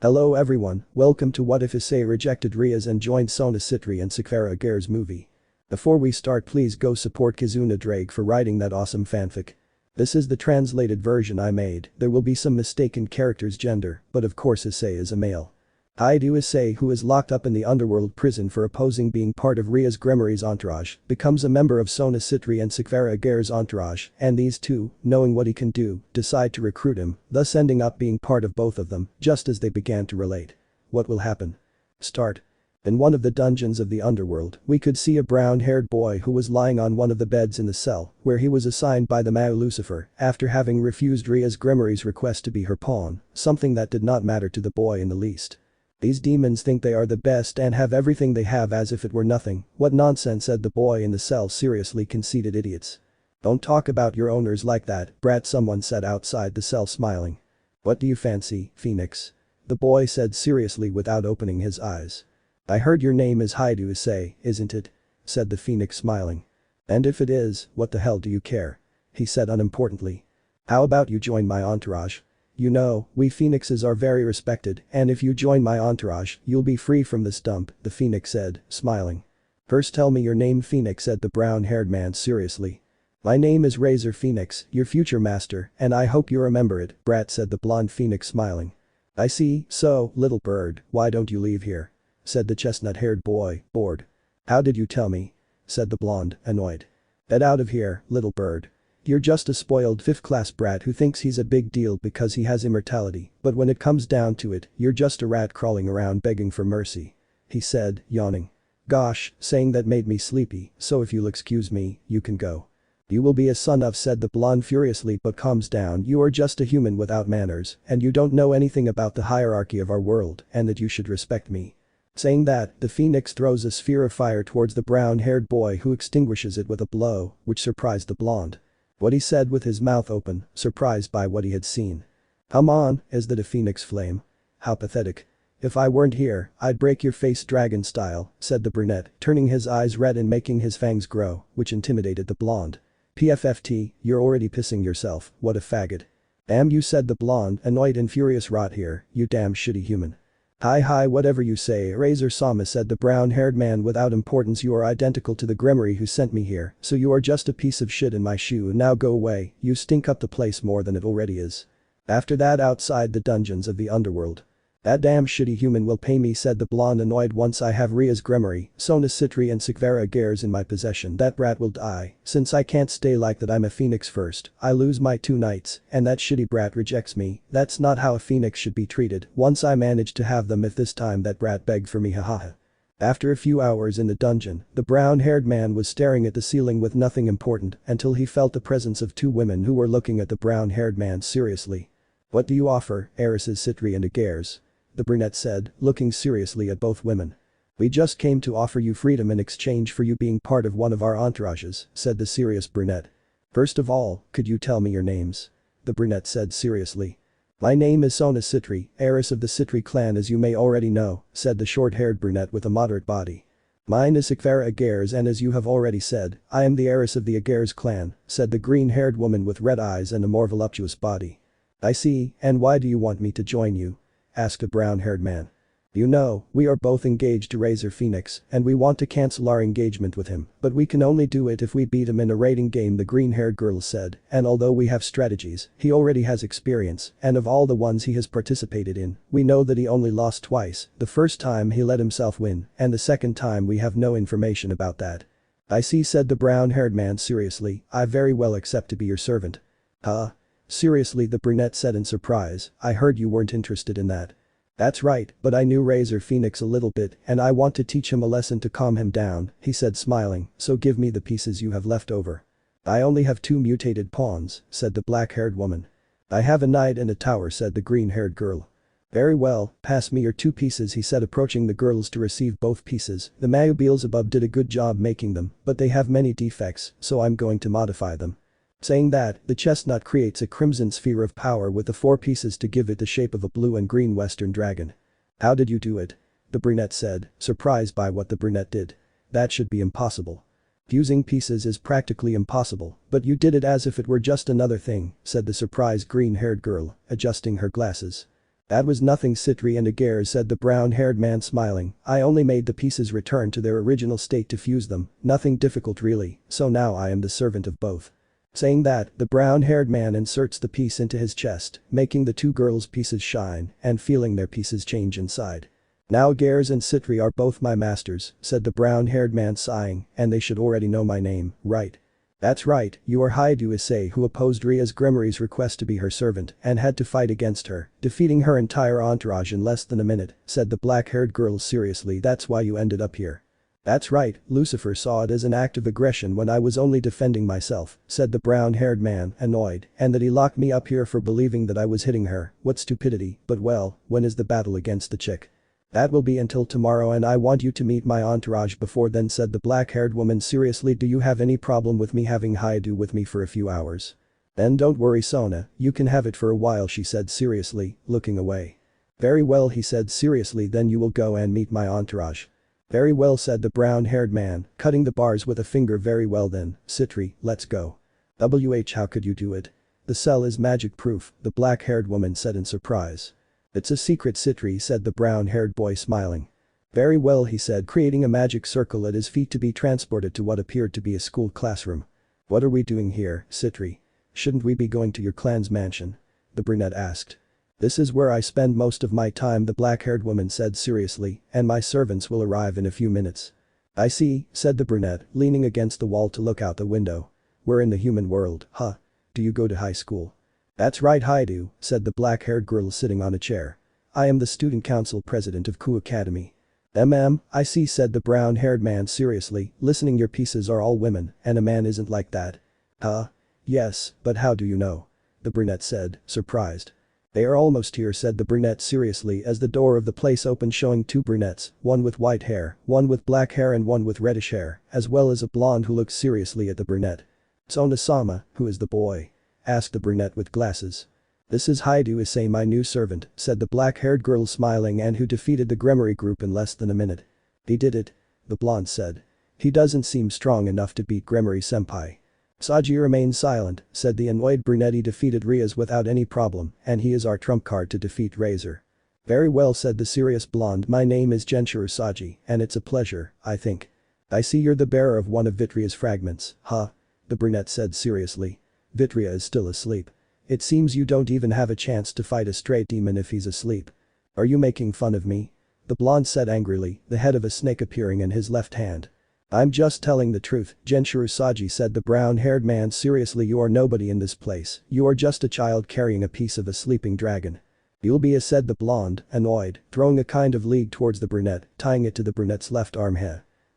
Hello everyone, welcome to What If Issei rejected Rias and joined Sona Sitri and Seekvaira Agares movie. Before we start, please go support kizunaddraig for writing that awesome fanfic. This is the translated version I made. There will be some mistaken characters' gender, but of course Issei is a male. Hyoudou Issei, who is locked up in the Underworld prison for opposing being part of Rias Gremory's entourage, becomes a member of Sona Sitri and Seekvaira Agares' entourage, and these two, knowing what he can do, decide to recruit him, thus ending up being part of both of them, just as they began to relate. What will happen? Start. In one of the dungeons of the Underworld, we could see a brown-haired boy who was lying on one of the beds in the cell, where he was assigned by the Mao Lucifer, after having refused Rias Gremory's request to be her pawn, something that did not matter to the boy in the least. These demons think they are the best and have everything they have as if it were nothing. What nonsense, said the boy in the cell, seriously conceited idiots. Don't talk about your owners like that, brat, someone said outside the cell, smiling. What do you fancy, Phoenix? The boy said seriously without opening his eyes. I heard your name is Hyoudou Issei, isn't it? Said the Phoenix, smiling. And if it is, what the hell do you care? He said unimportantly. How about you join my entourage? You know, we Phoenixes are very respected, and if you join my entourage, you'll be free from this dump, the Phoenix said, smiling. First tell me your name, Phoenix, said the brown-haired man seriously. My name is Razor Phoenix, your future master, and I hope you remember it, brat, said the blonde Phoenix, smiling. I see, so, little bird, why don't you leave here? Said the chestnut-haired boy, bored. How did you tell me? Said the blonde, annoyed. Get out of here, little bird. You're just a spoiled fifth-class brat who thinks he's a big deal because he has immortality, but when it comes down to it, you're just a rat crawling around begging for mercy. He said, yawning. Gosh, saying that made me sleepy, so if you'll excuse me, you can go. You will be a son of, said the blonde furiously, but calms down, you are just a human without manners, and you don't know anything about the hierarchy of our world, and that you should respect me. Saying that, the Phoenix throws a sphere of fire towards the brown-haired boy, who extinguishes it with a blow, which surprised the blonde. What he said with his mouth open, surprised by what he had seen. Come on, is that a phoenix flame? How pathetic. If I weren't here, I'd break your face dragon style, said the brunette, turning his eyes red and making his fangs grow, which intimidated the blonde. PFFT, you're already pissing yourself, what a faggot. Damn you, said the blonde, annoyed and furious, rot here, you damn shitty human. Hi, whatever you say, Razor Sama, said the brown-haired man without importance. You are identical to the Gremory who sent me here, so you are just a piece of shit in my shoe. Now go away, you stink up the place more than it already is. After that, outside the dungeons of the Underworld. That damn shitty human will pay me, said the blonde, annoyed. Once I have Rias Gremory, Sona Sitri and Seekvaira Agares in my possession, that brat will die. Since I can't stay like that, I'm a phoenix first, I lose my 2 knights, and that shitty brat rejects me. That's not how a phoenix should be treated. Once I managed to have them, if this time that brat begged for me, hahaha. After a few hours in the dungeon, the brown-haired man was staring at the ceiling with nothing important until he felt the presence of 2 women who were looking at the brown-haired man seriously. What do you offer, heiresses Sitri and Agares? The brunette said, looking seriously at both women. We just came to offer you freedom in exchange for you being part of one of our entourages, said the serious brunette. First of all, could you tell me your names? The brunette said seriously. My name is Sona Sitri, heiress of the Sitri clan, as you may already know, said the short-haired brunette with a moderate body. Mine is Seekvaira Agares, and as you have already said, I am the heiress of the Agares clan, said the green-haired woman with red eyes and a more voluptuous body. I see, and why do you want me to join you? Asked a brown-haired man. You know, we are both engaged to Razor Phoenix, and we want to cancel our engagement with him, but we can only do it if we beat him in a raiding game, the green-haired girl said, and although we have strategies, he already has experience, and of all the ones he has participated in, we know that he only lost twice. The first time he let himself win, and the second time we have no information about that. I see, said the brown-haired man seriously, I very well accept to be your servant. Huh? Seriously, the brunette said in surprise, I heard you weren't interested in that. That's right, but I knew Razor Phoenix a little bit and I want to teach him a lesson to calm him down, he said smiling, so give me the pieces you have left over. I only have 2 mutated pawns, said the black-haired woman. I have a knight and a tower, said the green-haired girl. Very well, pass me your 2 pieces, he said, approaching the girls to receive both pieces. The Maubeels above did a good job making them, but they have many defects, so I'm going to modify them. Saying that, the chestnut creates a crimson sphere of power with the 4 pieces to give it the shape of a blue and green western dragon. How did you do it? The brunette said, surprised by what the brunette did. That should be impossible. Fusing pieces is practically impossible, but you did it as if it were just another thing, said the surprised green-haired girl, adjusting her glasses. That was nothing, Sitri and Agares, said the brown-haired man smiling. I only made the pieces return to their original state to fuse them, nothing difficult really, so now I am the servant of both. Saying that, the brown-haired man inserts the piece into his chest, making the two girls' pieces shine and feeling their pieces change inside. Now Agares and Sitri are both my masters, said the brown-haired man sighing, and they should already know my name, right? That's right, you are Hyoudou Issei, who opposed Rias Gremory's request to be her servant and had to fight against her, defeating her entire entourage in less than a minute, said the black-haired girl seriously. That's why you ended up here. That's right, Lucifer saw it as an act of aggression when I was only defending myself, said the brown-haired man, annoyed, and that he locked me up here for believing that I was hitting her. What stupidity, but well, when is the battle against the chick? That will be until tomorrow, and I want you to meet my entourage before then, said the black-haired woman seriously. Do you have any problem with me having Haiduay with me for a few hours? Then don't worry, Sona, you can have it for a while, she said seriously, looking away. Very well, he said seriously, then you will go and meet my entourage. Very well, said the brown-haired man, cutting the bars with a finger. Very well then, Sitri, let's go. How could you do it? The cell is magic-proof, the black-haired woman said in surprise. It's a secret, Sitri, said the brown-haired boy smiling. Very well, he said, creating a magic circle at his feet to be transported to what appeared to be a school classroom. What are we doing here, Sitri? Shouldn't we be going to your clan's mansion? The brunette asked. This is where I spend most of my time, the black-haired woman said seriously, and my servants will arrive in a few minutes. I see, said the brunette, leaning against the wall to look out the window. We're in the human world, huh? Do you go to high school? That's right, Haiduay, said the black-haired girl sitting on a chair. I am the student council president of Kuoh Academy. I see, said the brown-haired man seriously, listening. Your pieces are all women, and a man isn't like that. Huh? Yes, but how do you know? The brunette said, surprised. They are almost here, said the brunette seriously as the door of the place opened, showing two brunettes, one with white hair, one with black hair and one with reddish hair, as well as a blonde who looked seriously at the brunette. Sona-sama, who is the boy? Asked the brunette with glasses. This is Hyoudou Issei, my new servant, said the black-haired girl smiling, and who defeated the Gremory group in less than a minute. He did it? The blonde said. He doesn't seem strong enough to beat Gremory-senpai. Sajji remained silent, said the annoyed brunette. He defeated Rias without any problem, and he is our trump card to defeat Razor. Very well, said the serious blonde. My name is Sajji, and it's a pleasure, I think. I see you're the bearer of one of Vitria's fragments, huh? The brunette said seriously. Vitria is still asleep. It seems you don't even have a chance to fight a straight demon if he's asleep. Are you making fun of me? The blonde said angrily, the head of a snake appearing in his left hand. I'm just telling the truth, Sajji, said the brown-haired man seriously. You are nobody in this place, you are just a child carrying a piece of a sleeping dragon. You'll be said the blonde, annoyed, throwing a kind of league towards the brunette, tying it to the brunette's left arm.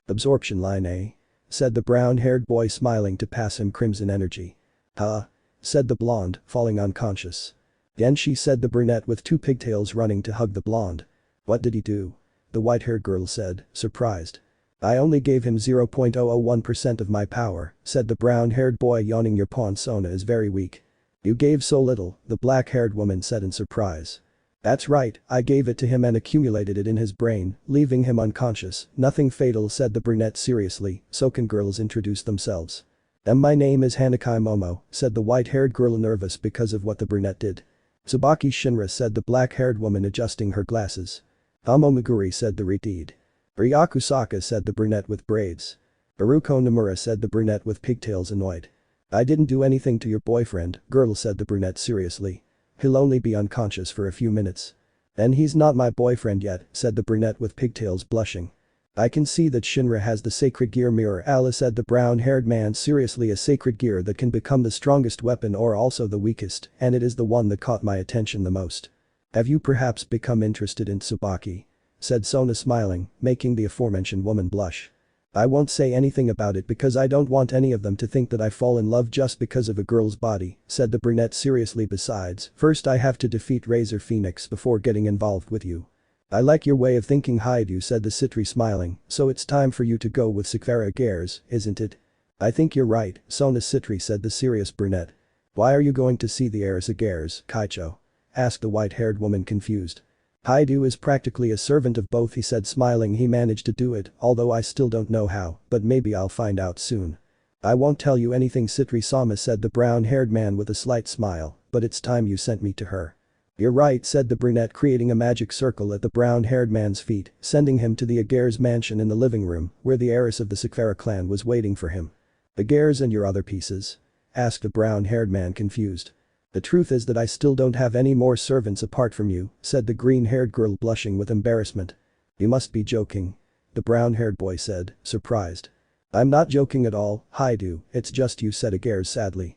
Absorption line, eh? Said the brown-haired boy smiling to pass him crimson energy. Huh? Said the blonde, falling unconscious. Then she said the brunette with two pigtails running to hug the blonde. What did he do? The white-haired girl said, surprised. I only gave him 0.001% of my power, said the brown-haired boy yawning. Your pawn Sona is very weak. You gave so little, the black-haired woman said in surprise. That's right, I gave it to him and accumulated it in his brain, leaving him unconscious. Nothing fatal, said the brunette seriously. So can girls introduce themselves? My name is Hanakai Momo, said the white-haired girl, nervous because of what the brunette did. Tsubaki Shinra, said the black-haired woman adjusting her glasses. Amomaguri, said the redeed. Ryakusaka, said the brunette with braids. Baruko Nomura, said the brunette with pigtails, annoyed. I didn't do anything to your boyfriend, girl, said the brunette seriously. He'll only be unconscious for a few minutes. Then he's not my boyfriend yet, said the brunette with pigtails, blushing. I can see that Shinra has the sacred gear mirror, Alice, said the brown-haired man seriously. A sacred gear that can become the strongest weapon or also the weakest, and it is the one that caught my attention the most. Have you perhaps become interested in Tsubaki? Said Sona smiling, making the aforementioned woman blush. I won't say anything about it because I don't want any of them to think that I fall in love just because of a girl's body, said the brunette seriously. Besides, first I have to defeat Razor Phoenix before getting involved with you. I like your way of thinking, Haiduay, said the Sitri smiling. So it's time for you to go with Seekvaira Agares, isn't it? I think you're right, Sona Sitri, said the serious brunette. Why are you going to see the heiress Agares, Kaicho? Asked the white-haired woman, confused. Haiduay is practically a servant of both, he said smiling. He managed to do it, although I still don't know how, but maybe I'll find out soon. I won't tell you anything, Sitri-sama, said the brown-haired man with a slight smile, but it's time you sent me to her. "You're right," said the brunette, creating a magic circle at the brown-haired man's feet, sending him to the Agares mansion in the living room, where the heiress of the Seekvaira clan was waiting for him. "Agares and your other pieces?" asked the brown-haired man, confused. "The truth is that I still don't have any more servants apart from you," said the green-haired girl, blushing with embarrassment. "You must be joking," the brown-haired boy said, surprised. "I'm not joking at all, Haiduay, it's just you," said Agares sadly.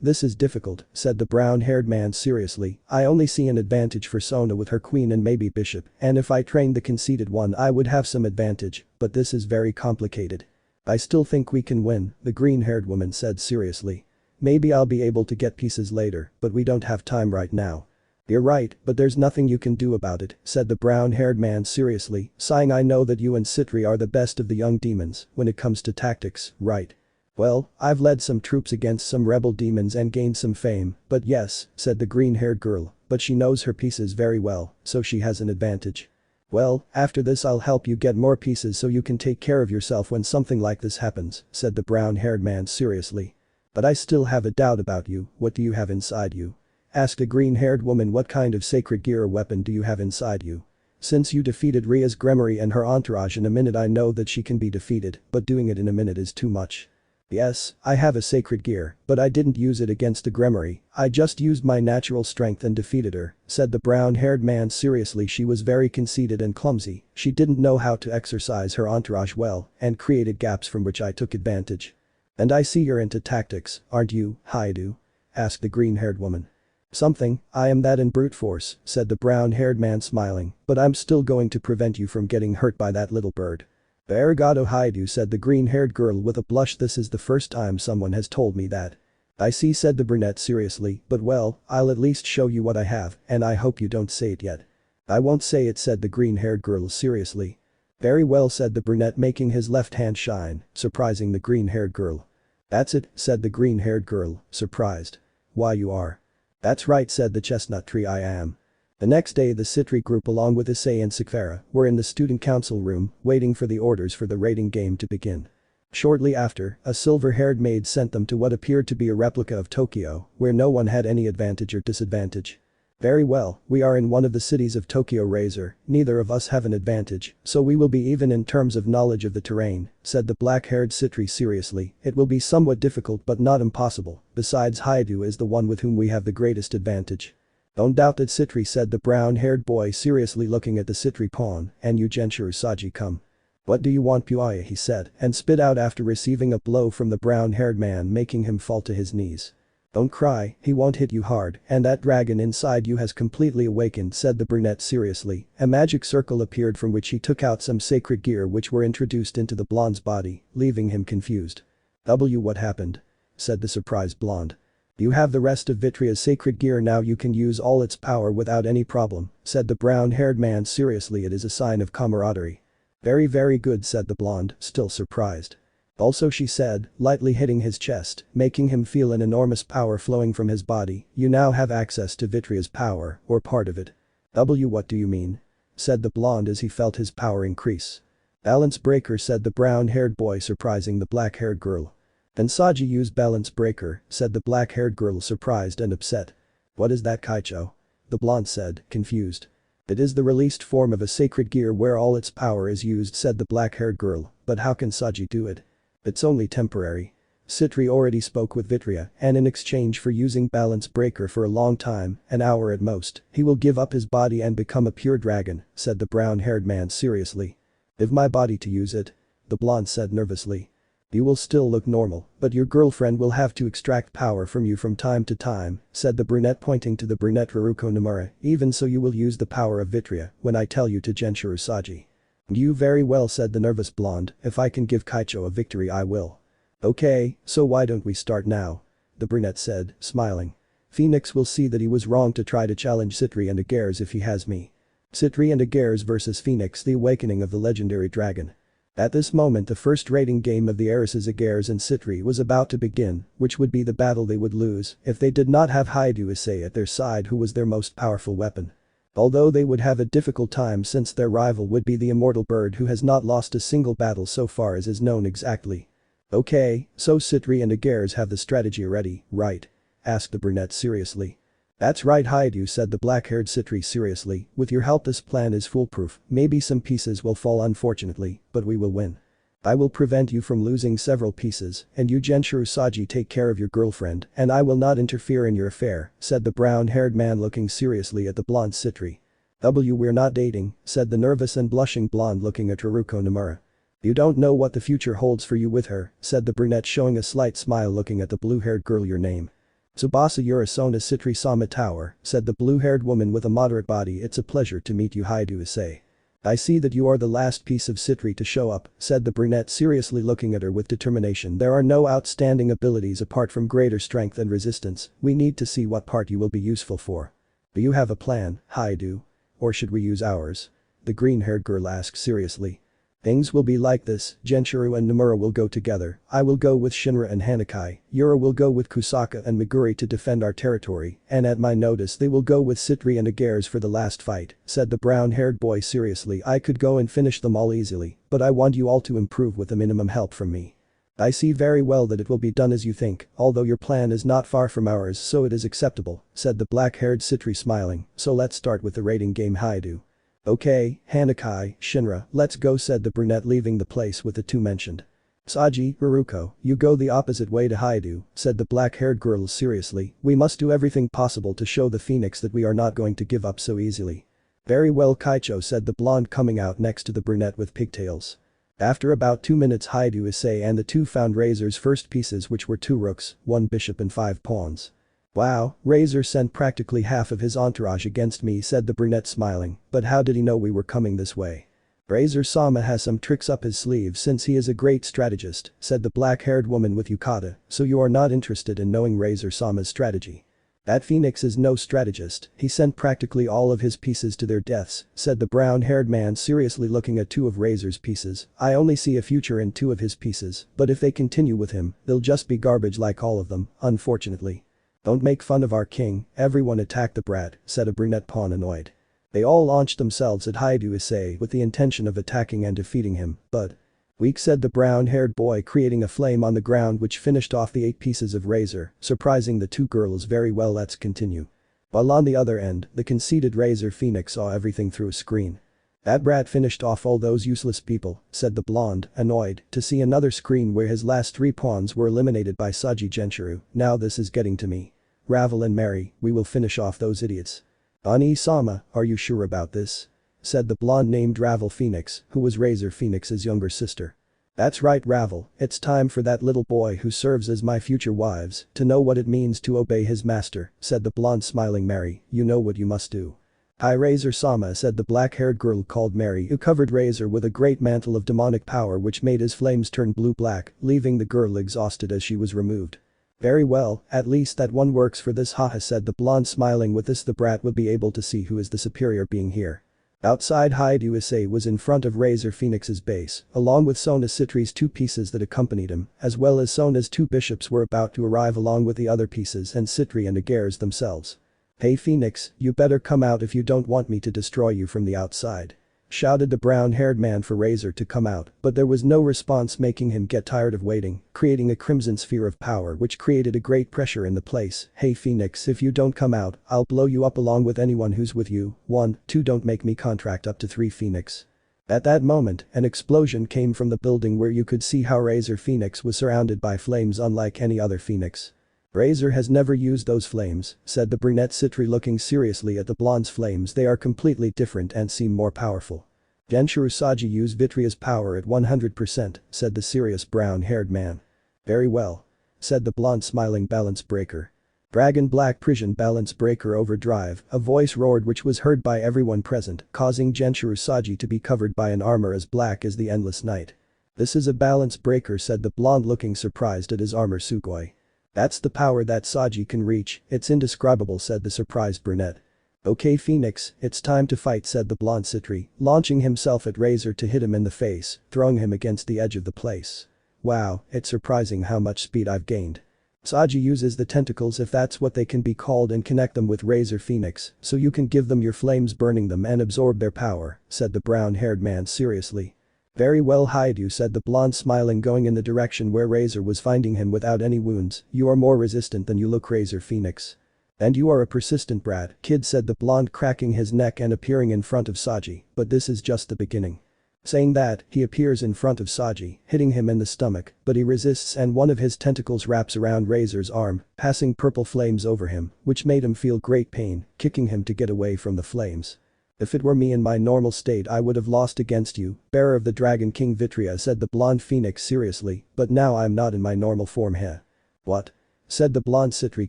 This is difficult," said the brown-haired man seriously. "I only see an advantage for Sona with her queen and maybe bishop, and if I trained the conceited one I would have some advantage, but this is very complicated." "I still think we can win," the green-haired woman said seriously. "Maybe I'll be able to get pieces later, but we don't have time right now." "You're right, but there's nothing you can do about it," said the brown-haired man seriously, sighing. "I know that you and Sitri are the best of the young demons when it comes to tactics, right? Well, I've led some troops against some rebel demons and gained some fame, but yes," said the green-haired girl, "but she knows her pieces very well, so she has an advantage." "Well, after this I'll help you get more pieces so you can take care of yourself when something like this happens," said the brown-haired man seriously. "But I still have a doubt about you. What do you have inside you?" asked a green-haired woman. "What kind of sacred gear or weapon do you have inside you? Since you defeated Rias Gremory and her entourage in a minute, I know that she can be defeated, but doing it in a minute is too much." "Yes, I have a sacred gear, but I didn't use it against the Gremory, I just used my natural strength and defeated her," said the brown-haired man seriously. "She was very conceited and clumsy, she didn't know how to exercise her entourage well, and created gaps from which I took advantage." "And I see you're into tactics, aren't you, Haiduay?" asked the green-haired woman. "Something, I am that in brute force," said the brown-haired man smiling, "but I'm still going to prevent you from getting hurt by that little bird." "Arigato, Haiduay," said the green-haired girl with a blush. "This is the first time someone has told me that." "I see," said the brunette seriously, "but well, I'll at least show you what I have, and I hope you don't say it yet." "I won't say it," said the green-haired girl seriously. "Very well," said the brunette, making his left hand shine, surprising the green-haired girl. "That's it," said the green-haired girl, surprised. "Why, you are." "That's right," said the chestnut tree, "I am." The next day the Sitri group along with Issei and Seekvaira were in the student council room waiting for the orders for the raiding game to begin. Shortly after, a silver-haired maid sent them to what appeared to be a replica of Tokyo, where no one had any advantage or disadvantage. "Very well, we are in one of the cities of Tokyo Razor, neither of us have an advantage, so we will be even in terms of knowledge of the terrain," said the black-haired Sitri seriously. "It will be somewhat difficult but not impossible, besides Haiduay is the one with whom we have the greatest advantage." "Don't doubt that, Sitri," said the brown-haired boy seriously, looking at the Sitri pawn. "And you Genshiru Sajji, come." "What do you want, Puaya?" he said, and spit out after receiving a blow from the brown-haired man, making him fall to his knees. "Don't cry, he won't hit you hard, and that dragon inside you has completely awakened," said the brunette seriously. A magic circle appeared from which he took out some sacred gear which were introduced into the blonde's body, leaving him confused. What happened?" said the surprised blonde. "You have the rest of Vitria's sacred gear now, you can use all its power without any problem," said the brown-haired man seriously. "It is a sign of camaraderie." "Very, very good," said the blonde, still surprised. "Also," she said, lightly hitting his chest, making him feel an enormous power flowing from his body, "you now have access to Vitria's power, or part of it." What do you mean?" said the blonde as he felt his power increase. "Balance breaker," said the brown-haired boy, surprising the black-haired girl. "Then Sajji use balance breaker," said the black-haired girl, surprised and upset. "What is that, Kaicho?" the blonde said, confused. "It is the released form of a sacred gear where all its power is used," said the black-haired girl, "but how can Sajji do it? It's only temporary. Sitri already spoke with Vitria, and in exchange for using balance breaker for a long time, an hour at most, he will give up his body and become a pure dragon," said the brown-haired man seriously. "Give my body to use it?" the blonde said nervously. "You will still look normal, but your girlfriend will have to extract power from you from time to time," said the brunette, pointing to the brunette Haruko Nomura. "Even so, you will use the power of Vitria when I tell you to Genshiru Sajji." "You very well," said the nervous blonde. "If I can give Kaicho a victory, I will." "Okay, so why don't we start now?" the brunette said, smiling. "Phoenix will see that he was wrong to try to challenge Sitri and Agares if he has me." Sitri and Agares versus Phoenix, the awakening of the legendary dragon. At this moment the first raiding game of the heiresses Agares and Sitri was about to begin, which would be the battle they would lose if they did not have Hyoudou Issei at their side, who was their most powerful weapon. Although they would have a difficult time since their rival would be the immortal bird who has not lost a single battle so far as is known exactly. "Okay, so Sitri and Agares have the strategy ready, right?" asked the brunette seriously. That's right Haidu, said the black-haired Sitri seriously, with your help this plan is foolproof, maybe some pieces will fall unfortunately, but we will win. I will prevent you from losing several pieces, and you Genshiro Sajji take care of your girlfriend, and I will not interfere in your affair, said the brown-haired man looking seriously at the blonde Sitri. We're not dating, said the nervous and blushing blonde looking at Haruko Nomura. You don't know what the future holds for you with her, said the brunette showing a slight smile looking at the blue-haired girl. Your name? Tsubasa Yura Sona Sitri Sama Tower, said the blue-haired woman with a moderate body. It's a pleasure to meet you Hyoudou Issei. I see that you are the last piece of Sitri to show up, said the brunette seriously looking at her with determination. There are no outstanding abilities apart from greater strength and resistance, we need to see what part you will be useful for. Do you have a plan, Hyoudou? Or should we use ours? The green-haired girl asked seriously. Things will be like this, Genshiro and Nomura will go together, I will go with Shinra and Hanakai, Yura will go with Kusaka and Meguri to defend our territory, and at my notice they will go with Sitri and Agares for the last fight, said the brown-haired boy seriously. I could go and finish them all easily, but I want you all to improve with the minimum help from me. I see very well that it will be done as you think, although your plan is not far from ours so it is acceptable, said the black-haired Sitri smiling, so let's start with the rating game Haidu. Okay, Hanakai, Shinra, let's go said the brunette leaving the place with the two mentioned. Sajji, Haruko, you go the opposite way to Haidu, said the black-haired girl seriously, we must do everything possible to show the Phoenix that we are not going to give up so easily. Very well Kaicho said the blonde coming out next to the brunette with pigtails. After about 2 minutes Hyoudou Issei and the two found Razor's first pieces which were 2 rooks, 1 bishop and 5 pawns. Wow, Razor sent practically half of his entourage against me said the brunette smiling, but how did he know we were coming this way? Razor-sama has some tricks up his sleeve since he is a great strategist, said the black-haired woman with yukata, so you are not interested in knowing Razor-sama's strategy. That Phoenix is no strategist, he sent practically all of his pieces to their deaths, said the brown-haired man seriously looking at 2 of Razor's pieces. I only see a future in 2 of his pieces, but if they continue with him, they'll just be garbage like all of them, unfortunately. Don't make fun of our king, everyone attack the brat, said a brunette pawn annoyed. They all launched themselves at Hyoudou Issei with the intention of attacking and defeating him, but weak said the brown-haired boy creating a flame on the ground which finished off the 8 pieces of Razor, surprising the 2 girls very well. Let's continue. While on the other end, the conceited Razor Phoenix saw everything through a screen. That brat finished off all those useless people, said the blonde, annoyed, to see another screen where his last 3 pawns were eliminated by Sajji Genshiro. Now this is getting to me. Ravel and Mary, we will finish off those idiots. Ani-sama, are you sure about this? Said the blonde named Ravel Phoenix, who was Razor Phoenix's younger sister. That's right Ravel, it's time for that little boy who serves as my future wives to know what it means to obey his master, said the blonde smiling Mary, you know what you must do. Hi Razor-sama said the black-haired girl called Mary who covered Razor with a great mantle of demonic power which made his flames turn blue-black, leaving the girl exhausted as she was removed. Very well, at least that one works for this haha said the blonde smiling. With this the brat would be able to see who is the superior being here. Outside Hyoudou Issei was in front of Razor Phoenix's base, along with Sona Sitri's 2 pieces that accompanied him, as well as Sona's 2 bishops were about to arrive along with the other pieces and Sitri and Agares themselves. Hey Phoenix, you better come out if you don't want me to destroy you from the outside. Shouted the brown-haired man for Razor to come out, but there was no response making him get tired of waiting, creating a crimson sphere of power which created a great pressure in the place. Hey Phoenix, if you don't come out, I'll blow you up along with anyone who's with you. 1, 2 don't make me contract up to 3 Phoenix. At that moment, an explosion came from the building where you could see how Razor Phoenix was surrounded by flames unlike any other Phoenix. Razor has never used those flames, said the brunette Sitri looking seriously at the blonde's flames. They are completely different and seem more powerful. Genshiro Sajji used Vitria's power at 100%, said the serious brown-haired man. Very well. Said the blonde smiling balance breaker. Dragon Black Prison Balance Breaker Overdrive, a voice roared which was heard by everyone present, causing Genshiro Sajji to be covered by an armor as black as the endless night. This is a balance breaker said the blonde looking surprised at his armor Sugoi. That's the power that Sajji can reach, it's indescribable said the surprised brunette. Okay Phoenix, it's time to fight said the blonde Sitri, launching himself at Razor to hit him in the face, throwing him against the edge of the place. Wow, it's surprising how much speed I've gained. Sajji uses the tentacles if that's what they can be called and connect them with Razor Phoenix so you can give them your flames burning them and absorb their power, said the brown-haired man seriously. Very well Haidu said the blonde smiling going in the direction where Razor was finding him without any wounds, you are more resistant than you look Razor Phoenix. And you are a persistent brat, kid, said the blonde, cracking his neck and appearing in front of Sajji, but this is just the beginning. Saying that, he appears in front of Sajji, hitting him in the stomach, but he resists and one of his tentacles wraps around Razor's arm, passing purple flames over him, which made him feel great pain, kicking him to get away from the flames. If it were me in my normal state I would have lost against you, bearer of the Dragon King Vitria, said the blonde phoenix seriously, but now I'm not in my normal form. Heh. What? Said the blonde Sitri,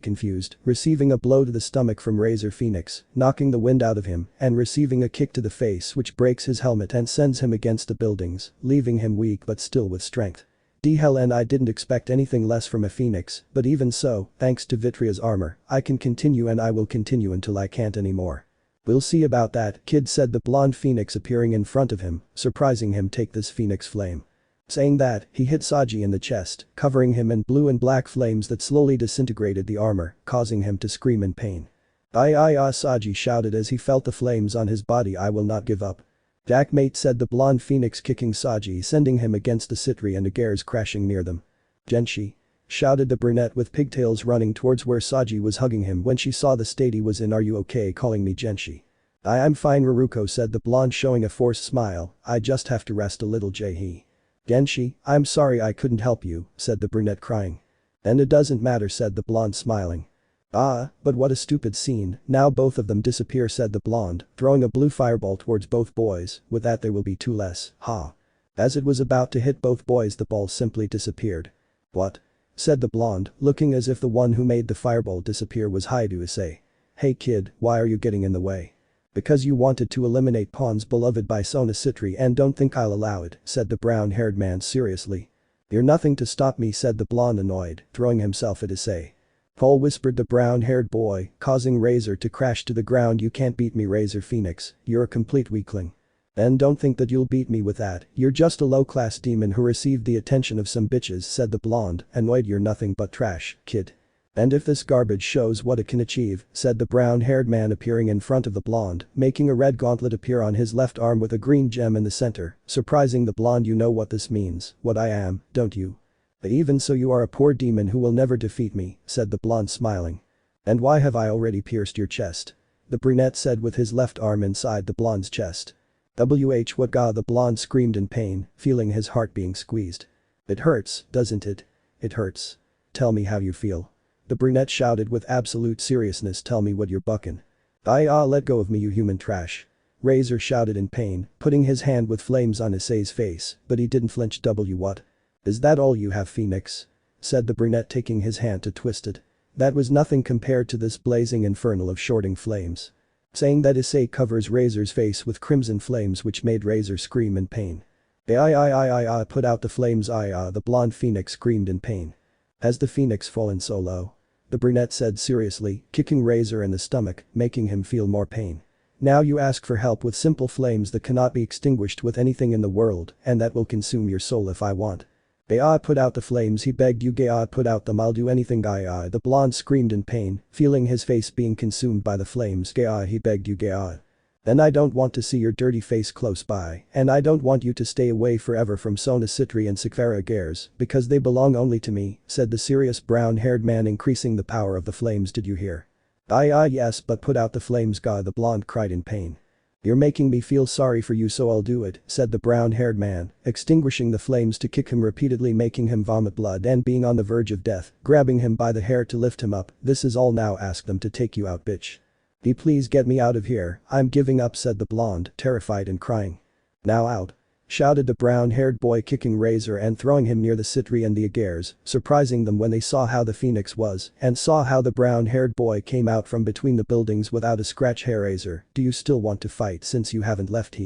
confused, receiving a blow to the stomach from Razor Phoenix, knocking the wind out of him, and receiving a kick to the face which breaks his helmet and sends him against the buildings, leaving him weak but still with strength. D-hell, and I didn't expect anything less from a phoenix, but even so, thanks to Vitria's armor, I can continue and I will continue until I can't anymore. We'll see about that, kid, said the blonde phoenix, appearing in front of him, surprising him. Take this phoenix flame. Saying that, he hit Sajji in the chest, covering him in blue and black flames that slowly disintegrated the armor, causing him to scream in pain. Sajji shouted as he felt the flames on his body. I will not give up. Jack, mate, said the blonde phoenix, kicking Sajji, sending him against the Sitri and Agares, crashing near them. Genshi. Shouted the brunette with pigtails, running towards where Sajji was hugging him when she saw the state he was in. Are you okay calling me Genshi? I'm fine, Raruko, said the blonde, showing a forced smile. I just have to rest a little. He. Genshi, I'm sorry I couldn't help you, said the brunette, crying. And it doesn't matter, said the blonde, smiling. But what a stupid scene, now both of them disappear, said the blonde, throwing a blue fireball towards both boys. With that there will be two less, ha. As it was about to hit both boys the ball simply disappeared. What? Said the blonde, looking as if the one who made the fireball disappear was Hyoudou Issei. Hey kid, why are you getting in the way? Because you wanted to eliminate pawns beloved by Sona Sitri and don't think I'll allow it, said the brown-haired man seriously. You're nothing to stop me, said the blonde, annoyed, throwing himself at Issei. Paul, whispered the brown-haired boy, causing Razor to crash to the ground. You can't beat me, Razor Phoenix, you're a complete weakling. And don't think that you'll beat me with that, you're just a low-class demon who received the attention of some bitches, said the blonde, annoyed. You're nothing but trash, kid. And if this garbage shows what it can achieve, said the brown-haired man, appearing in front of the blonde, making a red gauntlet appear on his left arm with a green gem in the center, surprising the blonde. You know what this means, what I am, don't you? Even so, you are a poor demon who will never defeat me, said the blonde, smiling. And why have I already pierced your chest? The brunette said with his left arm inside the blonde's chest. What? God, the blonde screamed in pain, feeling his heart being squeezed. It hurts, doesn't it? It hurts. Tell me how you feel. The brunette shouted with absolute seriousness. Tell me what you're bucking. Let go of me, you human trash. Razor shouted in pain, putting his hand with flames on Issei's face, but he didn't flinch. What? Is that all you have, Phoenix? Said the brunette, taking his hand to twist it. That was nothing compared to this blazing infernal of shorting flames. Saying that, Issei covers Razor's face with crimson flames which made Razor scream in pain. Put out the flames. The blonde phoenix screamed in pain. Has the phoenix fallen so low? The brunette said seriously, kicking Razor in the stomach, making him feel more pain. Now you ask for help with simple flames that cannot be extinguished with anything in the world, and that will consume your soul if I want. Put out the flames, he begged you. Put out them, I'll do anything. The blonde screamed in pain, feeling his face being consumed by the flames. He begged you. Then I don't want to see your dirty face close by, and I don't want you to stay away forever from Sona Sitri and Seekvaira Agares, because they belong only to me, said the serious brown-haired man, increasing the power of the flames. Did you hear? Yes, but put out the flames. The blonde cried in pain. You're making me feel sorry for you, so I'll do it, said the brown-haired man, extinguishing the flames to kick him repeatedly, making him vomit blood and being on the verge of death, grabbing him by the hair to lift him up. This is all now, ask them to take you out, bitch. Please get me out of here, I'm giving up, said the blonde, terrified and crying. Now out. Shouted the brown-haired boy, kicking Razor and throwing him near the Sitri and the Agares, surprising them when they saw how the phoenix was and saw how the brown-haired boy came out from between the buildings without a scratch. Hey Razor, do you still want to fight since you haven't left?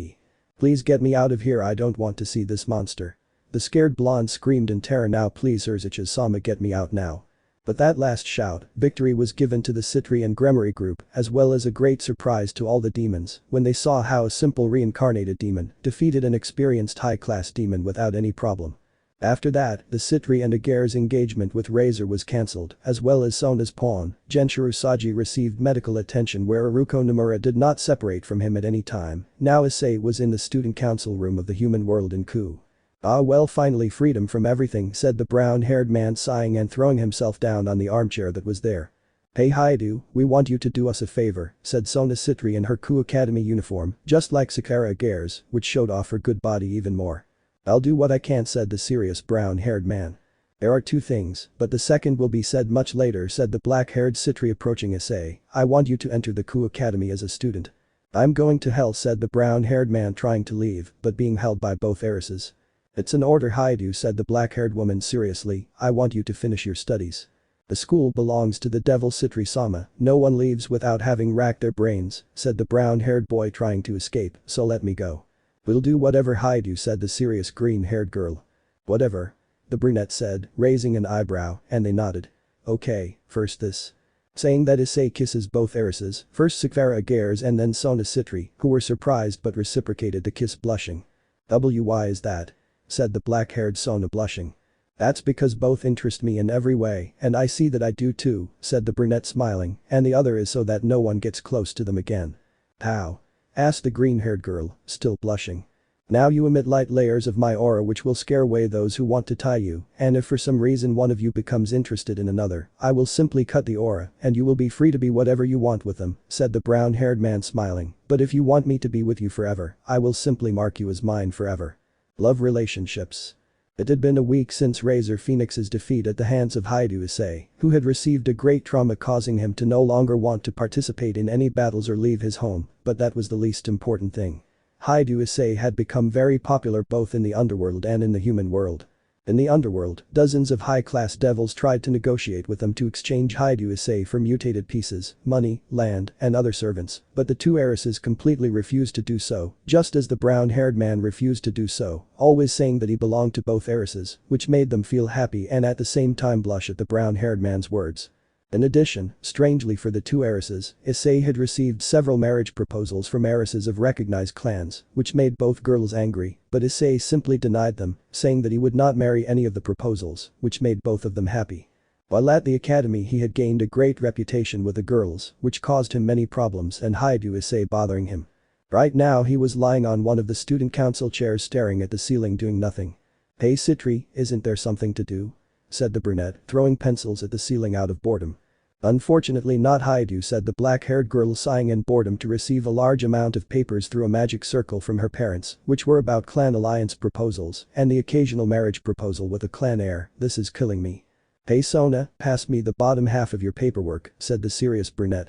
Please get me out of here, I don't want to see this monster. The scared blonde screamed in terror. Now please Sirzechs sama, get me out now. But that last shout, victory was given to the Sitri and Gremory group, as well as a great surprise to all the demons when they saw how a simple reincarnated demon defeated an experienced high-class demon without any problem. After that, the Sitri and Agares engagement with Razor was cancelled, as well as Sona's pawn. Genshiro Sajji received medical attention where Iruko Nomura did not separate from him at any time. Now Issei was in the student council room of the human world in Kuoh. Well, finally freedom from everything, said the brown-haired man, sighing and throwing himself down on the armchair that was there. "Hey Haidu, we want you to do us a favor," said Sona Sitri in her Kuoh Academy uniform, just like Seekvaira Agares, which showed off her good body even more. "I'll do what I can," said the serious brown-haired man. "There are two things, but the second will be said much later," said the black-haired Sitri approaching Issei. "I want you to enter the Kuoh Academy as a student." "I'm going to hell," said the brown-haired man trying to leave, but being held by both heiresses. "It's an order, Haidu," said the black-haired woman seriously. "I want you to finish your studies. The school belongs to the devil Sitri-sama, no one leaves without having racked their brains," said the brown-haired boy trying to escape, "so let me go." "We'll do whatever, Haidu," said the serious green-haired girl. "Whatever?" the brunette said, raising an eyebrow, and they nodded. "Okay, first this." Saying that, Issei kisses both heiresses, first Seekvaira Agares and then Sona Sitri, who were surprised but reciprocated the kiss blushing. "Why is that?" said the black-haired Sona blushing. "That's because both interest me in every way, and I see that I do too," said the brunette smiling, "and the other is so that no one gets close to them again." "How?" asked the green-haired girl, still blushing. "Now you emit light layers of my aura which will scare away those who want to tie you, and if for some reason one of you becomes interested in another, I will simply cut the aura and you will be free to be whatever you want with them," said the brown-haired man smiling. "But if you want me to be with you forever, I will simply mark you as mine forever." Love relationships. It had been a week since Razor Phoenix's defeat at the hands of Hyoudou Issei, who had received a great trauma causing him to no longer want to participate in any battles or leave his home, but that was the least important thing. Hyoudou Issei had become very popular both in the underworld and in the human world. In the underworld, dozens of high-class devils tried to negotiate with them to exchange Hyoudou Issei for mutated pieces, money, land, and other servants, but the two heiresses completely refused to do so, just as the brown-haired man refused to do so, always saying that he belonged to both heiresses, which made them feel happy and at the same time blush at the brown-haired man's words. In addition, strangely for the two heiresses, Issei had received several marriage proposals from heiresses of recognized clans, which made both girls angry, but Issei simply denied them, saying that he would not marry any of the proposals, which made both of them happy. While at the academy he had gained a great reputation with the girls, which caused him many problems and Hyoudou Issei bothering him. Right now he was lying on one of the student council chairs staring at the ceiling doing nothing. "Hey Sitri, isn't there something to do?" said the brunette, throwing pencils at the ceiling out of boredom. "Unfortunately not, Hyoudou," said the black-haired girl, sighing in boredom to receive a large amount of papers through a magic circle from her parents, which were about clan alliance proposals and the occasional marriage proposal with a clan heir. "This is killing me." "Hey Sona, pass me the bottom half of your paperwork," said the serious brunette.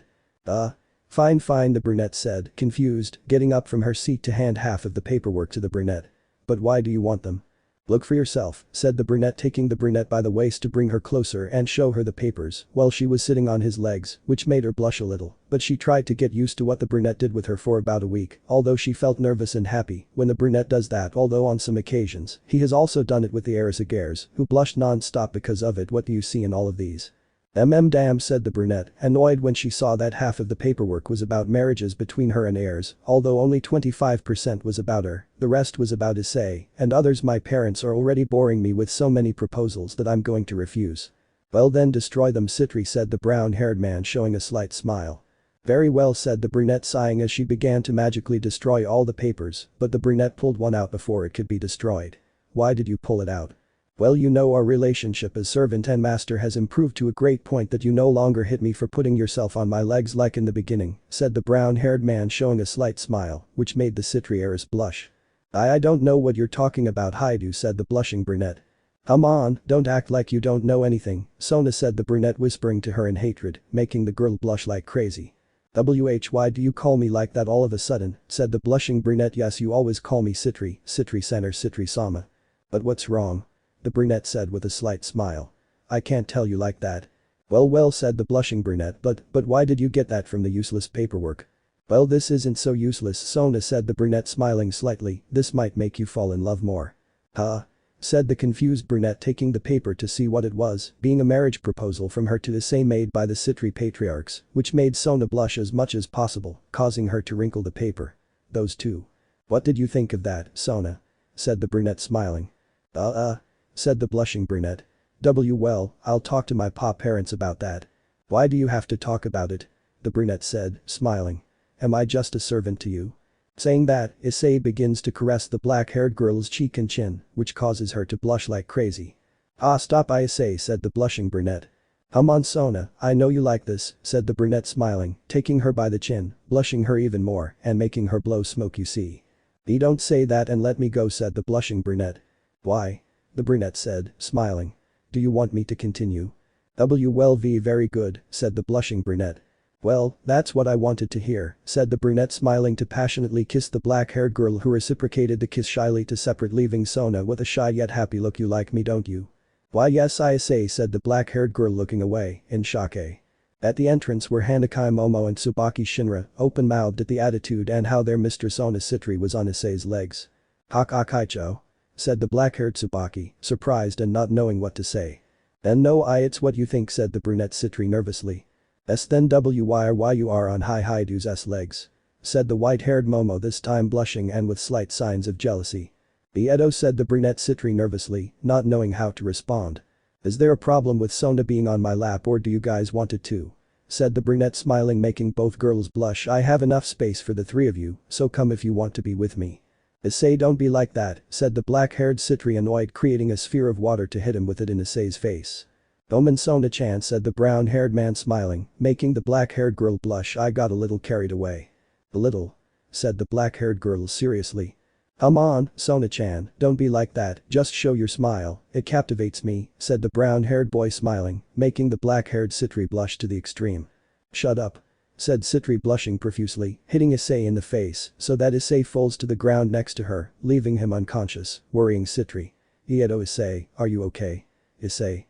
Fine, the brunette said, confused, getting up from her seat to hand half of the paperwork to the brunette. "But why do you want them?" "Look for yourself," said the brunette, taking the brunette by the waist to bring her closer and show her the papers while she was sitting on his legs, which made her blush a little, but she tried to get used to what the brunette did with her for about a week, although she felt nervous and happy when the brunette does that, although on some occasions, he has also done it with the heiress Agares, who blushed non-stop because of it. "What do you see in all of these?" Damn, said the brunette, annoyed when she saw that half of the paperwork was about marriages between her and heirs, although only 25% was about her, the rest was about Issei and others. "My parents are already boring me with so many proposals that I'm going to refuse." "Well then destroy them, Sitri," said the brown-haired man, showing a slight smile. "Very well," said the brunette, sighing as she began to magically destroy all the papers, but the brunette pulled one out before it could be destroyed. "Why did you pull it out?" "Well, you know, our relationship as servant and master has improved to a great point that you no longer hit me for putting yourself on my legs like in the beginning," said the brown-haired man, showing a slight smile, which made the Sitri heiress blush. I don't know what you're talking about, Haidu," said the blushing brunette. "Come on, don't act like you don't know anything," Sona said, the brunette whispering to her in hatred, making the girl blush like crazy. "Why do you call me like that all of a sudden?" said the blushing brunette. "Yes, you always call me Sitri, Sitri-san or Sitri-sama. But what's wrong?" the brunette said with a slight smile. "I can't tell you like that." Well, said the blushing brunette, but why did you get that from the useless paperwork?" "Well, this isn't so useless," Sona said, the brunette smiling slightly. "This might make you fall in love more." "Huh?" said the confused brunette, taking the paper to see what it was, being a marriage proposal from her to Issei made by the Sitri patriarchs, which made Sona blush as much as possible, causing her to wrinkle the paper. "Those two. What did you think of that, Sona?" said the brunette, smiling. Said the blushing brunette. Well, I'll talk to my parents about that." "Why do you have to talk about it?" the brunette said, smiling. "Am I just a servant to you?" Saying that, Issei begins to caress the black-haired girl's cheek and chin, which causes her to blush like crazy. "Ah, stop, Issei," said the blushing brunette. Come on Sona, I know you like this, said the brunette smiling, taking her by the chin, blushing her even more, and making her blow smoke you see. Don't say that and let me go said the blushing brunette. Why? The brunette said, smiling. Do you want me to continue? Well very good, said the blushing brunette. Well, that's what I wanted to hear, said the brunette smiling to passionately kiss the black-haired girl who reciprocated the kiss shyly to separate leaving Sona with a shy yet happy look. You like me don't you? Why yes I say said the black-haired girl looking away, in shock. At the entrance were Hanakai Momo and Tsubaki Shinra, open-mouthed at the attitude and how their Mr. Sona Sitri was on Issei's legs. Kaicho? Said the black-haired Tsubaki, surprised and not knowing what to say. Then no it's what you think said the brunette Sitri nervously. Then why you are on Haiduy's legs. Said the white-haired Momo this time blushing and with slight signs of jealousy. Edo said the brunette Sitri nervously, not knowing how to respond. Is there a problem with Sona being on my lap or do you guys want it too? Said the brunette smiling making both girls blush. I have enough space for the three of you, so come if you want to be with me. Issei don't be like that, said the black-haired Sitri annoyed creating a sphere of water to hit him with it in Issei's face. Omen Sona-chan said the brown-haired man smiling, making the black-haired girl blush. I got a little carried away. A little? Said the black-haired girl seriously. Come on, Sona-chan, don't be like that, just show your smile, it captivates me, said the brown-haired boy smiling, making the black-haired Sitri blush to the extreme. Shut up. Said Sitri blushing profusely, hitting Issei in the face so that Issei falls to the ground next to her, leaving him unconscious, worrying Sitri. Issei, are you okay? Issei.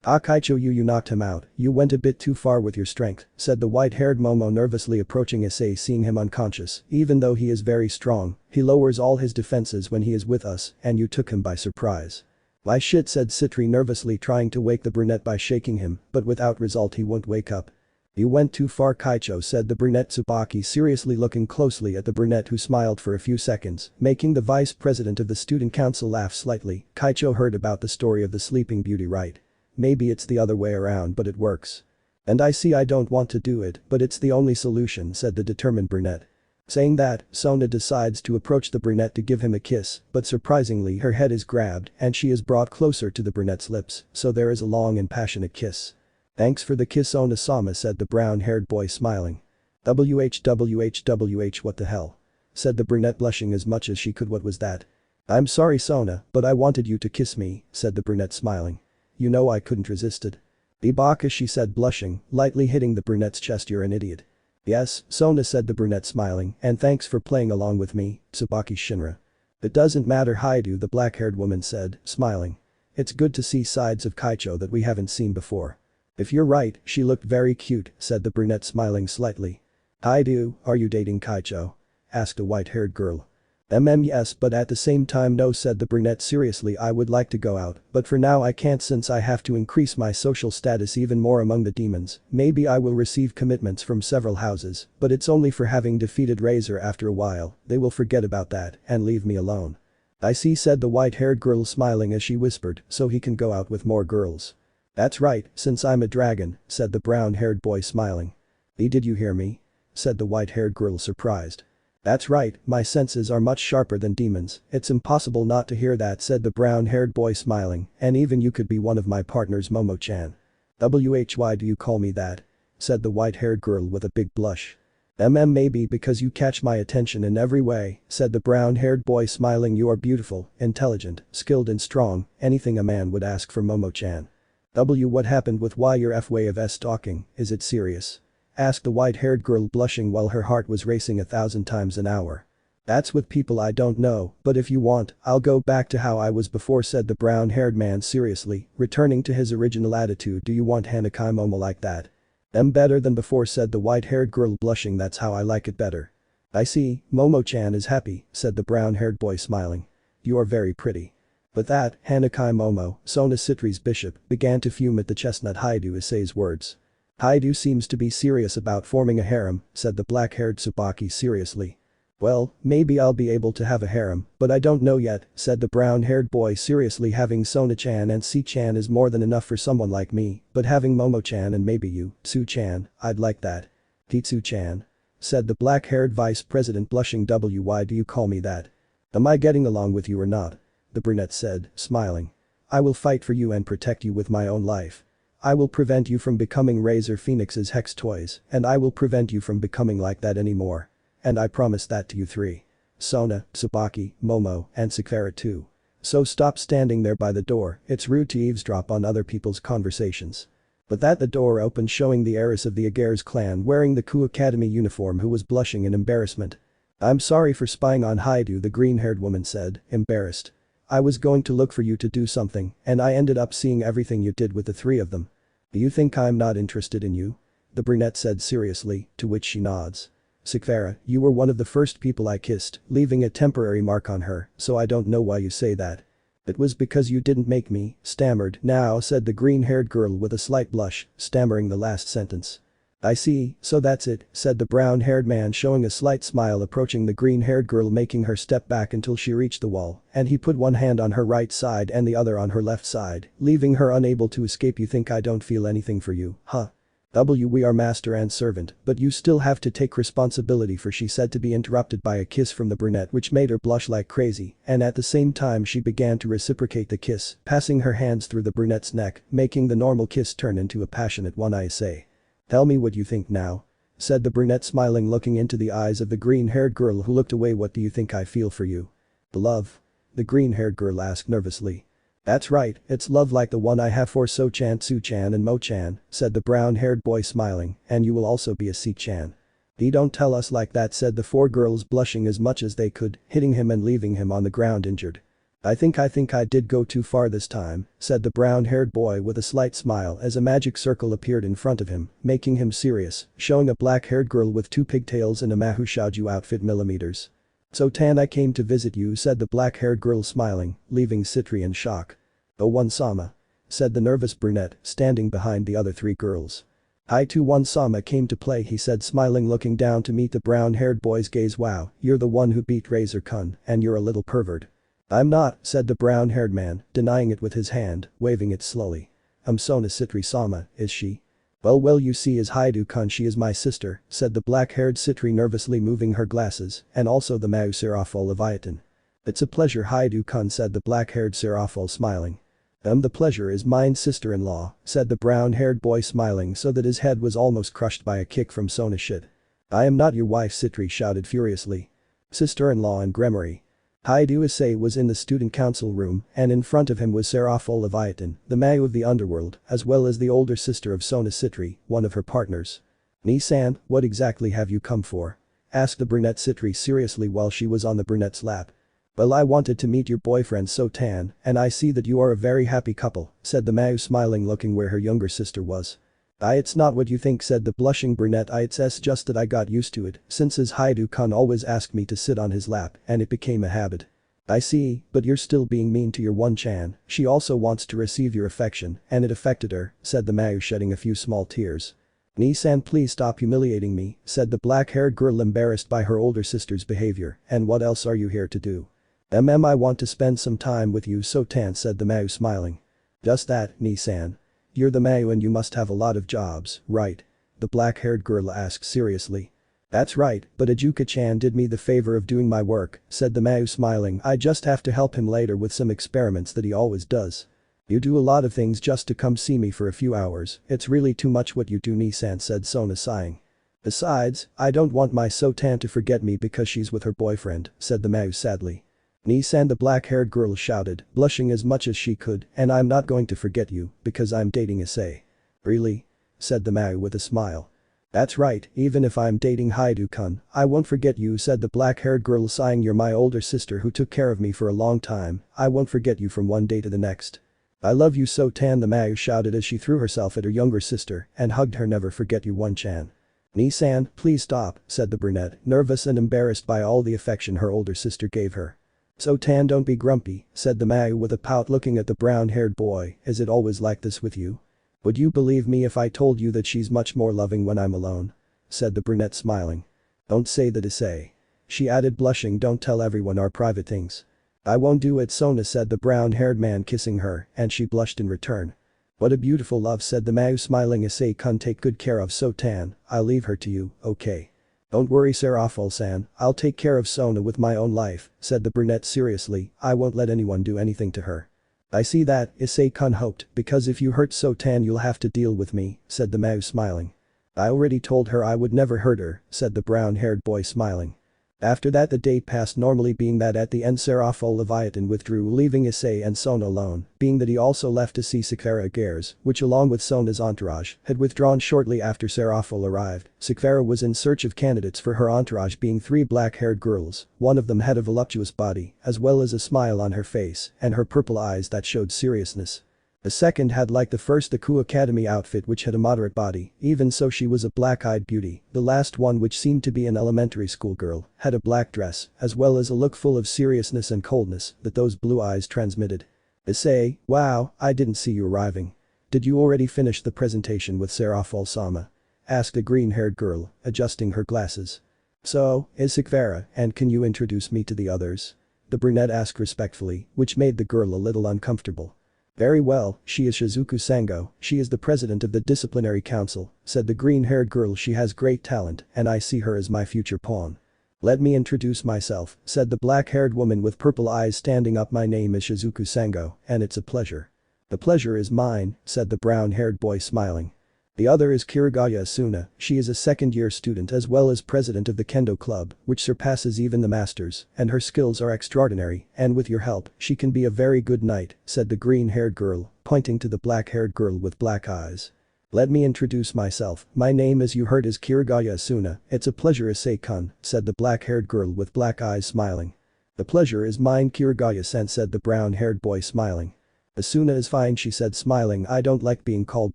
Kaicho you knocked him out, you went a bit too far with your strength, said the white-haired Momo nervously approaching Issei seeing him unconscious. Even though he is very strong, he lowers all his defenses when he is with us and you took him by surprise. Why shit said Sitri nervously trying to wake the brunette by shaking him, but without result he won't wake up. You went too far Kaicho said the brunette Tsubaki seriously looking closely at the brunette who smiled for a few seconds, making the vice president of the student council laugh slightly. Kaicho heard about the story of the sleeping beauty right? Maybe it's the other way around but it works. And I see I don't want to do it but it's the only solution said the determined brunette. Saying that, Sona decides to approach the brunette to give him a kiss, but surprisingly her head is grabbed and she is brought closer to the brunette's lips, so there is a long and passionate kiss. Thanks for the kiss Ona-sama said the brown-haired boy smiling. What the hell? Said the brunette blushing as much as she could. What was that? I'm sorry Sona, but I wanted you to kiss me, said the brunette smiling. You know I couldn't resist it. Ibaka she said blushing, lightly hitting the brunette's chest. You're an idiot. Yes, Sona said the brunette smiling, and thanks for playing along with me, Tsubaki Shinra. It doesn't matter Haidu the black-haired woman said, smiling. It's good to see sides of Kaicho that we haven't seen before. If you're right, she looked very cute, said the brunette smiling slightly. Haidu, are you dating Kaicho? Asked a white-haired girl. Yes but at the same time no said the brunette seriously. I would like to go out, but for now I can't since I have to increase my social status even more among the demons. Maybe I will receive commitments from several houses, but it's only for having defeated Razor. After a while, they will forget about that and leave me alone. I see said the white-haired girl smiling as she whispered, so he can go out with more girls. That's right, since I'm a dragon, said the brown-haired boy smiling. Did you hear me? Said the white-haired girl surprised. That's right, my senses are much sharper than demons, it's impossible not to hear that said the brown-haired boy smiling, and even you could be one of my partners Momo-chan. Why do you call me that? Said the white-haired girl with a big blush. Maybe because you catch my attention in every way, said the brown-haired boy smiling. You are beautiful, intelligent, skilled and strong, anything a man would ask for Momo-chan. What happened with your way of stalking, is it serious? Asked the white-haired girl blushing while her heart was racing 1,000 times an hour. That's with people I don't know, but if you want, I'll go back to how I was before said the brown-haired man seriously, returning to his original attitude. Do you want Hanakai Momo like that? Better than before said the white-haired girl blushing. That's how I like it better. I see, Momo-chan is happy, said the brown-haired boy smiling. You are very pretty. With that, Hanakai Momo, Sona Sitri's bishop, began to fume at the chestnut Hyoudou Issei's words. Hyoudou seems to be serious about forming a harem, said the black-haired Tsubaki seriously. Well, maybe I'll be able to have a harem, but I don't know yet, said the brown-haired boy seriously. Having Sona-chan and Si-chan is more than enough for someone like me, but having Momo-chan and maybe you, Tsu-chan, I'd like that. Tsu-chan? Said the black-haired vice president blushing. Why do you call me that? Am I getting along with you or not? The brunette said, smiling. I will fight for you and protect you with my own life. I will prevent you from becoming Razor Phoenix's hex toys, and I will prevent you from becoming like that anymore. And I promise that to you three. Sona, Tsubaki, Momo, and Seekvaira too. So stop standing there by the door, it's rude to eavesdrop on other people's conversations. But that the door opened, showing the heiress of the Agares clan wearing the Kuoh Academy uniform, who was blushing in embarrassment. "I'm sorry for spying on Haiduay," the green-haired woman said, embarrassed. "I was going to look for you to do something, and I ended up seeing everything you did with the three of them. Do you think I'm not interested in you?" the brunette said seriously, to which she nods. "Seekvaira, you were one of the first people I kissed, leaving a temporary mark on her, so I don't know why you say that." "It was because you didn't make me," stammered, "now," said the green-haired girl with a slight blush, stammering the last sentence. "I see, so that's it," said the brown-haired man, showing a slight smile, approaching the green-haired girl, making her step back until she reached the wall, and he put one hand on her right side and the other on her left side, leaving her unable to escape. "You think I don't feel anything for you, huh? We are master and servant, but you still have to take responsibility for," she said, to be interrupted by a kiss from the brunette which made her blush like crazy, and at the same time she began to reciprocate the kiss, passing her hands through the brunette's neck, making the normal kiss turn into a passionate one. "I say. Tell me what you think now," said the brunette, smiling, looking into the eyes of the green-haired girl, who looked away. "What do you think I feel for you?" "Love?" the green-haired girl asked nervously. "That's right, it's love like the one I have for So-chan, Su-chan and Mo-chan," said the brown-haired boy, smiling, "and you will also be a C-chan." Don't tell us like that," said the four girls, blushing as much as they could, hitting him and leaving him on the ground injured. I think I did go too far this time," said the brown-haired boy with a slight smile as a magic circle appeared in front of him, making him serious, showing a black-haired girl with two pigtails and a Mahou outfit millimeters. "So Tan, I came to visit you," said the black-haired girl, smiling, leaving Sitri in shock. "Oh, one-sama," said the nervous brunette, standing behind the other three girls. "I too one-sama came to play," he said, smiling, looking down to meet the brown-haired boy's gaze. "Wow, you're the one who beat Razor-kun, and you're a little pervert." "I'm not," said the brown-haired man, denying it with his hand, waving it slowly. Sona Sitri-sama, is she?" Well, you see, is Haiduay-kun, she is my sister," said the black-haired Sitri, nervously moving her glasses, "and also the Mau Serafol Leviathan." "It's a pleasure, Haiduay-kun," said the black-haired Serafol, smiling. The pleasure is mine, sister-in-law," said the brown-haired boy, smiling so that his head was almost crushed by a kick from Sona Shit. "I am not your wife," Sitri shouted furiously. "Sister-in-law and Gremory." Hyoudou Issei was in the student council room, and in front of him was Serafol Leviathan, the Mau of the Underworld, as well as the older sister of Sona Sitri, one of her partners. "Ni-san, what exactly have you come for?" asked the brunette Sitri seriously while she was on the brunette's lap. "Well, I wanted to meet your boyfriend So-tan, and I see that you are a very happy couple," said the Mau, smiling, looking where her younger sister was. It's not what you think," said the blushing brunette. It's just that I got used to it, since his Haidu-kun always asked me to sit on his lap, and it became a habit." "I see, but you're still being mean to your one-chan, she also wants to receive your affection, and it affected her," said the Mau, shedding a few small tears. "Ni-san, please stop humiliating me," said the black-haired girl, embarrassed by her older sister's behavior, "and what else are you here to do?" I want to spend some time with you, So-tan," said the Mau, smiling. "Just that, Ni-san. You're the Mau and you must have a lot of jobs, right?" the black-haired girl asked seriously. "That's right, but Ajuka-chan did me the favor of doing my work," said the Mau, smiling. "I just have to help him later with some experiments that he always does." "You do a lot of things just to come see me for a few hours, it's really too much what you do, Ni-san," said Sona, sighing. "Besides, I don't want my So-tan to forget me because she's with her boyfriend," said the Mau sadly. "Ni-san," the black-haired girl shouted, blushing as much as she could, "and I'm not going to forget you, because I'm dating Issei." "Really?" said the Mau with a smile. "That's right, even if I'm dating Haidu-kun, I won't forget you," said the black-haired girl, sighing. "You're my older sister who took care of me for a long time, I won't forget you from one day to the next." "I love you, So-tan," the Mau shouted as she threw herself at her younger sister and hugged her. "Never forget you, one-chan." "Ni-san, please stop," said the brunette, nervous and embarrassed by all the affection her older sister gave her. "So-tan, don't be grumpy," said the Mau with a pout, looking at the brown-haired boy. "Is it always like this with you? Would you believe me if I told you that she's much more loving when I'm alone?" said the brunette, smiling. "Don't say that, Issei," she added, blushing. "Don't tell everyone our private things." "I won't do it, Sona," said the brown-haired man, kissing her, and she blushed in return. "What a beautiful love," said the Mau, smiling. "Issei-kun, take good care of So-tan, I'll leave her to you, okay?" "Don't worry, Serafol-san, I'll take care of Sona with my own life," said the brunette seriously. "I won't let anyone do anything to her." I see that, Issei-kun hoped, because if you hurt Sotan you'll have to deal with me, said the mouse smiling. I already told her I would never hurt her, said the brown-haired boy smiling. After that the day passed normally, being that at the end Serafol Leviathan withdrew, leaving Issei and Sona alone, being that he also left to see Seekvaira Agares, which along with Sona's entourage, had withdrawn shortly after Serafol arrived. Seekvaira was in search of candidates for her entourage, being 3 black-haired girls, one of them had a voluptuous body, as well as a smile on her face, and her purple eyes that showed seriousness. The second had like the first the Kuoh Academy outfit, which had a moderate body, even so she was a black-eyed beauty. The last one, which seemed to be an elementary school girl, had a black dress, as well as a look full of seriousness and coldness that those blue eyes transmitted. Issei, wow, I didn't see you arriving. Did you already finish the presentation with Serafol-sama? Asked a green-haired girl, adjusting her glasses. So, is Seekvaira, and can you introduce me to the others? The brunette asked respectfully, which made the girl a little uncomfortable. Very well, she is Shizuku Sango, she is the president of the disciplinary council, said the green-haired girl. She has great talent, and I see her as my future pawn. Let me introduce myself, said the black-haired woman with purple eyes standing up. My name is Shizuku Sango, and it's a pleasure. The pleasure is mine, said the brown-haired boy smiling. The other is Kirigaya Asuna, she is a second-year student as well as president of the Kendo Club, which surpasses even the masters, and her skills are extraordinary, and with your help, she can be a very good knight, said the green-haired girl, pointing to the black-haired girl with black eyes. Let me introduce myself, my name as you heard is Kirigaya Asuna, it's a pleasure Issei-kun, said the black-haired girl with black eyes smiling. The pleasure is mine Kirigaya-sen, said the brown-haired boy smiling. Asuna is fine, she said smiling, I don't like being called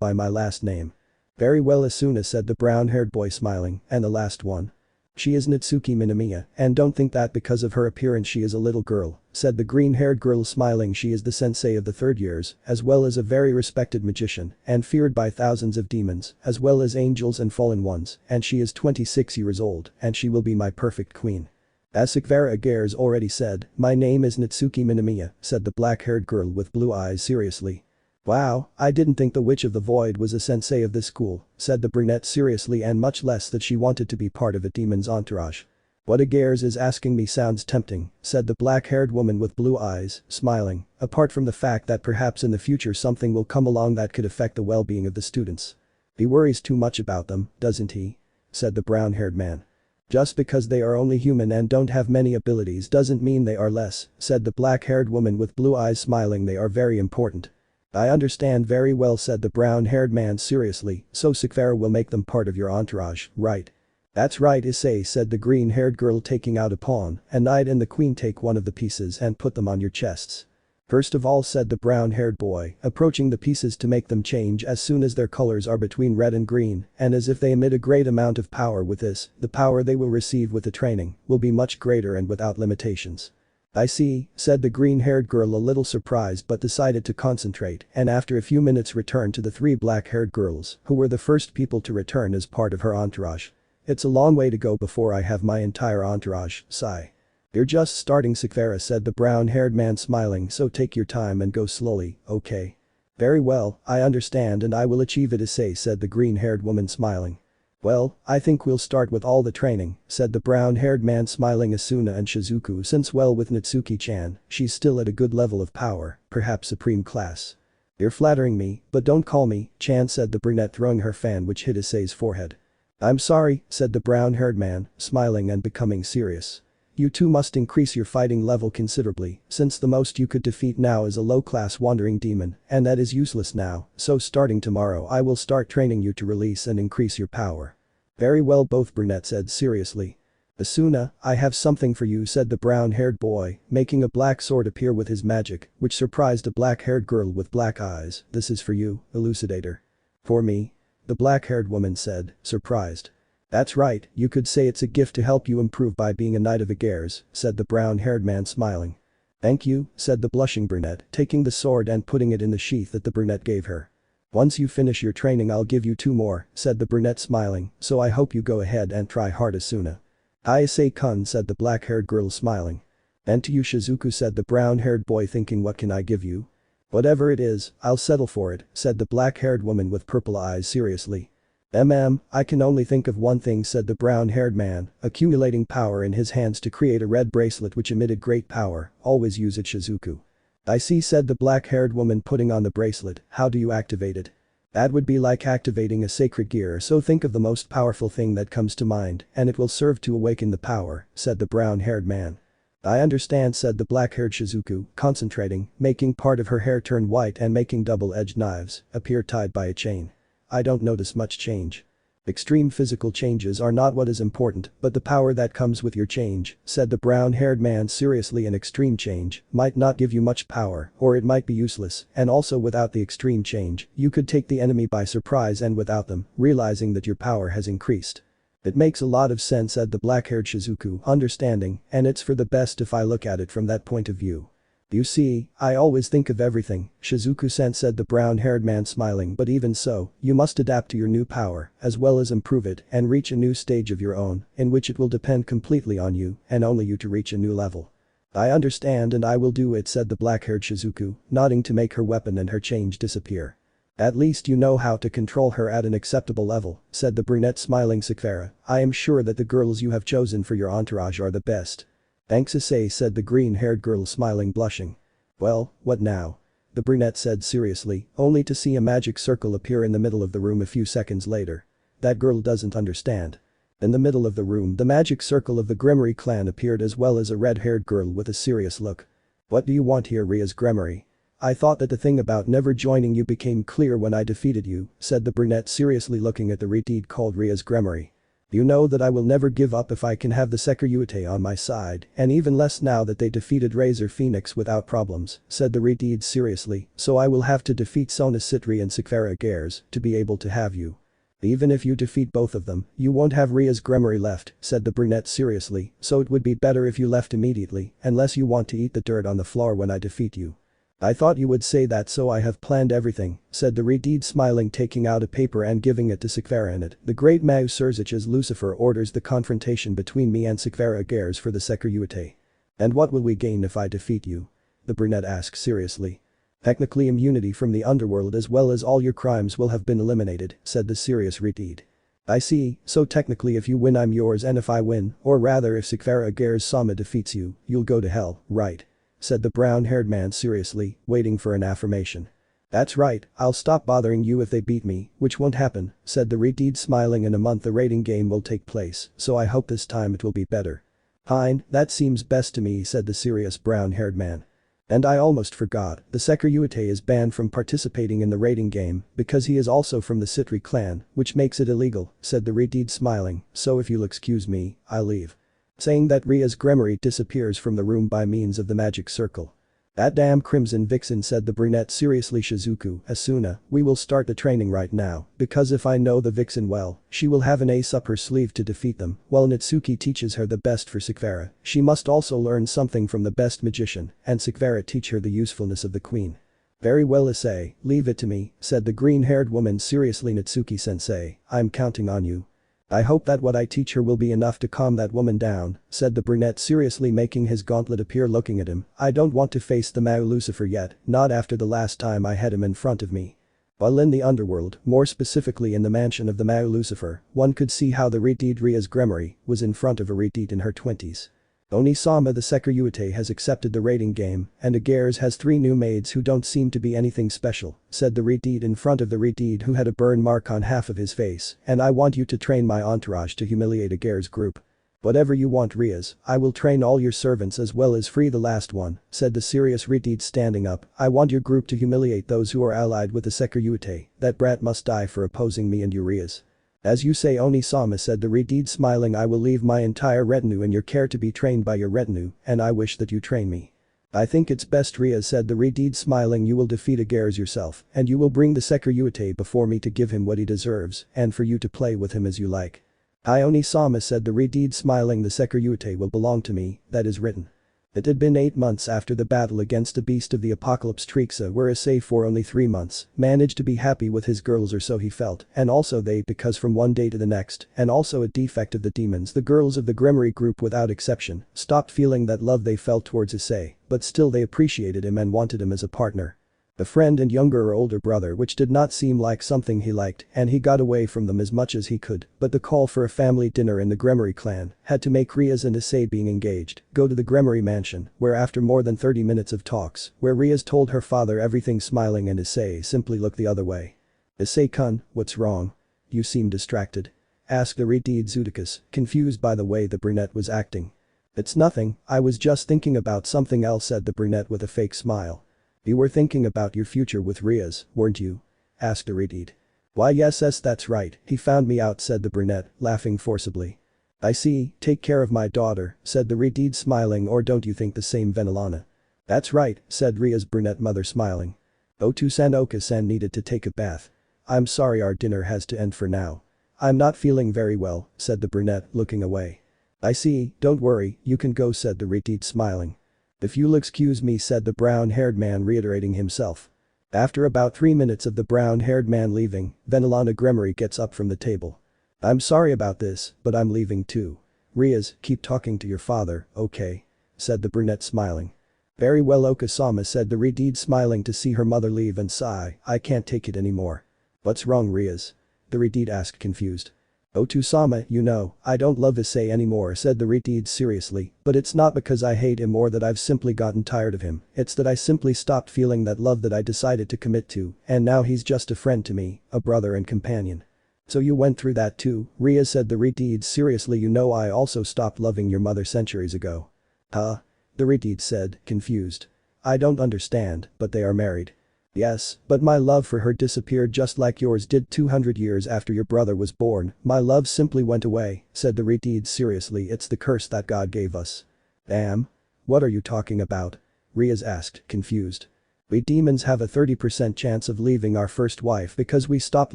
by my last name. Very well Asuna, said the brown-haired boy smiling, and the last one? She is Nitsuki Minamiya, and don't think that because of her appearance she is a little girl, said the green-haired girl smiling. She is the sensei of the 3rd years, as well as a very respected magician, and feared by thousands of demons, as well as angels and fallen ones, and she is 26 years old, and she will be my perfect queen. As Seekvaira Agares already said, my name is Nitsuki Minamiya, said the black-haired girl with blue eyes seriously. Wow, I didn't think the Witch of the Void was a sensei of this school, said the brunette seriously, and much less that she wanted to be part of a demon's entourage. What Agares is asking me sounds tempting, said the black-haired woman with blue eyes, smiling, apart from the fact that perhaps in the future something will come along that could affect the well-being of the students. He worries too much about them, doesn't he? Said the brown-haired man. Just because they are only human and don't have many abilities doesn't mean they are less, said the black-haired woman with blue eyes smiling. They are very important. I understand very well, said the brown-haired man seriously, so Seekvaira will make them part of your entourage, right? That's right Issei, said the green-haired girl, taking out a pawn, a knight and the queen. Take one of the pieces and put them on your chests. First of all, said the brown-haired boy, approaching the pieces to make them change as soon as their colors are between red and green, and as if they emit a great amount of power. With this, the power they will receive with the training will be much greater and without limitations. I see, said the green-haired girl, a little surprised but decided to concentrate, and after a few minutes returned to the 3 black-haired girls, who were the first people to return as part of her entourage. It's a long way to go before I have my entire entourage, sigh. You're just starting Seekvaira, said the brown-haired man smiling, so take your time and go slowly, okay? Very well, I understand and I will achieve it Issei, said the green-haired woman smiling. Well, I think we'll start with all the training, said the brown-haired man smiling. Asuna and Shizuku, since well with Nitsuki-chan, she's still at a good level of power, perhaps supreme class. You're flattering me, but don't call me Chan, said the brunette, throwing her fan which hit Issei's forehead. I'm sorry, said the brown-haired man, smiling and becoming serious. You two must increase your fighting level considerably, since the most you could defeat now is a low-class wandering demon, and that is useless now, so starting tomorrow I will start training you to release and increase your power. Very well, both brunettes said seriously. Asuna, I have something for you, said the brown-haired boy, making a black sword appear with his magic, which surprised a black-haired girl with black eyes. This is for you, elucidator. For me? The black-haired woman said, surprised. That's right, you could say it's a gift to help you improve by being a knight of Agares, said the brown-haired man smiling. Thank you, said the blushing brunette, taking the sword and putting it in the sheath that the brunette gave her. Once you finish your training I'll give you 2 more, said the brunette smiling, so I hope you go ahead and try hard Asuna. Issei-kun, said the black-haired girl smiling. And to you Shizuku, said the brown-haired boy, thinking what can I give you? Whatever it is, I'll settle for it, said the black-haired woman with purple eyes seriously. I can only think of one thing, said the brown-haired man, accumulating power in his hands to create a red bracelet which emitted great power. Always use it Shizuku. I see, said the black-haired woman putting on the bracelet. How do you activate it? That would be like activating a sacred gear, so think of the most powerful thing that comes to mind and it will serve to awaken the power, said the brown-haired man. I understand, said the black-haired Shizuku, concentrating, making part of her hair turn white and making double-edged knives appear tied by a chain. I don't notice much change. Extreme physical changes are not what is important, but the power that comes with your change, said the brown-haired man seriously. An extreme change might not give you much power, or it might be useless, and also without the extreme change, you could take the enemy by surprise and without them realizing that your power has increased. It makes a lot of sense, said the black-haired Shizuku, understanding, and it's for the best if I look at it from that point of view. You see, I always think of everything, Shizuku-san, said the brown-haired man smiling, but even so, you must adapt to your new power, as well as improve it and reach a new stage of your own, in which it will depend completely on you and only you to reach a new level. I understand and I will do it, said the black-haired Shizuku, nodding to make her weapon and her change disappear. At least you know how to control her at an acceptable level, said the brunette smiling. Seekvaira, I am sure that the girls you have chosen for your entourage are the best. Thanks, Issei, said the green-haired girl smiling, blushing. Well, what now? The brunette said seriously, only to see a magic circle appear in the middle of the room a few seconds later. That girl doesn't understand. In the middle of the room, the magic circle of the Gremory clan appeared, as well as a red-haired girl with a serious look. What do you want here, Rias Gremory? I thought that the thing about never joining you became clear when I defeated you, said the brunette seriously, looking at the redhead called Rias Gremory. You know that I will never give up if I can have the Sekiryuutei on my side, and even less now that they defeated Razor Phoenix without problems, said the redhead seriously, so I will have to defeat Sona Sitri and Seekvaira Agares to be able to have you. Even if you defeat both of them, you won't have Rias Gremory left, said the brunette seriously, so it would be better if you left immediately, unless you want to eat the dirt on the floor when I defeat you. I thought you would say that, so I have planned everything, said the redhead smiling, taking out a paper and giving it to Seekvaira. In it, the great Mau Sirzechs Lucifer orders the confrontation between me and Seekvaira Agares for the Sekiryuutei. And what will we gain if I defeat you? The brunette asked seriously. Technically immunity from the underworld, as well as all your crimes will have been eliminated, said the serious redhead. I see, so technically if you win I'm yours, and if I win, or rather if Seekvaira Agares Sama defeats you, you'll go to hell, right? Said the brown-haired man seriously, waiting for an affirmation. That's right, I'll stop bothering you if they beat me, which won't happen, said the redhead smiling. In a month the rating game will take place, so I hope this time it will be better. Fine, that seems best to me, said the serious brown-haired man. And I almost forgot, the Sekiryuutei is banned from participating in the rating game because he is also from the Sitri clan, which makes it illegal, said the redhead smiling, so if you'll excuse me, I'll leave. Saying that, Rias Gremory disappears from the room by means of the magic circle. That damn crimson vixen, said the brunette seriously. Shizuku, Asuna, we will start the training right now, because if I know the vixen well, she will have an ace up her sleeve to defeat them. While Nitsuki teaches her the best for Seekvaira, she must also learn something from the best magician, and Seekvaira teach her the usefulness of the queen. Very well, Issei, leave it to me, said the green-haired woman seriously. Nitsuki-sensei, I'm counting on you. I hope that what I teach her will be enough to calm that woman down, said the brunette seriously, making his gauntlet appear, looking at him. I don't want to face the Mau Lucifer yet, not after the last time I had him in front of me. While in the underworld, more specifically in the mansion of the Mau Lucifer, one could see how the redhead Rias Gremory was in front of a redhead in her 20s. Onisama the Sekiryuutei has accepted the rating game, and Agares has 3 new maids who don't seem to be anything special, said the redhead in front of the redhead who had a burn mark on half of his face, and I want you to train my entourage to humiliate Agares group. Whatever you want, Rias, I will train all your servants as well as free the last one, said the serious redhead standing up. I want your group to humiliate those who are allied with the Sekiryuutei. That brat must die for opposing me and you, Rias. As you say, Onisama, said the redhead smiling. I will leave my entire retinue in your care to be trained by your retinue, and I wish that you train me. I think it's best, Rias, said the redhead smiling. You will defeat Agares yourself, and you will bring the Sekiryuutei before me to give him what he deserves, and for you to play with him as you like. Onisama, said the redhead smiling. The Sekiryuutei will belong to me, that is written. It had been 8 months after the battle against the beast of the apocalypse Trixa, where Issei for only 3 months managed to be happy with his girls, or so he felt, and also they, because from one day to the next, and also a defect of the demons, the girls of the Gremory group without exception stopped feeling that love they felt towards Issei, but still they appreciated him and wanted him as a partner. A friend and younger or older brother, which did not seem like something he liked, and he got away from them as much as he could, but the call for a family dinner in the Gremory clan had to make Rias and Issei being engaged go to the Gremory mansion, where after more than 30 minutes of talks, where Rias told her father everything smiling and Issei simply looked the other way. Issei-kun, what's wrong? You seem distracted. Asked the redeemed Succubus, confused by the way the brunette was acting. It's nothing, I was just thinking about something else, said the brunette with a fake smile. You were thinking about your future with Rias, weren't you? Asked the redeemed. Why yes that's right, he found me out, said the brunette, laughing forcibly. I see, take care of my daughter, said the redeemed smiling, or don't you think the same Venelana? That's right, said Ria's brunette mother smiling. Otu-san Oka-san needed to take a bath. I'm sorry our dinner has to end for now. I'm not feeling very well, said the brunette, looking away. I see, don't worry, you can go, said the redeemed smiling. If you'll excuse me, said the brown-haired man, reiterating himself. After about 3 minutes of the brown-haired man leaving, Venelana Gremory gets up from the table. I'm sorry about this, but I'm leaving too. Rias, keep talking to your father, okay? Said the brunette smiling. Very well Oka-sama, said the redeemed smiling to see her mother leave and sigh, I can't take it anymore. What's wrong, Rias? The redeemed asked, confused. Otu-sama, you know, I don't love Issei anymore, said the redeemed seriously, but it's not because I hate him or that I've simply gotten tired of him, it's that I simply stopped feeling that love that I decided to commit to, and now he's just a friend to me, a brother and companion. So you went through that too, Rias, said the redeemed seriously, you know I also stopped loving your mother centuries ago. Huh? The redeemed said, confused. I don't understand, but they are married. Yes, but my love for her disappeared just like yours did 200 years after your brother was born, my love simply went away, said the redeemed seriously, it's the curse that God gave us. Damn? What are you talking about? Rias asked, confused. We demons have a 30% chance of leaving our first wife because we stopped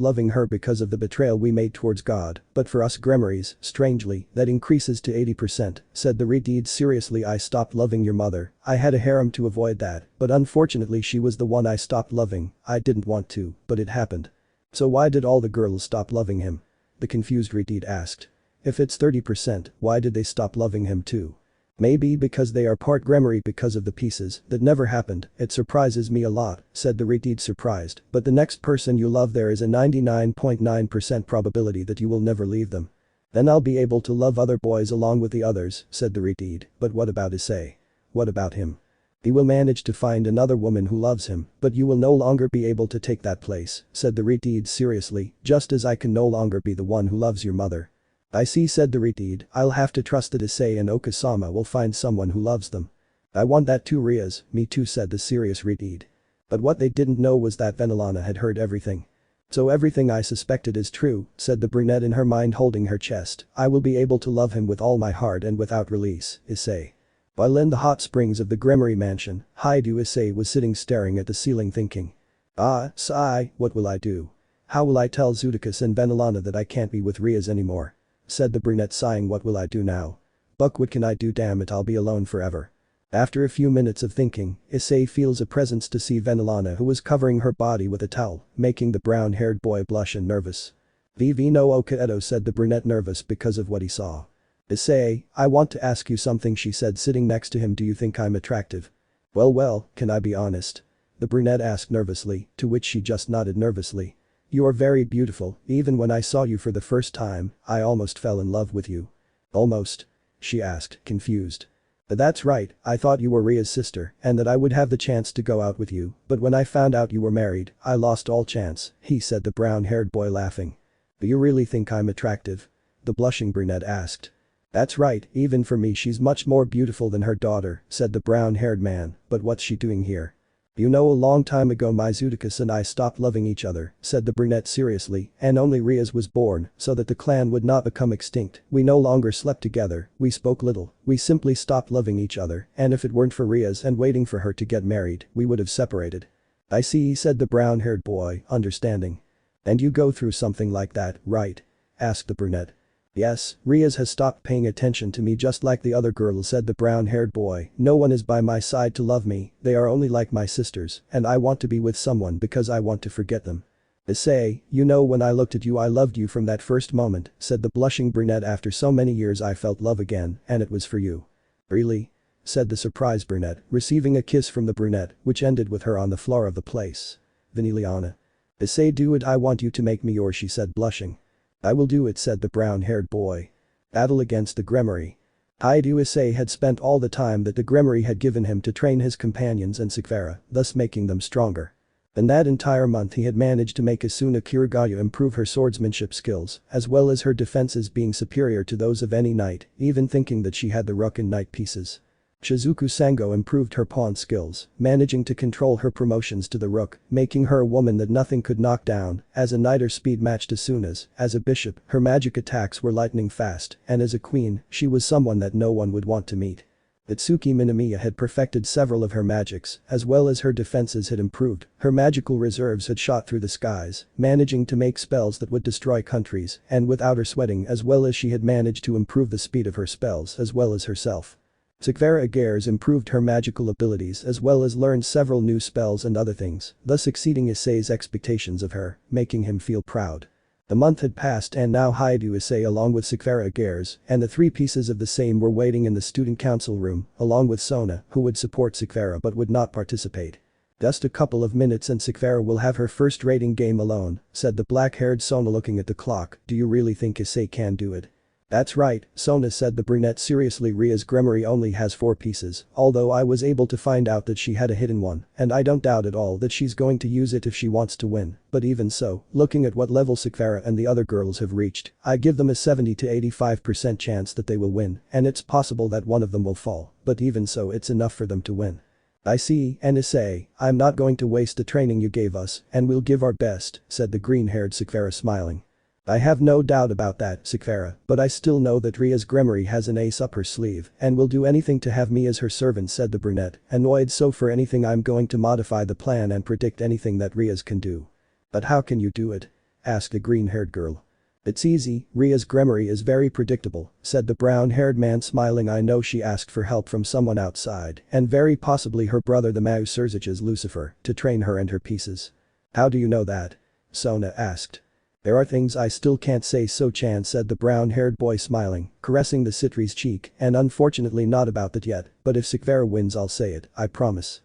loving her because of the betrayal we made towards God, but for us Gremories, strangely, that increases to 80%, said the redeemed seriously, I stopped loving your mother, I had a harem to avoid that, but unfortunately she was the one I stopped loving, I didn't want to, but it happened. So why did all the girls stop loving him? The confused redeemed asked. If it's 30%, why did they stop loving him too? Maybe because they are part Gremory because of the pieces, that never happened, it surprises me a lot, said the redeemed surprised, but the next person you love there is a 99.9% probability that you will never leave them. Then I'll be able to love other boys along with the others, said the redeemed, but what about Issei? What about him? He will manage to find another woman who loves him, but you will no longer be able to take that place, said the redeemed seriously, just as I can no longer be the one who loves your mother. I see, said the redeemed, I'll have to trust that Issei and Oka-sama will find someone who loves them. I want that too, Rias, me too, said the serious redeemed. But what they didn't know was that Venelana had heard everything. So everything I suspected is true, said the brunette in her mind, holding her chest, I will be able to love him with all my heart and without release, Issei. While in the hot springs of the Gremory mansion, Hyoudou Issei was sitting staring at the ceiling thinking. Ah, sigh, what will I do? How will I tell Succubus and Venelana that I can't be with Rias anymore? Said the brunette sighing, what will I do now? Buck, what can I do, damn it, I'll be alone forever. After a few minutes of thinking, Issei feels a presence to see Venelana, who was covering her body with a towel, making the brown-haired boy blush and nervous. Vivi no Oka Edo, said the brunette, nervous because of what he saw. Issei, I want to ask you something, she said, sitting next to him, do you think I'm attractive? Well, can I be honest? The brunette asked nervously, to which she just nodded nervously. You are very beautiful, even when I saw you for the first time, I almost fell in love with you. Almost? She asked, confused. That's right, I thought you were Ria's sister and that I would have the chance to go out with you, but when I found out you were married, I lost all chance, he said, the brown-haired boy laughing. Do you really think I'm attractive? The blushing brunette asked. That's right, even for me she's much more beautiful than her daughter, said the brown-haired man, but what's she doing here? You know, a long time ago my Succubus and I stopped loving each other, said the brunette seriously, and only Rias was born so that the clan would not become extinct. We no longer slept together, we spoke little, we simply stopped loving each other, and if it weren't for Rias and waiting for her to get married, we would have separated. I see, said the brown-haired boy, understanding. And you go through something like that, right? Asked the brunette. Yes, Rias has stopped paying attention to me just like the other girls, said the brown-haired boy, no one is by my side to love me, they are only like my sisters, and I want to be with someone because I want to forget them. Issei, you know, when I looked at you I loved you from that first moment, said the blushing brunette, after so many years I felt love again, and it was for you. Really? said the surprised brunette, receiving a kiss from the brunette, which ended with her on the floor of the place. Vanilliana. Issei, do it, I want you to make me yours, she said blushing. I will do it, said the brown-haired boy. Battle against the Gremory. Hyoudou Issei had spent all the time that the Gremory had given him to train his companions and Seekvaira, thus making them stronger. In that entire month he had managed to make Asuna Kirugayu improve her swordsmanship skills, as well as her defenses being superior to those of any knight, even thinking that she had the Rukin knight pieces. Shizuku Sango improved her pawn skills, managing to control her promotions to the rook, making her a woman that nothing could knock down. As a knight her speed matched Asuna's, as a bishop her magic attacks were lightning fast, and as a queen she was someone that no one would want to meet. Nitsuki Minamiya had perfected several of her magics, as well as her defenses had improved, her magical reserves had shot through the skies, managing to make spells that would destroy countries, and without her sweating, as well as she had managed to improve the speed of her spells as well as herself. Seekvaira Agares improved her magical abilities as well as learned several new spells and other things, thus exceeding Issei's expectations of her, making him feel proud. The month had passed and now Hyoudou Issei along with Seekvaira Agares and the three pieces of the same were waiting in the student council room, along with Sona, who would support Seekvaira but would not participate. Just a couple of minutes and Seekvaira will have her first rating game alone, said the black-haired Sona looking at the clock. Do you really think Issei can do it? That's right, Sona, said the brunette seriously. Rias Gremory only has 4 pieces, although I was able to find out that she had a hidden one, and I don't doubt at all that she's going to use it if she wants to win, but even so, looking at what level Seekvaira and the other girls have reached, I give them a 70 to 85% chance that they will win, and it's possible that one of them will fall, but even so it's enough for them to win. I see, and Issei, I'm not going to waste the training you gave us, and we'll give our best, said the green-haired Seekvaira smiling. I have no doubt about that, Seekvaira, but I still know that Rias Gremory has an ace up her sleeve and will do anything to have me as her servant, said the brunette, annoyed. So for anything I'm going to modify the plan and predict anything that Rias can do. But how can you do it? Asked the green-haired girl. It's easy, Rias Gremory is very predictable, said the brown-haired man smiling. I know she asked for help from someone outside and very possibly her brother the Mau Sirzechs Lucifer to train her and her pieces. How do you know that? Sona asked. There are things I still can't say, so Chan, said the brown-haired boy smiling, caressing the Sitri's cheek, and unfortunately not about that yet, but if Seekvaira wins I'll say it, I promise.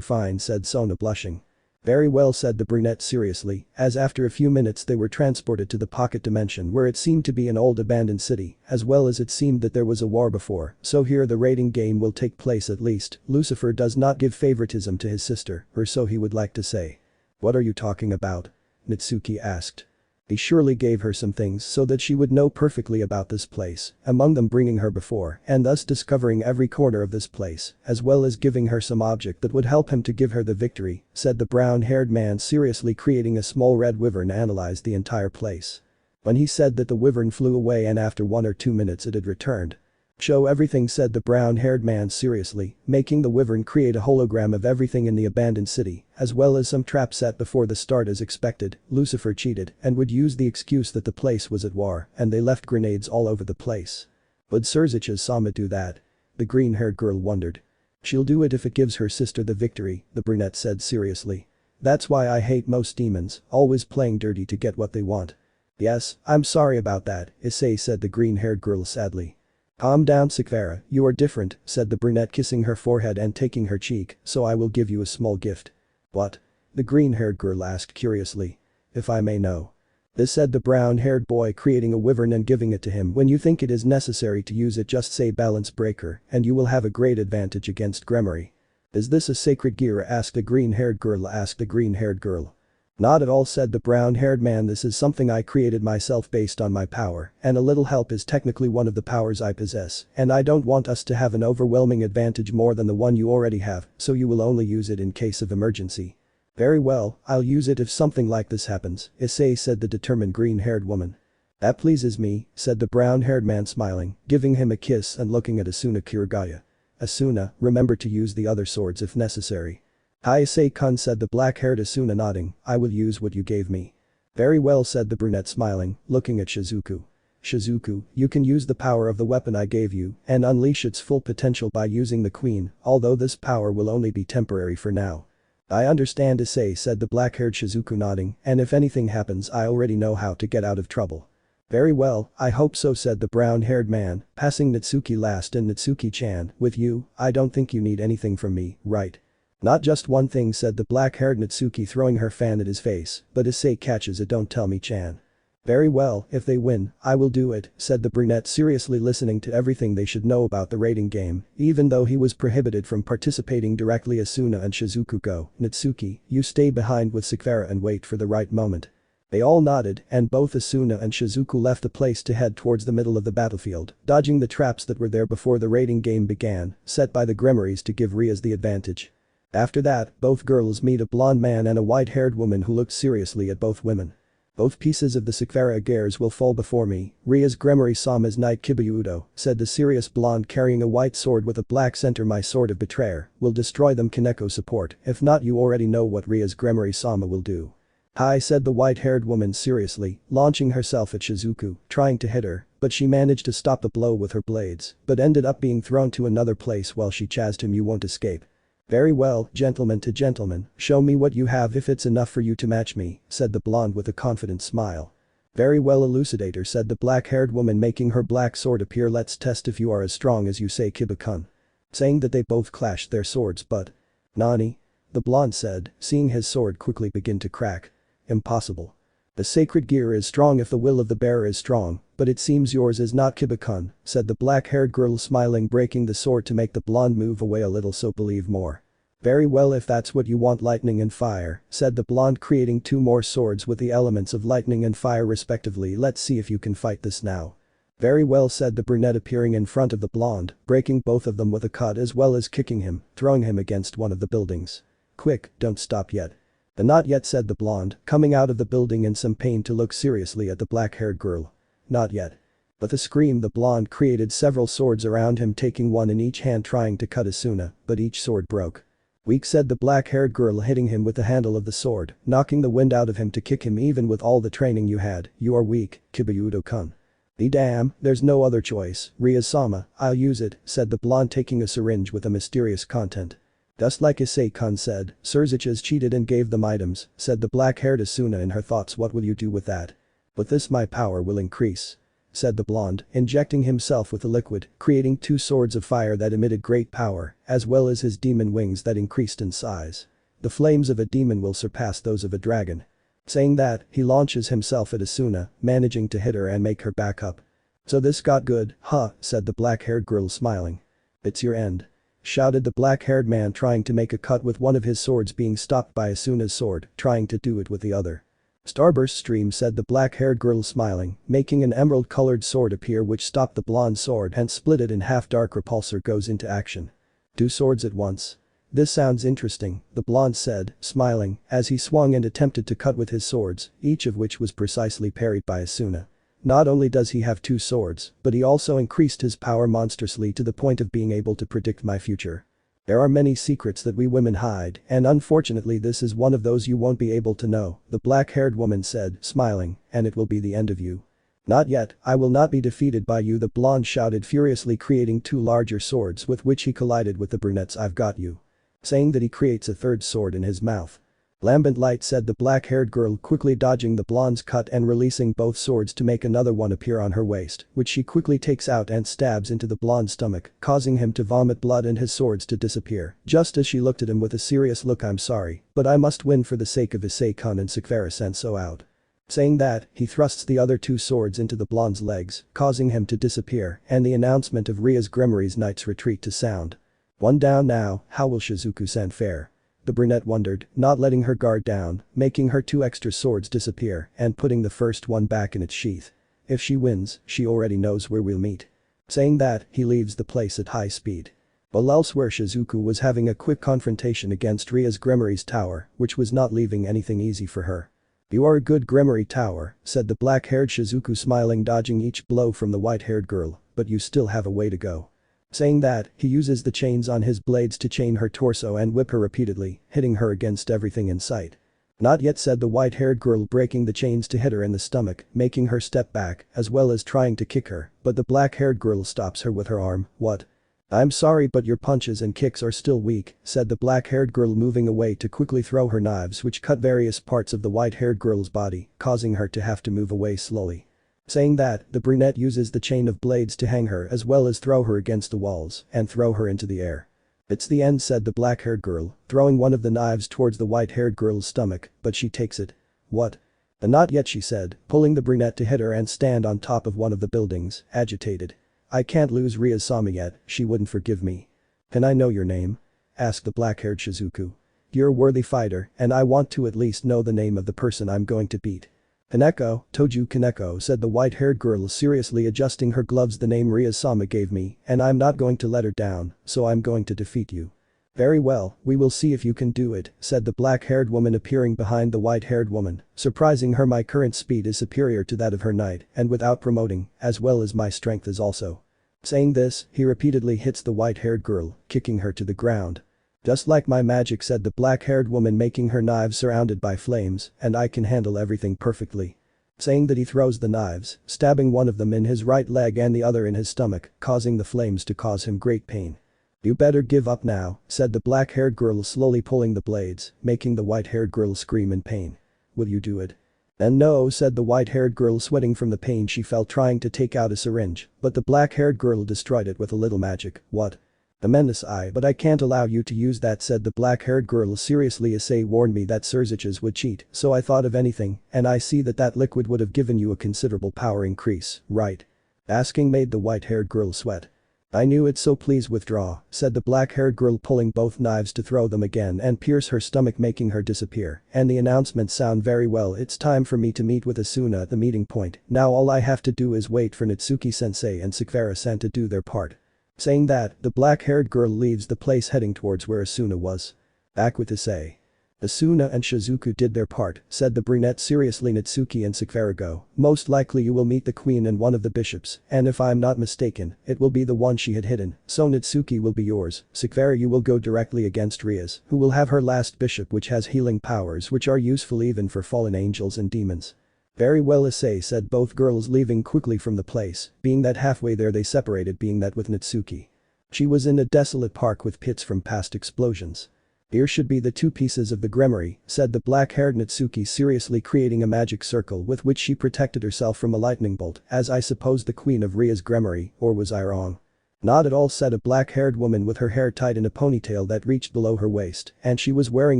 Fine, said Sona blushing. Very well, said the brunette seriously, as after a few minutes they were transported to the pocket dimension where it seemed to be an old abandoned city, as well as it seemed that there was a war before, so here the rating game will take place at least. Lucifer does not give favoritism to his sister, or so he would like to say. What are you talking about? Nitsuki asked. He surely gave her some things so that she would know perfectly about this place, among them bringing her before and thus discovering every corner of this place, as well as giving her some object that would help him to give her the victory, said the brown-haired man seriously, creating a small red wyvern analyzed the entire place. When he said that, the wyvern flew away and after 1 or 2 minutes it had returned. Show everything, said the brown-haired man seriously, making the wyvern create a hologram of everything in the abandoned city, as well as some traps set before the start as expected. Lucifer cheated and would use the excuse that the place was at war and they left grenades all over the place. Would Sirzechs Sama do that? The green-haired girl wondered. She'll do it if it gives her sister the victory, the brunette said seriously. That's why I hate most demons, always playing dirty to get what they want. Yes, I'm sorry about that, Issei, said the green-haired girl sadly. Calm down, Seekvaira, you are different, said the brunette, kissing her forehead and taking her cheek, so I will give you a small gift. What? The green-haired girl asked curiously. If I may know. This, said the brown-haired boy, creating a wyvern and giving it to him. When you think it is necessary to use it, just say balance breaker and you will have a great advantage against Gremory. Is this a sacred gear? Asked the green-haired girl. Not at all, said the brown-haired man. This is something I created myself based on my power, and a little help is technically one of the powers I possess, and I don't want us to have an overwhelming advantage more than the one you already have, so you will only use it in case of emergency. Very well, I'll use it if something like this happens, Issei, said the determined green-haired woman. That pleases me, said the brown-haired man smiling, giving him a kiss and looking at Asuna Kirugayu. Asuna, remember to use the other swords if necessary. Hi Issei-kun, said the black-haired Asuna, nodding. I will use what you gave me. Very well, said the brunette smiling, looking at Shizuku. Shizuku, you can use the power of the weapon I gave you and unleash its full potential by using the queen, although this power will only be temporary for now. I understand, Issei, said the black-haired Shizuku, nodding, and if anything happens I already know how to get out of trouble. Very well, I hope so, said the brown-haired man, passing Nitsuki last. And Nitsuki-chan, with you, I don't think you need anything from me, right? Not just one thing, said the black-haired Nitsuki, throwing her fan at his face, but Issei catches it. Don't tell me, Chan. Very well, if they win, I will do it, said the brunette, seriously listening to everything they should know about the raiding game, even though he was prohibited from participating directly. Asuna and Shizuku go. Nitsuki, you stay behind with Seekvaira and wait for the right moment. They all nodded, and both Asuna and Shizuku left the place to head towards the middle of the battlefield, dodging the traps that were there before the raiding game began, set by the Gremories to give Rias the advantage. After that, both girls meet a blonde man and a white-haired woman who looked seriously at both women. Both pieces of the Seekvaira Agares will fall before me, Rias Gremory Sama's knight Hyoudou, said the serious blonde carrying a white sword with a black center. My sword of betrayer will destroy them. Kaneko support, if not you already know what Rias Gremory Sama will do. Hi, said the white-haired woman seriously, launching herself at Shizuku, trying to hit her, but she managed to stop the blow with her blades, but ended up being thrown to another place while she chased him. You won't escape. Very well, gentleman to gentleman, show me what you have if it's enough for you to match me, said the blonde with a confident smile. Very well, elucidator, said the black-haired woman, making her black sword appear. Let's test if you are as strong as you say, Kiba-kun. Saying that, they both clashed their swords. But Nani? The blonde said, seeing his sword quickly begin to crack. Impossible. The sacred gear is strong if the will of the bearer is strong, but it seems yours is not, Kiba-kun, said the black-haired girl, smiling, breaking the sword to make the blonde move away a little. So believe more. Very well, if that's what you want. Lightning and fire, said the blonde, creating two more swords with the elements of lightning and fire respectively. Let's see if you can fight this now. Very well, said the brunette, appearing in front of the blonde, breaking both of them with a cut as well as kicking him, throwing him against one of the buildings. Quick, don't stop yet. The not yet, said the blonde, coming out of the building in some pain to look seriously at the black-haired girl. Not yet. With a scream, the blonde created several swords around him, taking one in each hand, trying to cut Asuna, but each sword broke. Weak, said the black-haired girl, hitting him with the handle of the sword, knocking the wind out of him. To kick him even with all the training you had, you are weak, Hyoudou-kun. Damn, there's no other choice, Rias-sama, I'll use it, said the blonde, taking a syringe with a mysterious content. Just like Issei-kun said, Sirzechs cheated and gave them items, said the black-haired Asuna in her thoughts. What will you do with that? With this my power will increase, said the blonde, injecting himself with the liquid, creating two swords of fire that emitted great power, as well as his demon wings that increased in size. The flames of a demon will surpass those of a dragon. Saying that, he launches himself at Asuna, managing to hit her and make her back up. So this got good, huh, said the black-haired girl, smiling. It's your end, shouted the black-haired man, trying to make a cut with one of his swords, being stopped by Asuna's sword, trying to do it with the other. Starburst stream, said the black-haired girl, smiling, making an emerald-colored sword appear which stopped the blonde sword and split it in half. Dark repulsor goes into action. Two swords at once. This sounds interesting, the blonde said, smiling, as he swung and attempted to cut with his swords, each of which was precisely parried by Asuna. Not only does he have two swords, but he also increased his power monstrously to the point of being able to predict my future. There are many secrets that we women hide, and unfortunately this is one of those you won't be able to know, the black-haired woman said, smiling, and it will be the end of you. Not yet, I will not be defeated by you, the blonde shouted furiously, creating two larger swords with which he collided with the brunette's. I've got you. Saying that, he creates a third sword in his mouth. Lambent light, said the black-haired girl, quickly dodging the blonde's cut and releasing both swords to make another one appear on her waist, which she quickly takes out and stabs into the blonde's stomach, causing him to vomit blood and his swords to disappear, just as she looked at him with a serious look. I'm sorry, but I must win for the sake of Issei-kun and Seekvaira sent so out. Saying that, he thrusts the other two swords into the blonde's legs, causing him to disappear, and the announcement of Rias Gremory's knight's retreat to sound. One down now, how will Shizuku-san fare? The brunette wondered, not letting her guard down, making her two extra swords disappear and putting the first one back in its sheath. If she wins, she already knows where we'll meet. Saying that, he leaves the place at high speed. While elsewhere, Shizuku was having a quick confrontation against Rias Gremory's tower, which was not leaving anything easy for her. You are a good Gremory tower, said the black-haired Shizuku, smiling, dodging each blow from the white-haired girl, but you still have a way to go. Saying that, he uses the chains on his blades to chain her torso and whip her repeatedly, hitting her against everything in sight. Not yet, said the white-haired girl, breaking the chains to hit her in the stomach, making her step back, as well as trying to kick her, but the black-haired girl stops her with her arm. What? I'm sorry, but your punches and kicks are still weak, said the black-haired girl, moving away to quickly throw her knives, which cut various parts of the white-haired girl's body, causing her to have to move away slowly. Saying that, the brunette uses the chain of blades to hang her as well as throw her against the walls and throw her into the air. "It's the end," said the black-haired girl, throwing one of the knives towards the white-haired girl's stomach, but she takes it. "What?" "Not yet," she said, pulling the brunette to hit her and stand on top of one of the buildings, agitated. "I can't lose Rias Sama yet, she wouldn't forgive me." "Can I know your name?" asked the black-haired Shizuku. "You're a worthy fighter and I want to at least know the name of the person I'm going to beat." "Kaneko, Toju Kaneko," said the white-haired girl seriously adjusting her gloves. "The name Rias Sama gave me and I'm not going to let her down, so I'm going to defeat you." "Very well, we will see if you can do it," said the black-haired woman appearing behind the white-haired woman, surprising her. "My current speed is superior to that of her knight and without promoting, as well as my strength is also." Saying this, he repeatedly hits the white-haired girl, kicking her to the ground. "Just like my magic," said the black-haired woman, making her knives surrounded by flames, "and I can handle everything perfectly." Saying that, he throws the knives, stabbing one of them in his right leg and the other in his stomach, causing the flames to cause him great pain. "You better give up now," said the black-haired girl, slowly pulling the blades, making the white-haired girl scream in pain. "Will you do it?" "And no," said the white-haired girl, sweating from the pain she felt trying to take out a syringe, but the black-haired girl destroyed it with a little magic. "What?" "The menace, but I can't allow you to use that," said the black-haired girl seriously. "Issei warned me that Sirzechs would cheat, so I thought of anything, and I see that that liquid would have given you a considerable power increase, right?" Asking made the white-haired girl sweat. "I knew it, so please withdraw," said the black-haired girl, pulling both knives to throw them again and pierce her stomach, making her disappear, and the announcement sound very well. "It's time for me to meet with Asuna at the meeting point. Now all I have to do is wait for Nitsuki-sensei and Seekvaira-san to do their part." Saying that, the black-haired girl leaves the place, heading towards where Asuna was. Back with Issei. "Asuna and Shizuku did their part," said the brunette seriously. "Nitsuki and Seekvaira go. Most likely you will meet the queen and one of the bishops, and if I'm not mistaken, it will be the one she had hidden, so Nitsuki will be yours. Seekvaira, you will go directly against Rias, who will have her last bishop, which has healing powers which are useful even for fallen angels and demons." "Very well, Issei," said both girls, leaving quickly from the place. Being that halfway there they separated, being that with Nitsuki. She was in a desolate park with pits from past explosions. "Here should be the two pieces of the Gremory," said the black-haired Nitsuki seriously, creating a magic circle with which she protected herself from a lightning bolt. "As I suppose the queen of Rias Gremory, or was I wrong?" "Not at all," said a black-haired woman with her hair tied in a ponytail that reached below her waist, and she was wearing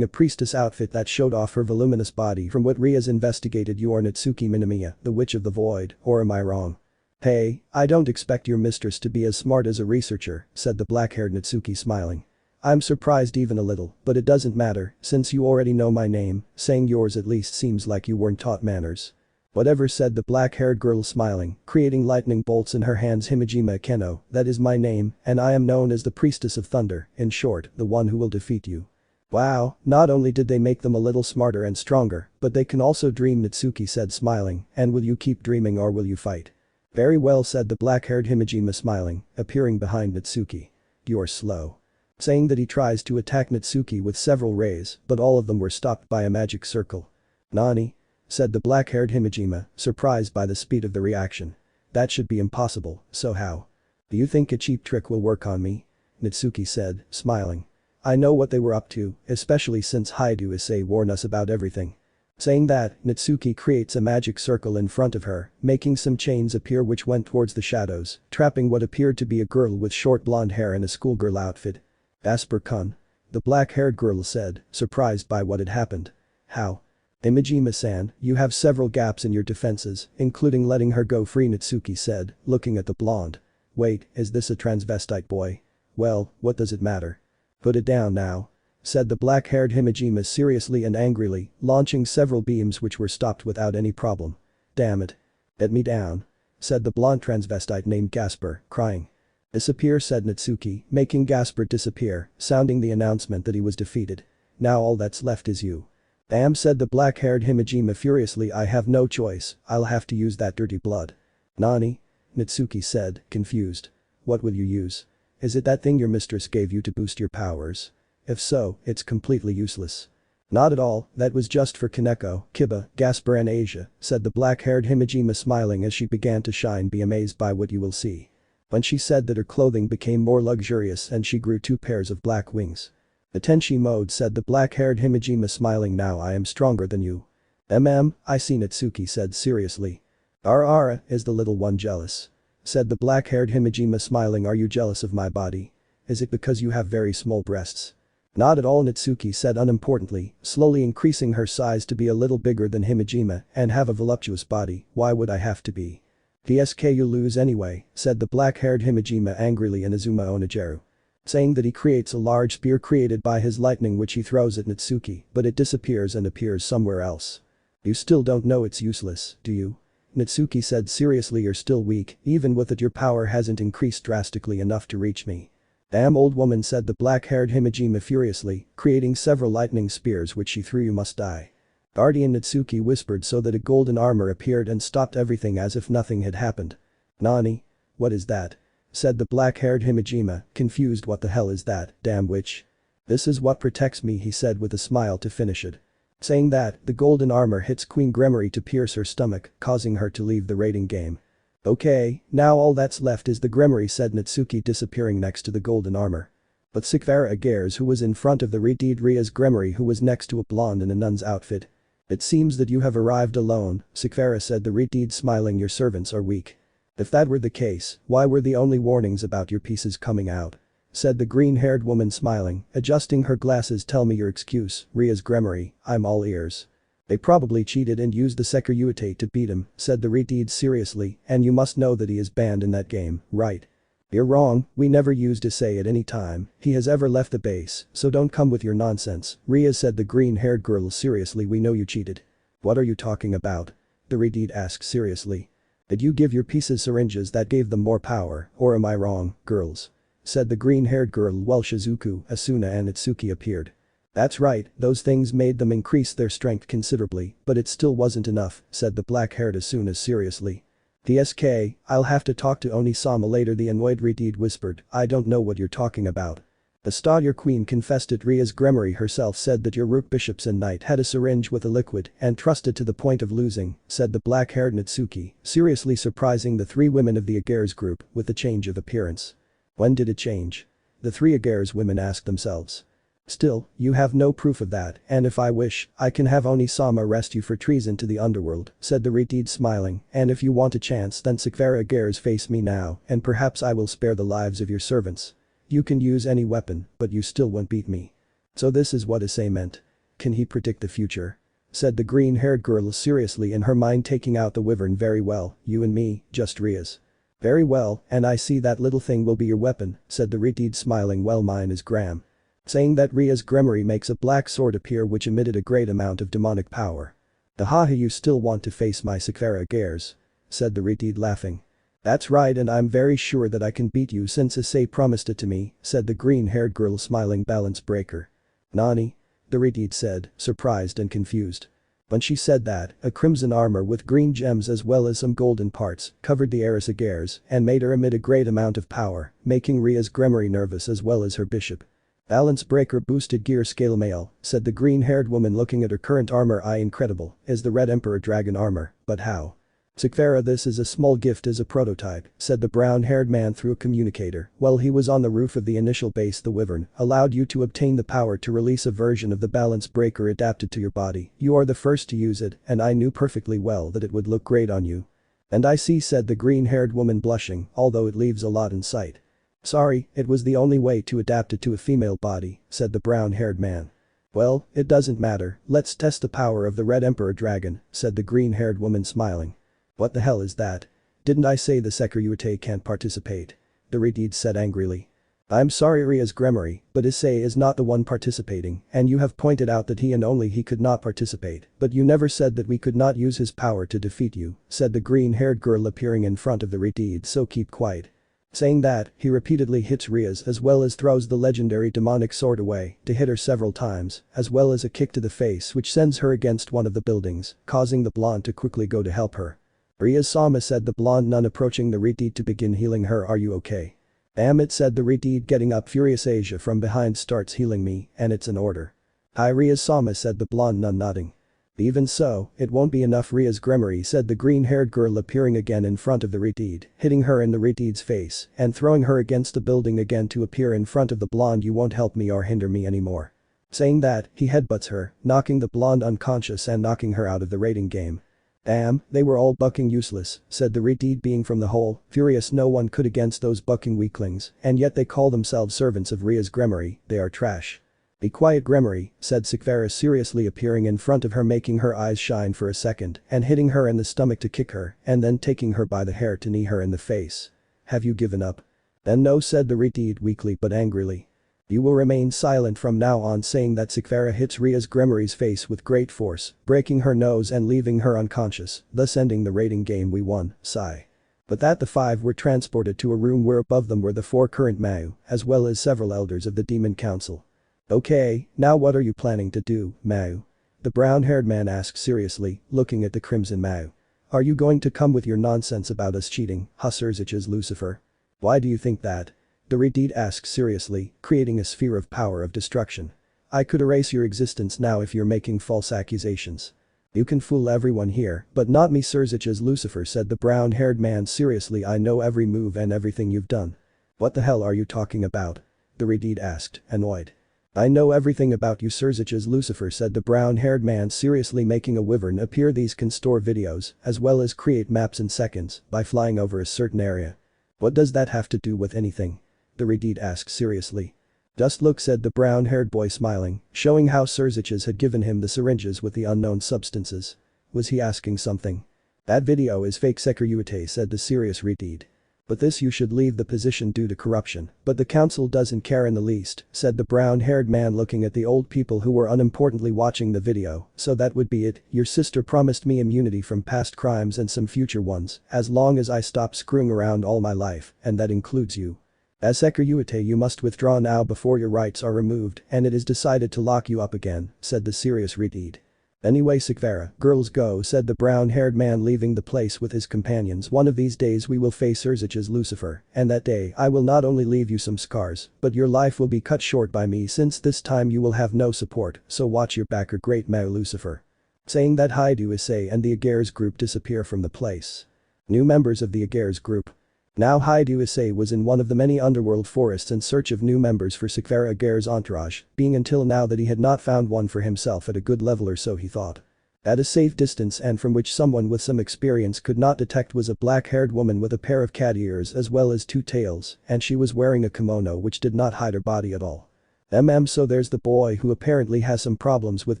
a priestess outfit that showed off her voluminous body. "From what Rias investigated, you are Nitsuki Minamiya, the Witch of the Void, or am I wrong?" "Hey, I don't expect your mistress to be as smart as a researcher," said the black-haired Nitsuki, smiling. "I'm surprised even a little, but it doesn't matter since you already know my name. Saying yours at least seems like you weren't taught manners." "Whatever," said the black-haired girl, smiling, creating lightning bolts in her hands. "Himejima Keno, that is my name, and I am known as the Priestess of Thunder, in short, the one who will defeat you." "Wow, not only did they make them a little smarter and stronger, but they can also dream," Nitsuki said, smiling. "And will you keep dreaming or will you fight?" "Very well," said the black-haired Himejima, smiling, appearing behind Nitsuki. "You're slow." Saying that, he tries to attack Nitsuki with several rays, but all of them were stopped by a magic circle. "Nani?" said the black-haired Himejima, surprised by the speed of the reaction. "That should be impossible, so how?" "Do you think a cheap trick will work on me?" Nitsuki said, smiling. "I know what they were up to, especially since Hyoudou Issei warned us about everything." Saying that, Nitsuki creates a magic circle in front of her, making some chains appear which went towards the shadows, trapping what appeared to be a girl with short blonde hair in a schoolgirl outfit. "Asper-kun," the black-haired girl said, surprised by what had happened. "How?" "Himejima-san, you have several gaps in your defenses, including letting her go free," Nitsuki said, looking at the blonde. "Wait, is this a transvestite boy? Well, what does it matter? Put it down now," said the black-haired Himejima seriously and angrily, launching several beams which were stopped without any problem. "Damn it. Let me down," said the blonde transvestite named Gasper, crying. "Disappear," said Nitsuki, making Gasper disappear, sounding the announcement that he was defeated. "Now all that's left is you." "Damn," said the black-haired Himejima furiously, "I have no choice, I'll have to use that dirty blood." "Nani?" Nitsuki said, confused. "What will you use? Is it that thing your mistress gave you to boost your powers? If so, it's completely useless." "Not at all, that was just for Kaneko, Kiba, Gasper and Asia," said the black-haired Himejima, smiling as she began to shine. "Be amazed by what you will see." When she said that, her clothing became more luxurious and she grew 2 pairs of black wings. "The Tenshi mode," said the black-haired Himejima, smiling. "Now I am stronger than you." I see," Nitsuki said seriously. Ara, is the little one jealous? Said the black-haired Himejima smiling. Are you jealous of my body? Is it because you have very small breasts? Not at all, Nitsuki said unimportantly, slowly increasing her size to be a little bigger than Himejima and have a voluptuous body. Why would I have to be? DSK, you lose anyway, said the black-haired Himejima angrily in Azuma Onageru. Saying that he creates a large spear created by his lightning which he throws at Nitsuki, but it disappears and appears somewhere else. You still don't know it's useless, do you? Nitsuki said seriously. You're still weak, even with it your power hasn't increased drastically enough to reach me. Damn old woman, said the black-haired Himejima furiously, creating several lightning spears which she threw. You must die. Guardian, Nitsuki whispered so that a golden armor appeared and stopped everything as if nothing had happened. Nani? What is that? Said the black-haired Himejima, confused. What the hell is that, damn witch? This is what protects me, he said with a smile to finish it. Saying that, the golden armor hits Queen Gremory to pierce her stomach, causing her to leave the raiding game. Okay, now all that's left is the Gremory, said Nitsuki, disappearing next to the golden armor. But Seekvaira Agares, who was in front of the redeemed Rias Gremory, who was next to a blonde in a nun's outfit. It seems that you have arrived alone, Seekvaira said, the redeemed smiling. Your servants are weak. If that were the case, why were the only warnings about your pieces coming out? Said the green-haired woman smiling, adjusting her glasses. Tell me your excuse, Rias Gremory, I'm all ears. They probably cheated and used the Sekiryuutei to beat him, said the redeemed seriously, and you must know that he is banned in that game, right? You're wrong, we never used Issei at any time he has ever left the base, so don't come with your nonsense, Rias said the green-haired girl seriously. We know you cheated. What are you talking about? The redeemed asked seriously. Did you give your pieces syringes that gave them more power, or am I wrong, girls? Said the green-haired girl while Shizuku, Asuna and Nitsuki appeared. That's right, those things made them increase their strength considerably, but it still wasn't enough, said the black-haired Asuna seriously. DSK, I'll have to talk to Oni-sama later, the annoyed redeemed whispered. I don't know what you're talking about. The Staudier Queen confessed it. Rias Gremory herself said that your rook bishops and knight had a syringe with a liquid and trusted to the point of losing, said the black-haired Nitsuki, seriously surprising the three women of the Agares group with the change of appearance. When did it change? The three Agares women asked themselves. Still, you have no proof of that, and if I wish, I can have Oni-sama arrest you for treason to the underworld, said the redeemed smiling, and if you want a chance then Seekvaira Agares, face me now, and perhaps I will spare the lives of your servants. You can use any weapon, but you still won't beat me. So this is what Issei meant. Can he predict the future? Said the green-haired girl seriously, in her mind taking out the wyvern. Very well, you and me, just Rias. Very well, and I see that little thing will be your weapon, said the redeemed smiling. Well, mine is Gram. Saying that, Rias Gremory makes a black sword appear which emitted a great amount of demonic power. Haha, you still want to face my Seekvaira Agares? Said the redeemed laughing. That's right, and I'm very sure that I can beat you since Issei promised it to me, said the green-haired girl smiling. Balance breaker. Nani? The redeemed said, surprised and confused. When she said that, a crimson armor with green gems as well as some golden parts covered the heiress Agares and made her emit a great amount of power, making Rias Gremory nervous as well as her bishop. Balance breaker boosted gear scale male, said the green-haired woman looking at her current armor. Incredible, is the Red Emperor Dragon armor, but how? Seekvaira, this is a small gift as a prototype, said the brown-haired man through a communicator while he was on the roof of the initial base. The wyvern allowed you to obtain the power to release a version of the balance breaker adapted to your body. You are the first to use it, and I knew perfectly well that it would look great on you. And I see, said the green-haired woman blushing, although it leaves a lot in sight. Sorry, it was the only way to adapt it to a female body, said the brown-haired man. Well, it doesn't matter, let's test the power of the Red Emperor Dragon, said the green-haired woman smiling. What the hell is that? Didn't I say the Sekiryuutei can't participate? The redeemed said angrily. I'm sorry, Rias Gremory, but Issei is not the one participating, and you have pointed out that he and only he could not participate, but you never said that we could not use his power to defeat you, said the green-haired girl appearing in front of the redeemed. So keep quiet. Saying that, he repeatedly hits Rias as well as throws the legendary demonic sword away to hit her several times, as well as a kick to the face which sends her against one of the buildings, causing the blonde to quickly go to help her. Rias-sama, said the blonde nun approaching the redeemed to begin healing her. Are you okay? Damn it, said the redeemed getting up. Furious Asia from behind starts healing me, and it's an order. Hi, Rias-sama, said the blonde nun nodding. Even so, it won't be enough, Rias Gremory, said the green-haired girl appearing again in front of the redeemed, hitting her in the redeemed's face and throwing her against the building again to appear in front of the blonde. You won't help me or hinder me anymore. Saying that, he headbutts her, knocking the blonde unconscious and knocking her out of the raiding game. Damn, they were all bucking useless, said the retard being from the hole, furious no one could against those bucking weaklings, and yet they call themselves servants of Rias Gremory, they are trash. Be quiet Gremory, said Seekvaira seriously appearing in front of her making her eyes shine for a second and hitting her in the stomach to kick her and then taking her by the hair to knee her in the face. Have you given up? Then no said the retard weakly but angrily. You will remain silent from now on saying that Seekvaira hits Rias Gremory's face with great force, breaking her nose and leaving her unconscious, thus ending the rating game we won, sigh. But that the five were transported to a room where above them were the four current Mau, as well as several elders of the Demon Council. Okay, now what are you planning to do, Mau? The brown-haired man asked seriously, looking at the crimson Mau. Are you going to come with your nonsense about us cheating, Sirzechs Lucifer? Why do you think that? The retard asked seriously, creating a sphere of power of destruction. I could erase your existence now if you're making false accusations. You can fool everyone here, but not me Sirzechs Lucifer said the brown-haired man seriously I know every move and everything you've done. What the hell are you talking about? The retard asked, annoyed. I know everything about you Sirzechs Lucifer said the brown-haired man seriously making a wyvern appear. These can store videos, as well as create maps in seconds, by flying over a certain area. What does that have to do with anything? The retard asked seriously. Just look said the brown-haired boy smiling, showing how Sirzechs had given him the syringes with the unknown substances. Was he asking something? That video is fake Sekiryuutei said the serious retard. But this you should leave the position due to corruption, but the council doesn't care in the least, said the brown-haired man looking at the old people who were unimportantly watching the video, so that would be it, your sister promised me immunity from past crimes and some future ones, as long as I stop screwing around all my life, and that includes you. As Sekiryuutei you must withdraw now before your rights are removed and it is decided to lock you up again, said the serious retard. Anyway Seekvaira, girls go said the brown-haired man leaving the place with his companions one of these days we will face Sirzechs Lucifer, and that day I will not only leave you some scars, but your life will be cut short by me since this time you will have no support, so watch your back or great Mau Lucifer. Saying that Hyoudou Issei and the Agares group disappear from the place. New members of the Agares group. Now Hyoudou Issei was in one of the many underworld forests in search of new members for Seekvaira Agares' entourage, being until now that he had not found one for himself at a good level or so he thought. At a safe distance and from which someone with some experience could not detect was a black-haired woman with a pair of cat ears as well as two tails, and she was wearing a kimono which did not hide her body at all. So there's the boy who apparently has some problems with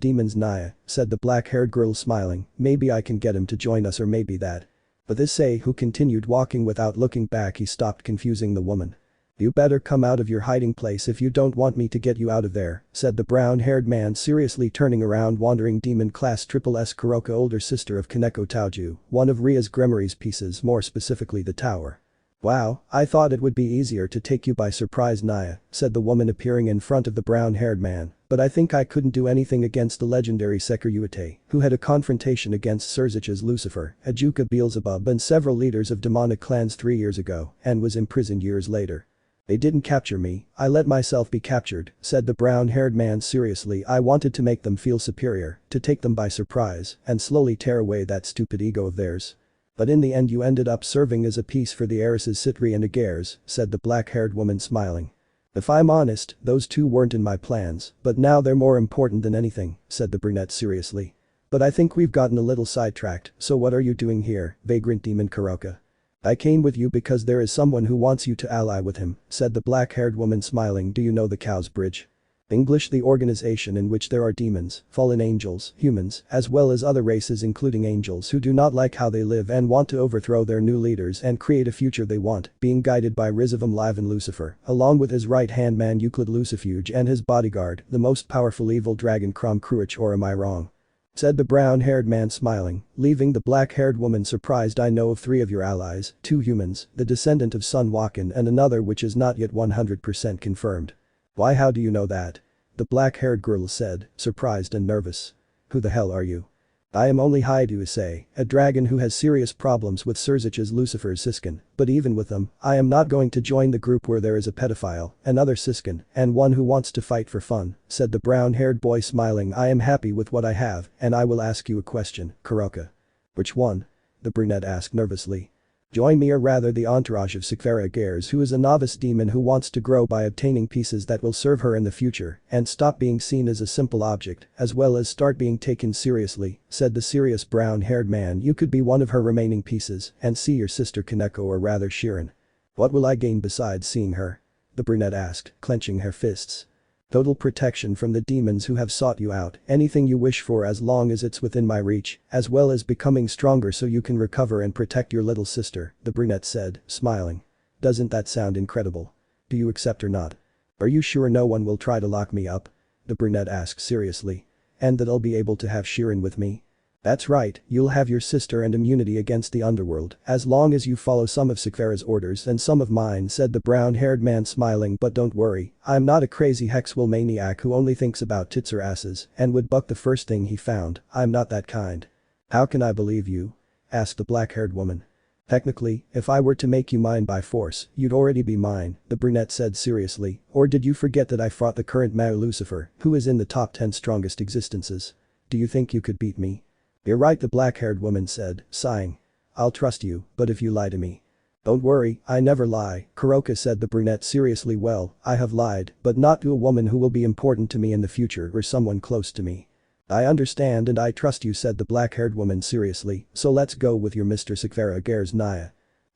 demons Naya, said the black-haired girl smiling, maybe I can get him to join us or maybe that. But Issei who continued walking without looking back he stopped confusing the woman. You better come out of your hiding place if you don't want me to get you out of there, said the brown-haired man seriously turning around wandering demon class SSS Kuroka older sister of Kaneko Taoju, one of Rias Gremory's pieces more specifically the tower. Wow, I thought it would be easier to take you by surprise Naya, said the woman appearing in front of the brown-haired man, but I think I couldn't do anything against the legendary Sekiryuutei, who had a confrontation against Sirzechs Lucifer, Ajuka Beelzebub and several leaders of demonic clans 3 years ago, and was imprisoned years later. They didn't capture me, I let myself be captured, said the brown-haired man seriously I wanted to make them feel superior, to take them by surprise, and slowly tear away that stupid ego of theirs. But in the end you ended up serving as a piece for the heiresses Sitri and Agares, said the black-haired woman smiling. If I'm honest, those two weren't in my plans, but now they're more important than anything, said the brunette seriously. But I think we've gotten a little sidetracked, so what are you doing here, vagrant demon Kuroka? I came with you because there is someone who wants you to ally with him, said the black-haired woman smiling. Do you know the Cow's Bridge? English, the organization in which there are demons, fallen angels, humans, as well as other races including angels who do not like how they live and want to overthrow their new leaders and create a future they want, being guided by Rizavum Live and Lucifer, along with his right-hand man Euclid Lucifuge and his bodyguard, the most powerful evil dragon Krom Kruich, or am I wrong? Said the brown-haired man smiling, leaving the black-haired woman surprised. I know of 3 of your allies, 2 humans, the descendant of Sun Wakan and another which is not yet 100% confirmed. Why, how do you know that? The black-haired girl said, surprised and nervous. Who the hell are you? I am only Hyoudou Issei, a dragon who has serious problems with Sirzechs Lucifer's Siskin, but even with them, I am not going to join the group where there is a pedophile, another Siskin, and one who wants to fight for fun, said the brown-haired boy smiling. I am happy with what I have, and I will ask you a question, Kuroka. Which one? The brunette asked nervously. Join me, or rather the entourage of Seekvaira Agares, who is a novice demon who wants to grow by obtaining pieces that will serve her in the future and stop being seen as a simple object, as well as start being taken seriously," said the serious brown-haired man. "You could be one of her remaining pieces and see your sister Kaneko, or rather Shirin." "What will I gain besides seeing her?" the brunette asked, clenching her fists. "Total protection from the demons who have sought you out, anything you wish for as long as it's within my reach, as well as becoming stronger so you can recover and protect your little sister," the brunette said, smiling. "Doesn't that sound incredible? Do you accept or not?" "Are you sure no one will try to lock me up?" the brunette asked seriously. "And that I'll be able to have Shirin with me?" "That's right, you'll have your sister and immunity against the underworld, as long as you follow some of Seekvaira's orders and some of mine," said the brown-haired man, smiling. "But don't worry, I'm not a crazy hexwell maniac who only thinks about tits or asses and would buck the first thing he found. I'm not that kind." "How can I believe you?" asked the black-haired woman. "Technically, if I were to make you mine by force, you'd already be mine," the brunette said seriously. "Or did you forget that I fought the current Mao Lucifer, who is in the top 10 strongest existences? Do you think you could beat me?" "You're right," the black-haired woman said, sighing. "I'll trust you, but if you lie to me." "Don't worry, I never lie," Kuroka said the brunette seriously. "Well, I have lied, but not to a woman who will be important to me in the future or someone close to me." "I understand and I trust you," said the black-haired woman seriously, "so let's go with your Mr. Seekvaira Agares, Naya."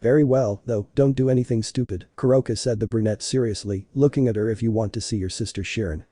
"Very well, though, don't do anything stupid," Kuroka said the brunette seriously, looking at her. "If you want to see your sister Shirin."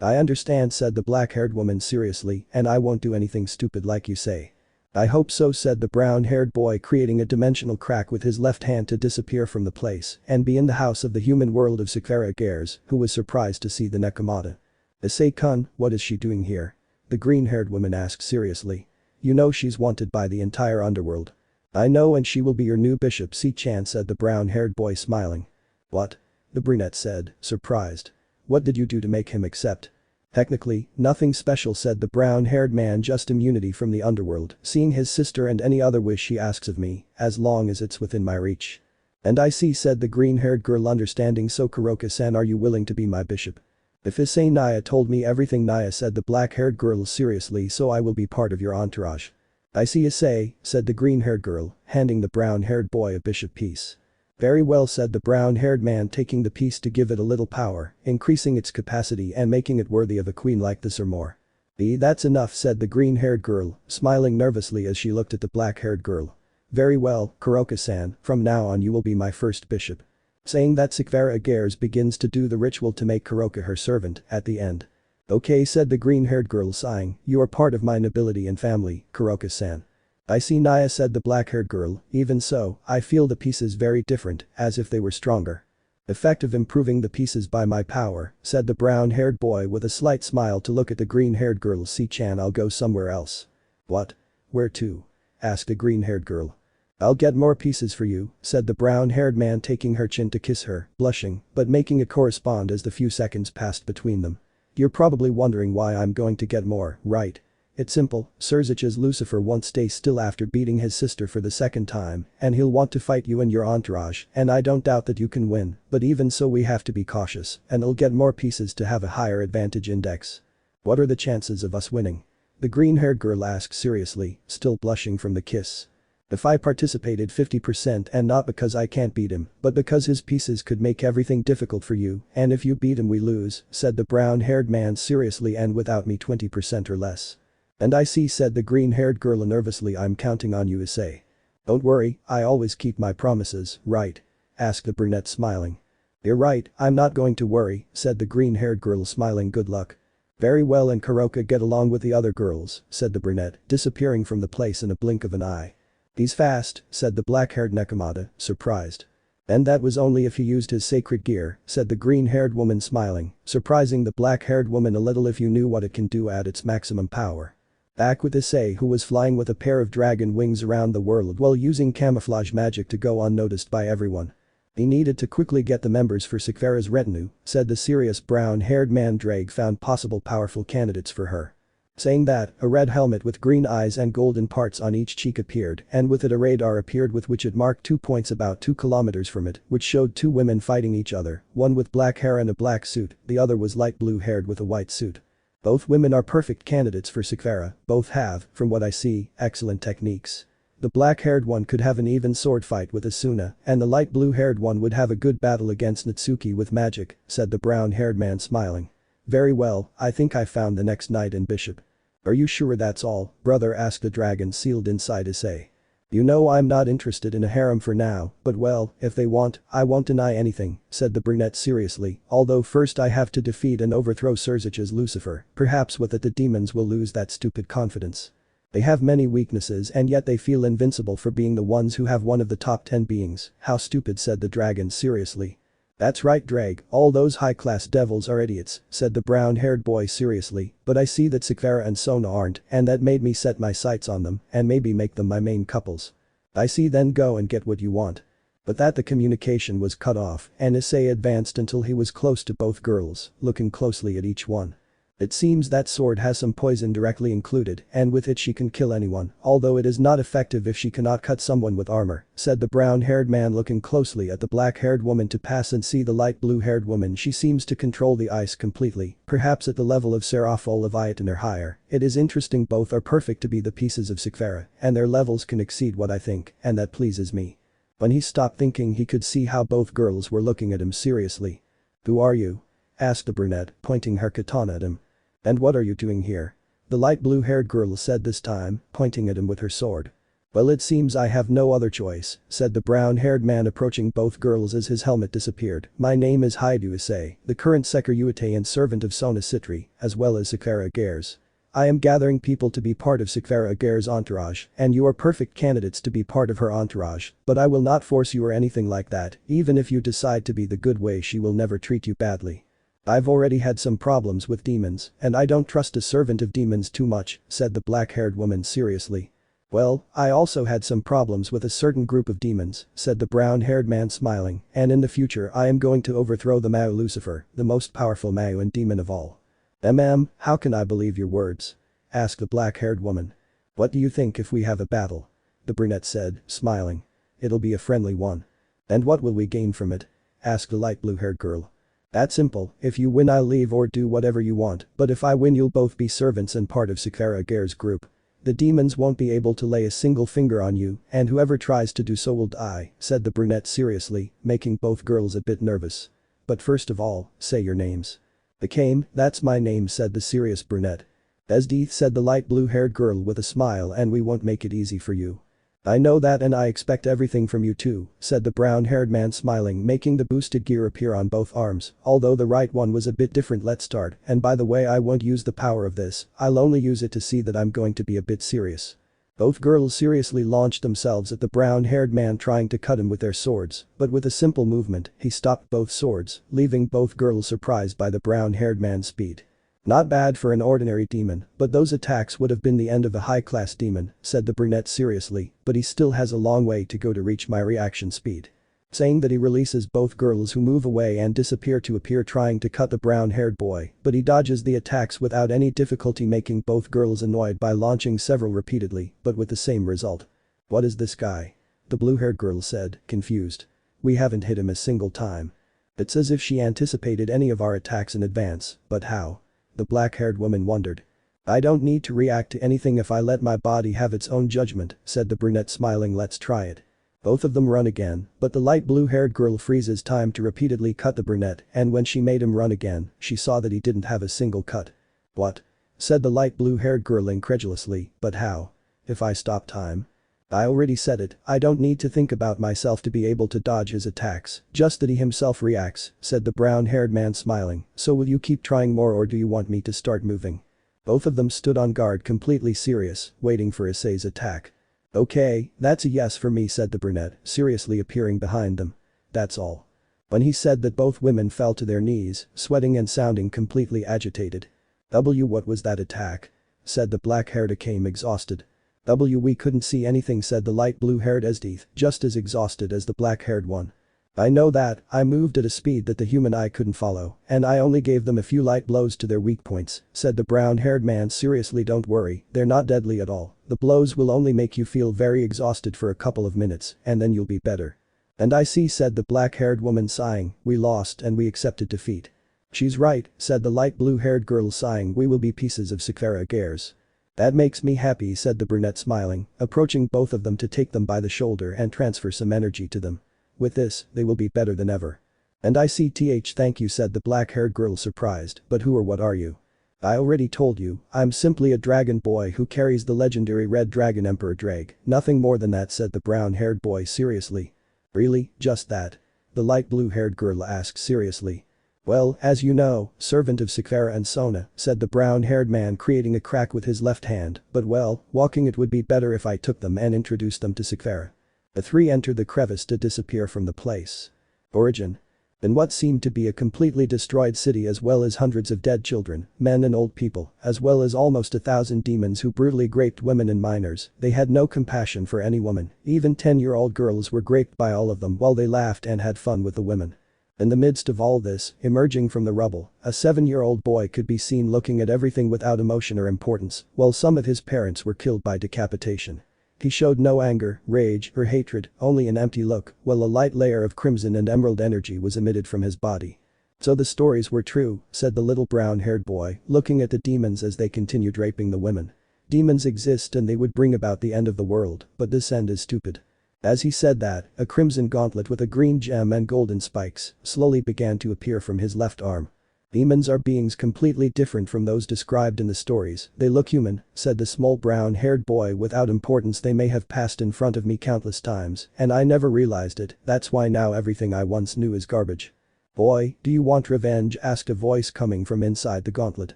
"I understand," said the black-haired woman seriously, "and I won't do anything stupid like you say." "I hope so," said the brown-haired boy, creating a dimensional crack with his left hand to disappear from the place and be in the house of the human world of Seekvaira Agares, who was surprised to see the Nekomata. "Issei-kun, what is she doing here?" the green-haired woman asked seriously. "You know she's wanted by the entire underworld." "I know, and she will be your new bishop, Si-chan," said the brown-haired boy, smiling. "What?" the brunette said, surprised. "What did you do to make him accept?" "Technically, nothing special," said the brown-haired man, "just immunity from the underworld, seeing his sister and any other wish he asks of me, as long as it's within my reach." "And I see," said the green-haired girl, understanding. "So Kuroka-san, are you willing to be my bishop?" "If Issei Naya told me everything," Naya said the black-haired girl seriously, "so I will be part of your entourage." "I see Issei," said the green-haired girl, handing the brown-haired boy a bishop piece. "Very well," said the brown-haired man, taking the piece to give it a little power, increasing its capacity and making it worthy of a queen like this or more. That's enough," said the green-haired girl, smiling nervously as she looked at the black-haired girl. "Very well, Kuroka-san, from now on you will be my first bishop." Saying that, Seekvaira Agares begins to do the ritual to make Kuroka her servant at the end. "Okay," said the green-haired girl, sighing, "you are part of my nobility and family, Kuroka-san." "I see, Naya," said the black-haired girl, "even so, I feel the pieces very different, as if they were stronger." "Effect of improving the pieces by my power," said the brown-haired boy with a slight smile to look at the green-haired girl. "Si-chan, I'll go somewhere else." "What? Where to?" asked the green-haired girl. "I'll get more pieces for you," said the brown-haired man, taking her chin to kiss her, blushing, but making it correspond as the few seconds passed between them. "You're probably wondering why I'm going to get more, right? It's simple, Sirzechs Lucifer won't stay still after beating his sister for the second time, and he'll want to fight you and your entourage, and I don't doubt that you can win, but even so we have to be cautious, and he'll get more pieces to have a higher advantage index." "What are the chances of us winning?" the green-haired girl asked seriously, still blushing from the kiss. "If I participated 50%, and not because I can't beat him, but because his pieces could make everything difficult for you, and if you beat him we lose," said the brown-haired man seriously, "and without me 20% or less." "And I see," said the green-haired girl nervously, "I'm counting on you, Issei." "Don't worry, I always keep my promises, right?" asked the brunette, smiling. "You're right, I'm not going to worry," said the green-haired girl, smiling. "Good luck." "Very well, and Kuroka, get along with the other girls," said the brunette, disappearing from the place in a blink of an eye. "He's fast," said the black-haired Nekomata, surprised. "And that was only if he used his sacred gear," said the green-haired woman, smiling, surprising the black-haired woman a little. "If you knew what it can do at its maximum power." Back with Issei, who was flying with a pair of dragon wings around the world while using camouflage magic to go unnoticed by everyone. "He needed to quickly get the members for Seekvaira's retinue," said the serious brown-haired man. "Draig found possible powerful candidates for her." Saying that, a red helmet with green eyes and golden parts on each cheek appeared, and with it a radar appeared with which it marked 2 points about 2 kilometers from it, which showed 2 women fighting each other, one with black hair and a black suit, the other was light blue-haired with a white suit. "Both women are perfect candidates for Seekvaira, both have, from what I see, excellent techniques." The black-haired one could have an even sword fight with Asuna, and the light blue-haired one would have a good battle against Nitsuki with magic, said the brown-haired man smiling. Very well, I think I found the next knight and bishop. Are you sure that's all, brother, asked the dragon sealed inside Issei. You know I'm not interested in a harem for now, but well, if they want, I won't deny anything, said the brunette seriously, although first I have to defeat and overthrow Sirzechs' Lucifer, perhaps with it the demons will lose that stupid confidence. They have many weaknesses and yet they feel invincible for being the ones who have one of the top 10 beings, how stupid, said the dragon seriously. That's right, Drag, all those high-class devils are idiots, said the brown-haired boy seriously, but I see that Seekvaira and Sona aren't, and that made me set my sights on them, and maybe make them my main couples. I see, then go and get what you want. But that the communication was cut off, and Issei advanced until he was close to both girls, looking closely at each one. It seems that sword has some poison directly included, and with it she can kill anyone, although it is not effective if she cannot cut someone with armor, said the brown-haired man looking closely at the black-haired woman to pass and see the light blue-haired woman. She seems to control the ice completely, perhaps at the level of Sera or Leviathan or higher. It is interesting, both are perfect to be the pieces of Seekvaira, and their levels can exceed what I think, and that pleases me. When he stopped thinking he could see how both girls were looking at him seriously. Who are you? Asked the brunette, pointing her katana at him. And what are you doing here? The light blue-haired girl said this time, pointing at him with her sword. Well, it seems I have no other choice, said the brown-haired man approaching both girls as his helmet disappeared. My name is Hyoudou Issei, the current Sekiryuutei and servant of Sona Sitri, as well as Seekvaira Agares. I am gathering people to be part of Seekvaira Agares' entourage, and you are perfect candidates to be part of her entourage, but I will not force you or anything like that. Even if you decide to be the good way, she will never treat you badly. I've already had some problems with demons, and I don't trust a servant of demons too much, said the black-haired woman seriously. Well, I also had some problems with a certain group of demons, said the brown-haired man smiling, and in the future I am going to overthrow the Mao Lucifer, the most powerful Mao and demon of all. How can I believe your words? Asked the black-haired woman. What do you think if we have a battle? The brunette said, smiling. It'll be a friendly one. And what will we gain from it? Asked the light blue-haired girl. That's simple, if you win I'll leave or do whatever you want, but if I win you'll both be servants and part of Seekvaira Agares' group. The demons won't be able to lay a single finger on you, and whoever tries to do so will die, said the brunette seriously, making both girls a bit nervous. But first of all, say your names. The Kame, that's my name, said the serious brunette. Desdeeth, said the light blue-haired girl with a smile, and we won't make it easy for you. I know that and I expect everything from you too, said the brown-haired man smiling, making the boosted gear appear on both arms, although the right one was a bit different. Let's start, and by the way I won't use the power of this, I'll only use it to see that I'm going to be a bit serious. Both girls seriously launched themselves at the brown-haired man trying to cut him with their swords, but with a simple movement, he stopped both swords, leaving both girls surprised by the brown-haired man's speed. Not bad for an ordinary demon, but those attacks would have been the end of a high-class demon, said the brunette seriously, but he still has a long way to go to reach my reaction speed. Saying that he releases both girls who move away and disappear to appear trying to cut the brown-haired boy, but he dodges the attacks without any difficulty, making both girls annoyed by launching several repeatedly, but with the same result. What is this guy? The blue-haired girl said, confused. We haven't hit him a single time. It's as if she anticipated any of our attacks in advance, but how? The black-haired woman wondered. I don't need to react to anything if I let my body have its own judgment, said the brunette smiling. Let's try it. Both of them run again, but the light blue-haired girl freezes time to repeatedly cut the brunette, and when she made him run again, she saw that he didn't have a single cut. What? Said the light blue-haired girl incredulously, but how? If I stop time? I already said it, I don't need to think about myself to be able to dodge his attacks, just that he himself reacts, said the brown-haired man smiling. So will you keep trying more or do you want me to start moving? Both of them stood on guard completely serious, waiting for Issei's attack. Okay, that's a yes for me, said the brunette, seriously appearing behind them. That's all. When he said that, both women fell to their knees, sweating and sounding completely agitated. What was that attack? Said the black-haired Akame, exhausted. We couldn't see anything, said the light blue-haired Desdeeth, just as exhausted as the black-haired one. I know that, I moved at a speed that the human eye couldn't follow, and I only gave them a few light blows to their weak points, said the brown-haired man seriously. Don't worry, they're not deadly at all, the blows will only make you feel very exhausted for a couple of minutes, and then you'll be better. And I see, said the black-haired woman sighing, we lost and we accepted defeat. She's right, said the light blue-haired girl sighing, we will be pieces of Seekvaira Agares. That makes me happy, said the brunette smiling, approaching both of them to take them by the shoulder and transfer some energy to them. With this, they will be better than ever. And I see thank you, said the black-haired girl surprised, but who or what are you? I already told you, I'm simply a dragon boy who carries the legendary red dragon Emperor Drag, nothing more than that, said the brown-haired boy seriously. Really, just that? The light blue-haired girl asked seriously. Well, as you know, servant of Seekvaira and Sona, said the brown-haired man creating a crack with his left hand, but well, walking it would be better if I took them and introduced them to Seekvaira. The three entered the crevice to disappear from the place. Origin. In what seemed to be a completely destroyed city as well as hundreds of dead children, men and old people, as well as almost 1,000 demons who brutally raped women and minors, they had no compassion for any woman, even 10-year-old girls were raped by all of them while they laughed and had fun with the women. In the midst of all this, emerging from the rubble, a 7-year-old boy could be seen looking at everything without emotion or importance, while some of his parents were killed by decapitation. He showed no anger, rage, or hatred, only an empty look, while a light layer of crimson and emerald energy was emitted from his body. So the stories were true, said the little brown-haired boy, looking at the demons as they continued raping the women. Demons exist and they would bring about the end of the world, but this end is stupid. As he said that, a crimson gauntlet with a green gem and golden spikes slowly began to appear from his left arm. Demons are beings completely different from those described in the stories, they look human, said the small brown-haired boy without importance. They may have passed in front of me countless times, and I never realized it, that's why now everything I once knew is garbage. Boy, do you want revenge? Asked a voice coming from inside the gauntlet.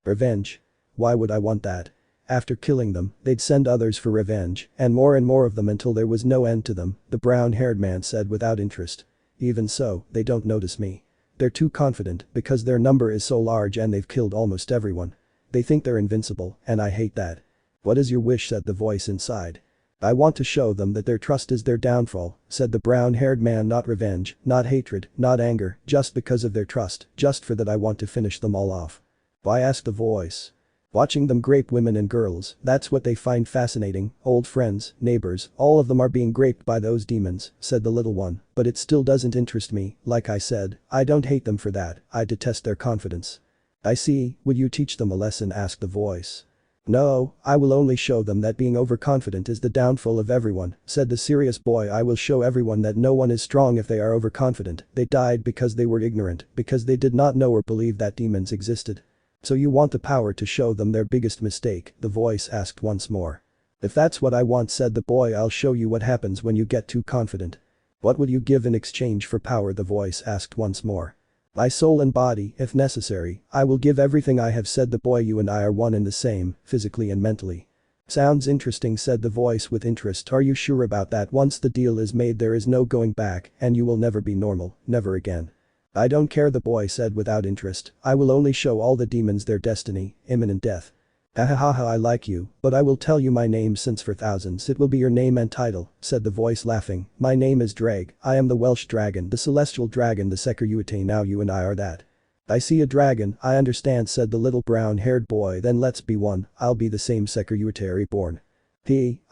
Revenge? Why would I want that? After killing them, they'd send others for revenge, and more of them until there was no end to them, the brown-haired man said without interest. Even so, they don't notice me. They're too confident because their number is so large and they've killed almost everyone. They think they're invincible, and I hate that. What is your wish? Said the voice inside. I want to show them that their trust is their downfall, said the brown-haired man. Not revenge, not hatred, not anger, just because of their trust, just for that I want to finish them all off. Why? Asked the voice. Watching them rape women and girls, that's what they find fascinating, old friends, neighbors, all of them are being raped by those demons, said the little one, but it still doesn't interest me, like I said, I don't hate them for that, I detest their confidence. I see, would you teach them a lesson? Asked the voice. No, I will only show them that being overconfident is the downfall of everyone, said the serious boy. I will show everyone that no one is strong if they are overconfident. They died because they were ignorant, because they did not know or believe that demons existed. So you want the power to show them their biggest mistake? The voice asked once more. If that's what I want, said the boy, I'll show you what happens when you get too confident. What would you give in exchange for power? The voice asked once more. My soul and body, if necessary, I will give everything I have, said the boy. You and I are one and the same, physically and mentally. Sounds interesting, said the voice with interest. Are you sure about that? Once the deal is made there is no going back and you will never be normal, never again. I don't care, the boy said without interest. I will only show all the demons their destiny, imminent death. Ahahaha, I like you, but I will tell you my name since for thousands it will be your name and title, said the voice laughing. My name is Drag, I am the Welsh dragon, the celestial dragon, the Sekiryuutei. Now you and I are that. I see a dragon, I understand, said the little brown-haired boy. Then let's be one, I'll be the same Sekiryuutei reborn.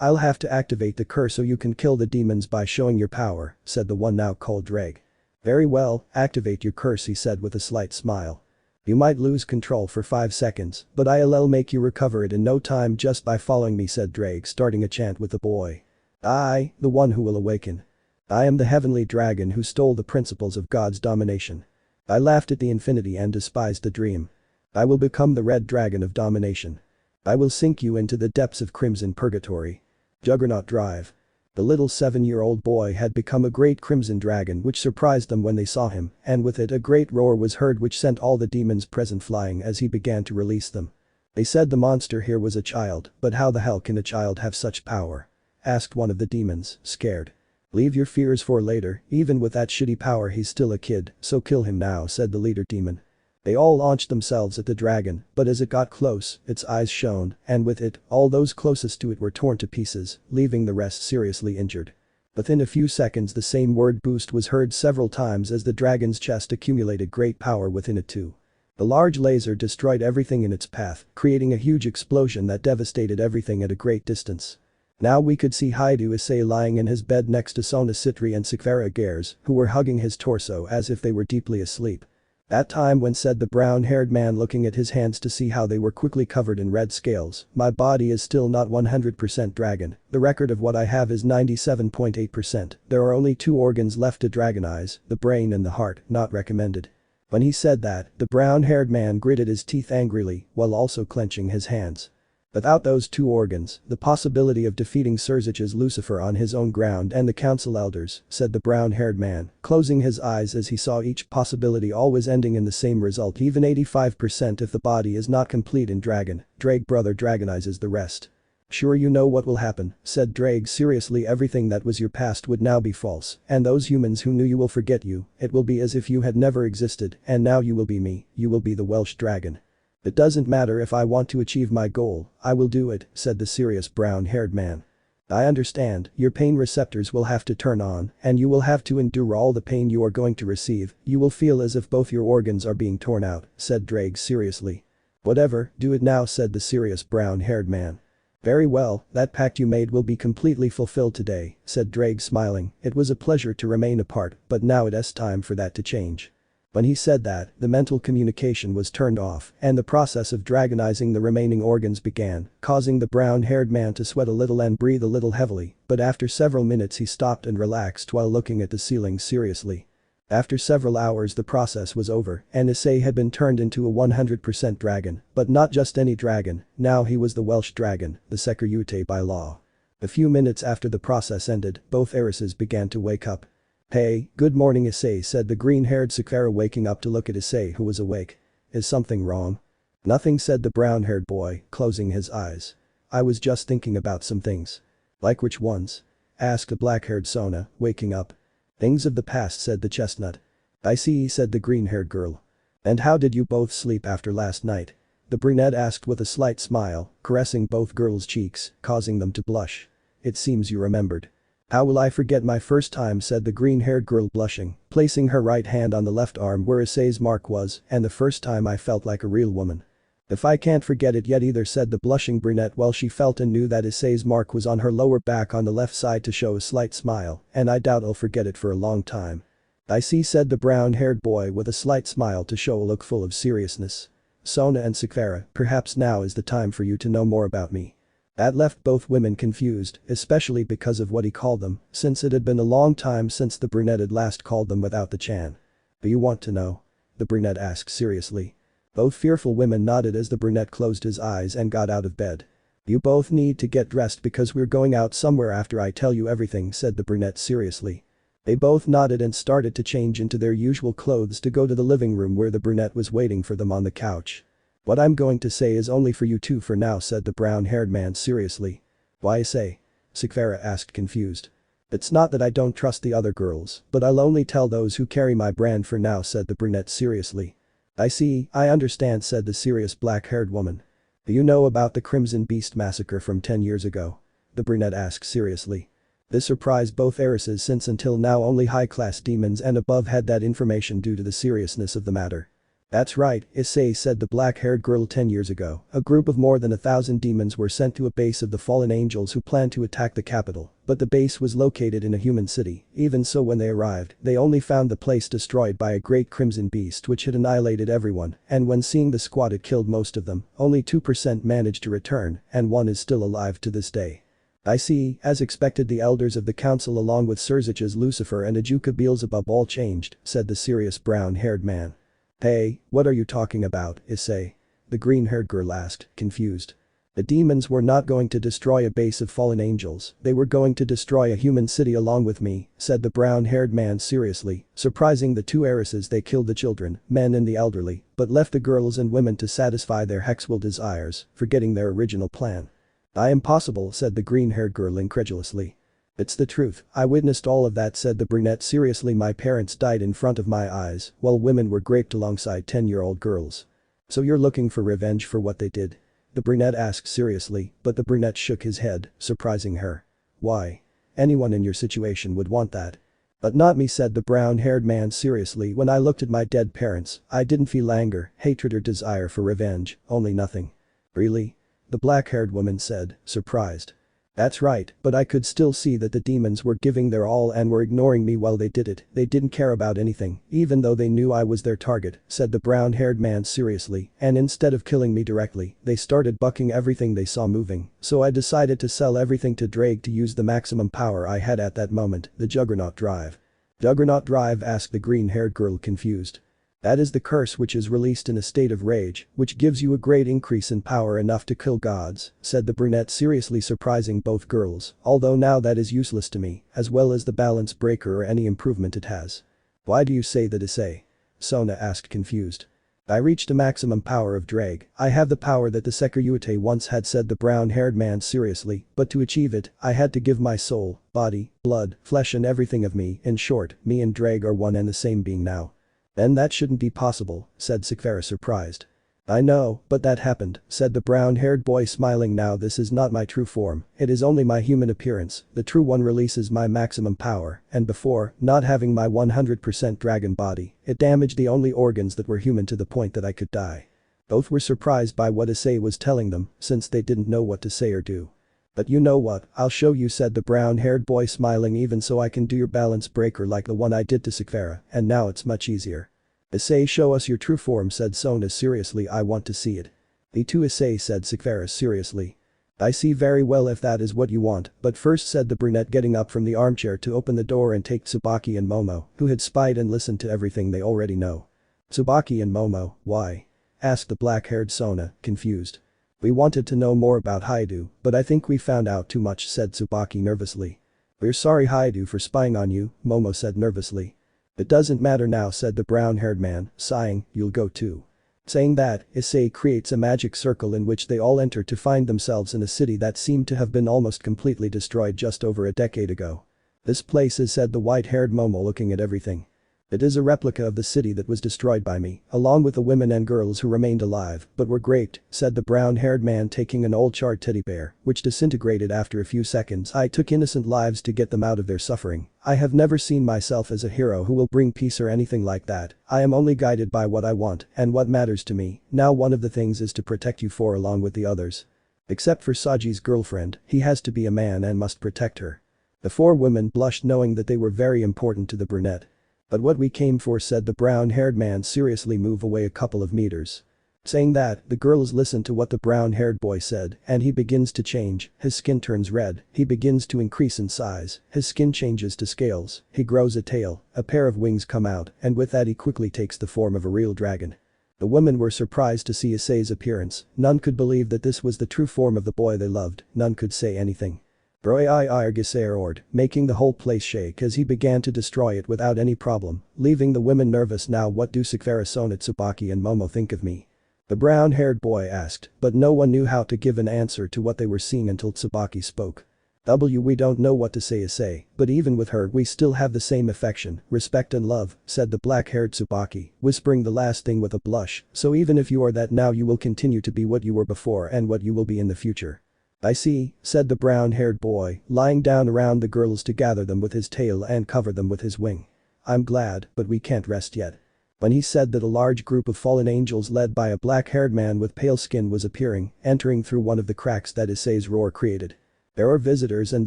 I'll have to activate the curse so you can kill the demons by showing your power, said the one now called Drag. Very well, activate your curse, he said with a slight smile. You might lose control for 5 seconds, but I'll make you recover it in no time just by following me, said Drake, starting a chant with the boy. I, the one who will awaken. I am the heavenly dragon who stole the principles of God's domination. I laughed at the infinity and despised the dream. I will become the red dragon of domination. I will sink you into the depths of crimson purgatory. Juggernaut Drive. The little 7-year-old boy had become a great crimson dragon which surprised them when they saw him, and with it a great roar was heard which sent all the demons present flying as he began to release them. They said the monster here was a child, but how the hell can a child have such power? Asked one of the demons, scared. Leave your fears for later, even with that shitty power he's still a kid, so kill him now, said the leader demon. They all launched themselves at the dragon, but as it got close, its eyes shone, and with it, all those closest to it were torn to pieces, leaving the rest seriously injured. Within a few seconds the same word boost was heard several times as the dragon's chest accumulated great power within it too. The large laser destroyed everything in its path, creating a huge explosion that devastated everything at a great distance. Now we could see Hyoudou Issei lying in his bed next to Sona Sitri and Seekvaira Agares, who were hugging his torso as if they were deeply asleep. That time when, said the brown-haired man, looking at his hands to see how they were quickly covered in red scales, my body is still not 100% dragon, the record of what I have is 97.8%, there are only 2 organs left to dragonize, the brain and the heart, not recommended. When he said that, the brown-haired man gritted his teeth angrily, while also clenching his hands. Without those 2 organs, the possibility of defeating Sirzechs Lucifer on his own ground and the council elders, said the brown-haired man, closing his eyes as he saw each possibility always ending in the same result, even 85% if the body is not complete in dragon, Draig brother dragonizes the rest. Sure, you know what will happen, said Draig seriously. Everything that was your past would now be false, and those humans who knew you will forget you, it will be as if you had never existed, and now you will be me, you will be the Welsh dragon. It doesn't matter if I want to achieve my goal, I will do it, said the serious brown-haired man. I understand, your pain receptors will have to turn on, and you will have to endure all the pain you are going to receive, you will feel as if both your organs are being torn out, said Draig seriously. Whatever, do it now, said the serious brown-haired man. Very well, that pact you made will be completely fulfilled today, said Draig smiling, it was a pleasure to remain apart, but now it is time for that to change. When he said that, the mental communication was turned off, and the process of dragonizing the remaining organs began, causing the brown-haired man to sweat a little and breathe a little heavily, but after several minutes he stopped and relaxed while looking at the ceiling seriously. After several hours the process was over, and Issei had been turned into a 100% dragon, but not just any dragon, now he was the Welsh dragon, the Sekiryuutei by law. A few minutes after the process ended, both heiresses began to wake up. Hey, good morning Issei, said the green-haired Seekvaira, waking up to look at Issei, who was awake. Is something wrong? Nothing, said the brown-haired boy, closing his eyes. I was just thinking about some things. Like which ones? Asked the black-haired Sona, waking up. Things of the past, said the chestnut. I see, said the green-haired girl. And how did you both sleep after last night? The brunette asked with a slight smile, caressing both girls' cheeks, causing them to blush. It seems you remembered. How will I forget my first time, said the green-haired girl, blushing, placing her right hand on the left arm where Issei's mark was, and the first time I felt like a real woman. If I can't forget it yet either, said the blushing brunette while she felt and knew that Issei's mark was on her lower back on the left side to show a slight smile, and I doubt I'll forget it for a long time. I see, said the brown-haired boy with a slight smile to show a look full of seriousness. Sona and Seekvaira, perhaps now is the time for you to know more about me. That left both women confused, especially because of what he called them, since it had been a long time since the brunette had last called them without the Chan. Do you want to know? The brunette asked seriously. Both fearful women nodded as the brunette closed his eyes and got out of bed. You both need to get dressed because we're going out somewhere after I tell you everything, said the brunette seriously. They both nodded and started to change into their usual clothes to go to the living room where the brunette was waiting for them on the couch. What I'm going to say is only for you two for now, said the brown-haired man seriously. Why say? Seekvaira asked confused. It's not that I don't trust the other girls, but I'll only tell those who carry my brand for now, said the brunette seriously. I see, I understand, said the serious black-haired woman. Do you know about the Crimson Beast massacre from 10 years ago? The brunette asked seriously. This surprised both heiresses since until now only high-class demons and above had that information due to the seriousness of the matter. That's right, Issei, said the black-haired girl. 10 years ago, a group of more than 1,000 demons were sent to a base of the fallen angels who planned to attack the capital, but the base was located in a human city. Even so, when they arrived, they only found the place destroyed by a great crimson beast which had annihilated everyone, and when seeing the squad it killed most of them, only 2% managed to return, and one is still alive to this day. I see, as expected the elders of the council along with Sirzechs Lucifer and Ajuka Beelzebub all changed, said the serious brown-haired man. Hey, what are you talking about, Issei? The green-haired girl asked, confused. The demons were not going to destroy a base of fallen angels, they were going to destroy a human city along with me, said the brown-haired man seriously, surprising the two heiresses. They killed the children, men and the elderly, but left the girls and women to satisfy their hexwill desires, forgetting their original plan. Impossible, said the green-haired girl incredulously. It's the truth, I witnessed all of that, said the brunette seriously. My parents died in front of my eyes while women were raped alongside 10-year-old girls. So you're looking for revenge for what they did? The brunette asked seriously, but the brunette shook his head, surprising her. Why? Anyone in your situation would want that. But not me, said the brown-haired man seriously. When I looked at my dead parents, I didn't feel anger, hatred or desire for revenge, only nothing. Really? The black-haired woman said, surprised. That's right, but I could still see that the demons were giving their all and were ignoring me while they did it. They didn't care about anything, even though they knew I was their target, said the brown-haired man seriously, and instead of killing me directly, they started bucking everything they saw moving. So I decided to sell everything to Draig to use the maximum power I had at that moment, the Juggernaut Drive. Juggernaut Drive? Asked the green-haired girl confused. That is the curse which is released in a state of rage, which gives you a great increase in power enough to kill gods, said the brunette seriously, surprising both girls, although now that is useless to me, as well as the balance breaker or any improvement it has. Why do you say that, Issei? Sona asked confused. I reached a maximum power of Draig. I have the power that the Sekiryuutei once had, said the brown-haired man seriously, but to achieve it, I had to give my soul, body, blood, flesh and everything of me. In short, me and Draig are one and the same being now. Then that shouldn't be possible, said Seekvaira surprised. I know, but that happened, said the brown-haired boy smiling. Now this is not my true form, it is only my human appearance, the true one releases my maximum power, and before, not having my 100% dragon body, it damaged the only organs that were human to the point that I could die. Both were surprised by what Issei was telling them, since they didn't know what to say or do. But you know what, I'll show you, said the brown-haired boy smiling, even so I can do your balance breaker like the one I did to Seekvaira, and now it's much easier. Issei, show us your true form, said Sona seriously. I want to see it. Me too, Issei, said Seekvaira seriously. I see very well if that is what you want, but first, said the brunette, getting up from the armchair to open the door and take Tsubaki and Momo, who had spied and listened to everything they already know. Tsubaki and Momo, why? Asked the black-haired Sona, confused. We wanted to know more about Haidu, but I think we found out too much, said Tsubaki nervously. We're sorry, Haidu, for spying on you, Momo said nervously. It doesn't matter now, said the brown-haired man, sighing, you'll go too. Saying that, Issei creates a magic circle in which they all enter to find themselves in a city that seemed to have been almost completely destroyed just over a decade ago. This place is, said the white-haired Momo, looking at everything. It is a replica of the city that was destroyed by me, along with the women and girls who remained alive but were raped, said the brown-haired man, taking an old charred teddy bear, which disintegrated after a few seconds. I took innocent lives to get them out of their suffering. I have never seen myself as a hero who will bring peace or anything like that. I am only guided by what I want and what matters to me. Now one of the things is to protect you four along with the others. Except for Sajji's girlfriend, he has to be a man and must protect her. The four women blushed, knowing that they were very important to the brunette. But what we came for, said the brown-haired man seriously. Move away a couple of meters. Saying that, the girls listen to what the brown-haired boy said, and he begins to change, his skin turns red, he begins to increase in size, his skin changes to scales, he grows a tail, a pair of wings come out, and with that he quickly takes the form of a real dragon. The women were surprised to see Issei's appearance, none could believe that this was the true form of the boy they loved, none could say anything. Roord, making the whole place shake as he began to destroy it without any problem, leaving the women nervous. Now what do Seekvaira, Sona, Tsubaki and Momo think of me? The brown-haired boy asked, but no one knew how to give an answer to what they were seeing until Tsubaki spoke. We don't know what to say, Issei, but even with her we still have the same affection, respect and love, said the black-haired Tsubaki, whispering the last thing with a blush, so even if you are that now you will continue to be what you were before and what you will be in the future. I see, said the brown-haired boy, lying down around the girls to gather them with his tail and cover them with his wing. I'm glad, but we can't rest yet. When he said that, a large group of fallen angels led by a black-haired man with pale skin was appearing, entering through one of the cracks that Issei's roar created. There are visitors and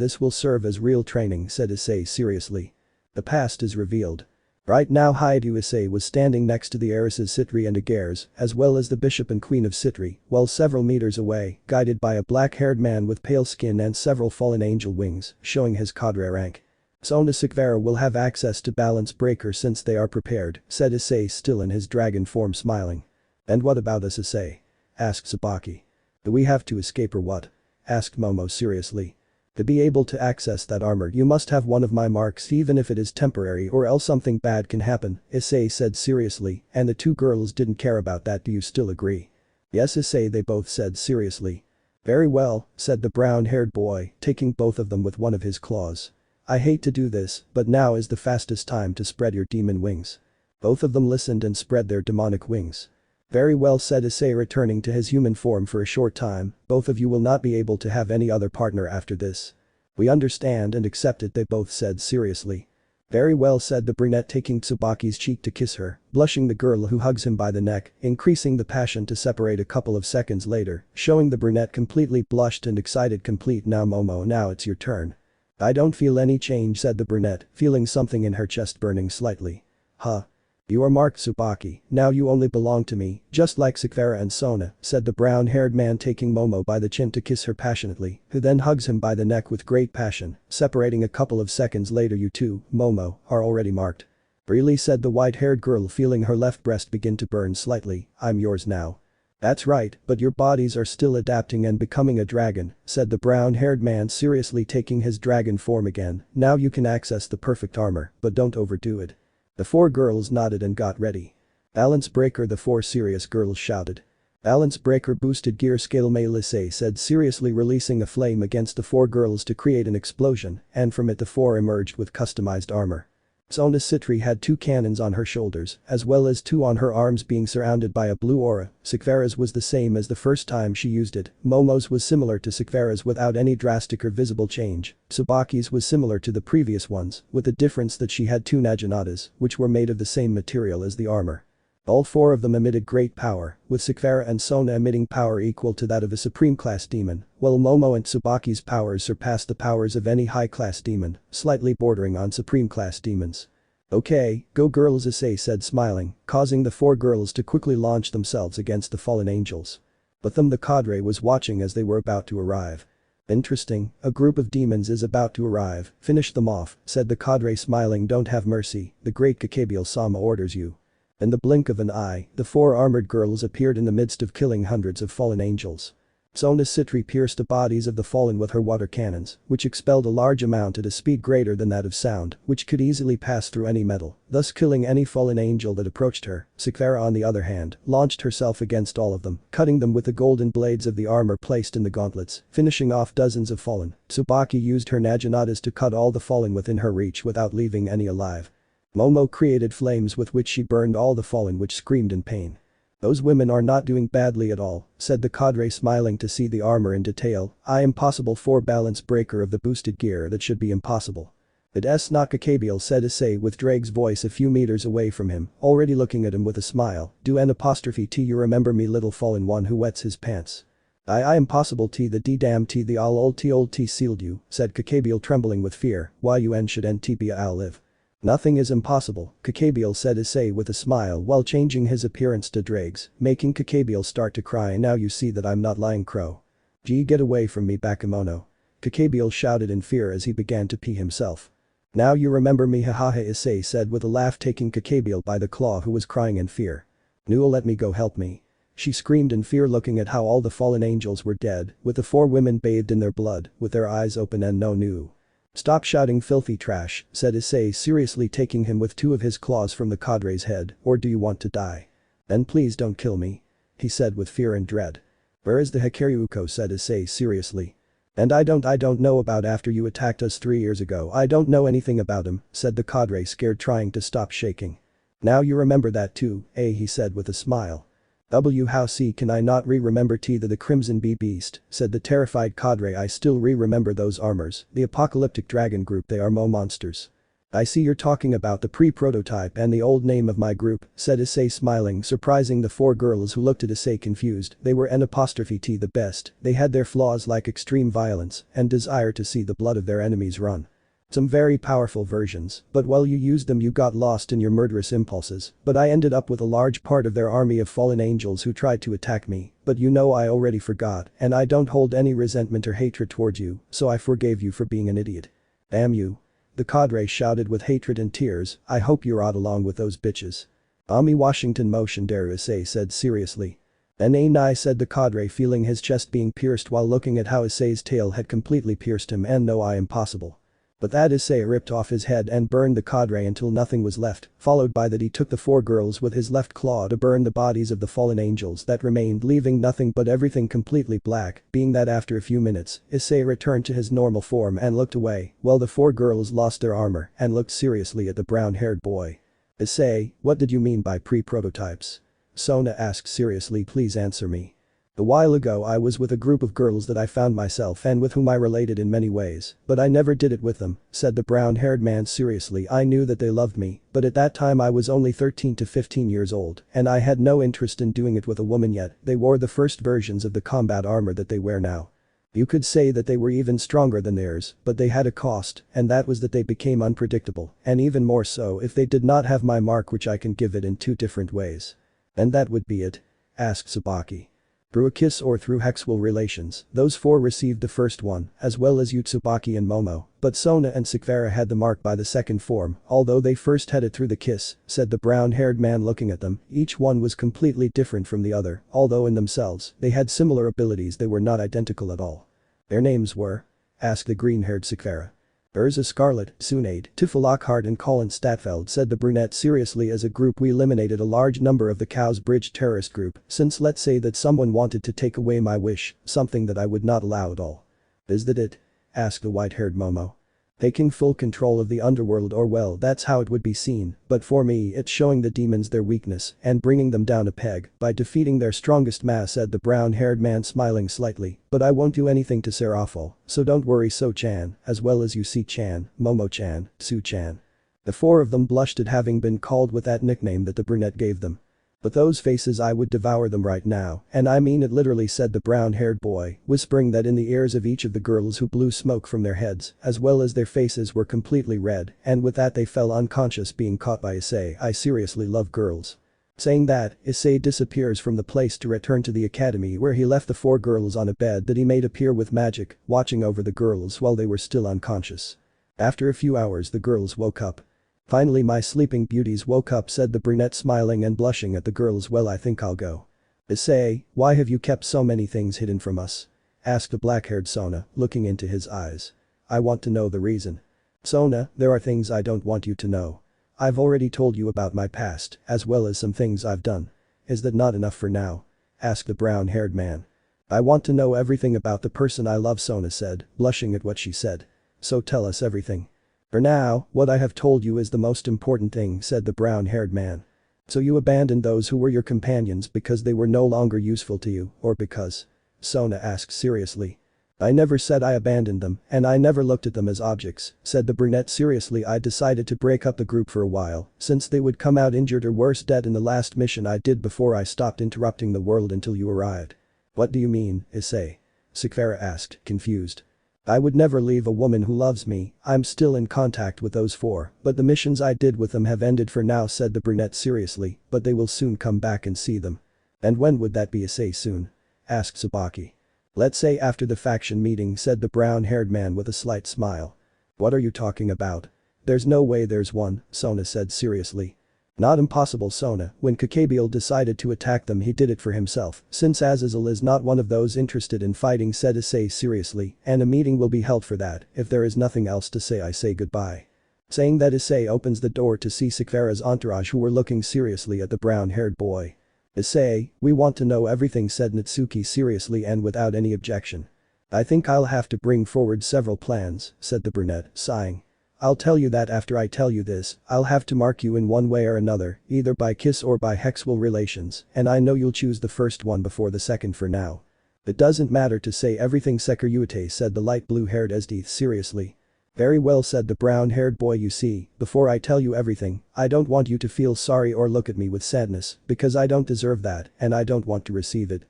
this will serve as real training, said Issei seriously. The past is revealed. Right now Hyoudou Issei was standing next to the heiresses Sitri and Agares, as well as the bishop and queen of Sitri, while several meters away, guided by a black-haired man with pale skin and several fallen angel wings, showing his cadre rank. Sona Sitri will have access to balance breaker since they are prepared, said Issei, still in his dragon form, smiling. And what about us, Issei? Asked Tsubaki. Do we have to escape or what? Asked Momo seriously. To be able to access that armor you must have one of my marks, even if it is temporary, or else something bad can happen, Issei said seriously, and the two girls didn't care about that. Do you still agree? Yes, Issei, they both said seriously. Very well, said the brown-haired boy, taking both of them with one of his claws. I hate to do this, but now is the fastest time to spread your demon wings. Both of them listened and spread their demonic wings. Very well, said Issei, returning to his human form for a short time, both of you will not be able to have any other partner after this. We understand and accept it, they both said seriously. Very well, said the brunette, taking Tsubaki's cheek to kiss her, blushing the girl who hugs him by the neck, increasing the passion to separate a couple of seconds later, showing the brunette completely blushed and excited. Complete now Momo, now it's your turn. I don't feel any change, said the brunette, feeling something in her chest burning slightly. Huh. You are marked, Tsubaki, now you only belong to me, just like Seekvaira and Sona, said the brown-haired man, taking Momo by the chin to kiss her passionately, who then hugs him by the neck with great passion, separating a couple of seconds later. You too, Momo, are already marked. Really, said the white-haired girl, feeling her left breast begin to burn slightly. I'm yours now. That's right, but your bodies are still adapting and becoming a dragon, said the brown-haired man, seriously, taking his dragon form again. Now you can access the perfect armor, but don't overdo it. The four girls nodded and got ready. Balance breaker, the four serious girls shouted. Balance breaker, boosted gear scale, Hyoudou Issei said, seriously, releasing a flame against the four girls to create an explosion, and from it the four emerged with customized armor. Sona Sitri had 2 cannons on her shoulders, as well as 2 on her arms, being surrounded by a blue aura. Seekvaira's was the same as the first time she used it. Momo's was similar to Seekvaira's without any drastic or visible change. Tsubaki's was similar to the previous ones, with the difference that she had 2 Naginata's, which were made of the same material as the armor. All 4 of them emitted great power, with Seekvaira and Sona emitting power equal to that of a supreme-class demon, while Momo and Tsubaki's powers surpassed the powers of any high-class demon, slightly bordering on supreme-class demons. Okay, go girls, Issei said, smiling, causing the 4 girls to quickly launch themselves against the fallen angels. But the cadre was watching as they were about to arrive. Interesting, a group of demons is about to arrive, finish them off, said the cadre, smiling. Don't have mercy, the great Gabriel-sama orders you. In the blink of an eye, the 4 armored girls appeared in the midst of killing hundreds of fallen angels. Sona Sitri pierced the bodies of the fallen with her water cannons, which expelled a large amount at a speed greater than that of sound, which could easily pass through any metal, thus killing any fallen angel that approached her. Seekvaira, on the other hand, launched herself against all of them, cutting them with the golden blades of the armor placed in the gauntlets, finishing off dozens of fallen. Tsubaki used her Naginatas to cut all the fallen within her reach without leaving any alive. Momo created flames with which she burned all the fallen, which screamed in pain. Those women are not doing badly at all, said the cadre, smiling to see the armor in detail. I am possible 4 balance breaker of the boosted gear, that should be impossible. It's not Gabriel, said Issei with Draig's voice a few meters away from him, already looking at him with a smile. Do an apostrophe T, you remember me, little fallen one who wets his pants. I am possible T, the D damn T, the old T sealed you, said Gabriel, trembling with fear. Why you should nt be I'll live. Nothing is impossible, Gabriel, said Issei with a smile while changing his appearance to Draig's, making Gabriel start to cry. Now you see that I'm not lying, crow. Gee, get away from me, Bakemono. Gabriel shouted in fear as he began to pee himself. Now you remember me, hahaha, Issei said with a laugh, taking Gabriel by the claw, who was crying in fear. Nu, let me go, help me. She screamed in fear, looking at how all the fallen angels were dead, with the 4 women bathed in their blood, with their eyes open and no Nu. Stop shouting filthy trash, said Issei, seriously, taking him with 2 of his claws from the cadre's head. Or do you want to die? Then please don't kill me. He said with fear and dread. Where is the Sekiryuutei, said Issei seriously. And I don't know about after you attacked us 3 years ago. I don't know anything about him, said the cadre, scared, trying to stop shaking. Now you remember that too, eh, he said with a smile. How see can I not remember T, the Crimson Bee Beast, said the terrified cadre. I still remember those armors, the apocalyptic dragon group, they are monsters. I see you're talking about the pre-prototype and the old name of my group, said Issei, smiling, surprising the 4 girls, who looked at Issei confused. They were N apostrophe T the best, they had their flaws like extreme violence and desire to see the blood of their enemies run. Some very powerful versions, but while you used them you got lost in your murderous impulses, but I ended up with a large part of their army of fallen angels who tried to attack me, but you know I already forgot, and I don't hold any resentment or hatred towards you, so I forgave you for being an idiot. Damn you. The cadre shouted with hatred and tears. I hope you're out along with those bitches. Ami Washington motion, Issei said seriously. Nai, said the cadre, feeling his chest being pierced while looking at how Issei's tail had completely pierced him. And no, I impossible. But that Issei ripped off his head and burned the cadre until nothing was left, followed by that he took the 4 girls with his left claw to burn the bodies of the fallen angels that remained, leaving nothing but everything completely black. Being that after a few minutes, Issei returned to his normal form and looked away, while the 4 girls lost their armor and looked seriously at the brown-haired boy. Issei, what did you mean by pre-prototypes? Sona asked seriously, please answer me. A while ago I was with a group of girls that I found myself and with whom I related in many ways, but I never did it with them, said the brown-haired man seriously. I knew that they loved me, but at that time I was only 13 to 15 years old, and I had no interest in doing it with a woman yet. They wore the first versions of the combat armor that they wear now. You could say that they were even stronger than theirs, but they had a cost, and that was that they became unpredictable, and even more so if they did not have my mark, which I can give it in two different ways. And that would be it? Asked Tsubaki. Through a kiss or through sexual relations, those four received the first one, as well as Tsubaki and Momo, but Sona and Seekvaira had the mark by the second form, although they first had it through the kiss, said the brown-haired man looking at them. Each one was completely different from the other, although in themselves, they had similar abilities. They were not identical at all. Their names were? Asked the green-haired Seekvaira. Urza Scarlet, Tsunade, Tifa Lockhart and Colin Statfeld, said the brunette seriously. As a group we eliminated a large number of the Cow's Bridge terrorist group, since let's say that someone wanted to take away my wish, something that I would not allow at all. Is that it? Asked the white-haired Momo. Taking full control of the underworld, or well, that's how it would be seen, but for me it's showing the demons their weakness and bringing them down a peg by defeating their strongest mass, said the brown-haired man smiling slightly, but I won't do anything to Serafal, so don't worry. So-chan, as well as Yusi-chan, Momo-chan, Tsu-chan. The four of them blushed at having been called with that nickname that the brunette gave them. But those faces, I would devour them right now, and I mean it literally, said the brown-haired boy, whispering that in the ears of each of the girls who blew smoke from their heads, as well as their faces were completely red, and with that they fell unconscious, being caught by Issei. I seriously love girls. Saying that, Issei disappears from the place to return to the academy, where he left the four girls on a bed that he made appear with magic, watching over the girls while they were still unconscious. After a few hours the girls woke up. Finally my sleeping beauties woke up, said the brunette smiling and blushing at the girls. Well, I think I'll go. Issei, why have you kept so many things hidden from us? Asked the black-haired Sona, looking into his eyes. I want to know the reason. Sona, there are things I don't want you to know. I've already told you about my past, as well as some things I've done. Is that not enough for now? Asked the brown-haired man. I want to know everything about the person I love, Sona said, blushing at what she said. So tell us everything. For now, what I have told you is the most important thing, said the brown-haired man. So you abandoned those who were your companions because they were no longer useful to you, or because? Sona asked seriously. I never said I abandoned them, and I never looked at them as objects, said the brunette seriously. I decided to break up the group for a while, since they would come out injured or worse dead in the last mission I did before I stopped interrupting the world until you arrived. What do you mean, Issei? Seekvaira asked, confused. I would never leave a woman who loves me. I'm still in contact with those four, but the missions I did with them have ended for now, said the brunette seriously, but they will soon come back and see them. And when would that be, Issei? Soon? Asked Tsubaki. Let's say after the faction meeting, said the brown-haired man with a slight smile. What are you talking about? There's no way there's one, Sona said seriously. Not impossible, Sona. When Gabriel decided to attack them, he did it for himself, since Azazel is not one of those interested in fighting, said Issei seriously, and a meeting will be held for that. If there is nothing else to say, I say goodbye. Saying that, Issei opens the door to see Seekvaira's entourage, who were looking seriously at the brown-haired boy. Issei, we want to know everything, said Nitsuki seriously and without any objection. I think I'll have to bring forward several plans, said the brunette, sighing. I'll tell you that after I tell you this. I'll have to mark you in one way or another, either by kiss or by sexual relations, and I know you'll choose the first one before the second for now. It doesn't matter to say everything, Sekiryuutei, said the light blue-haired Esdeath seriously. Very well, said the brown-haired boy. You see, before I tell you everything, I don't want you to feel sorry or look at me with sadness, because I don't deserve that and I don't want to receive it.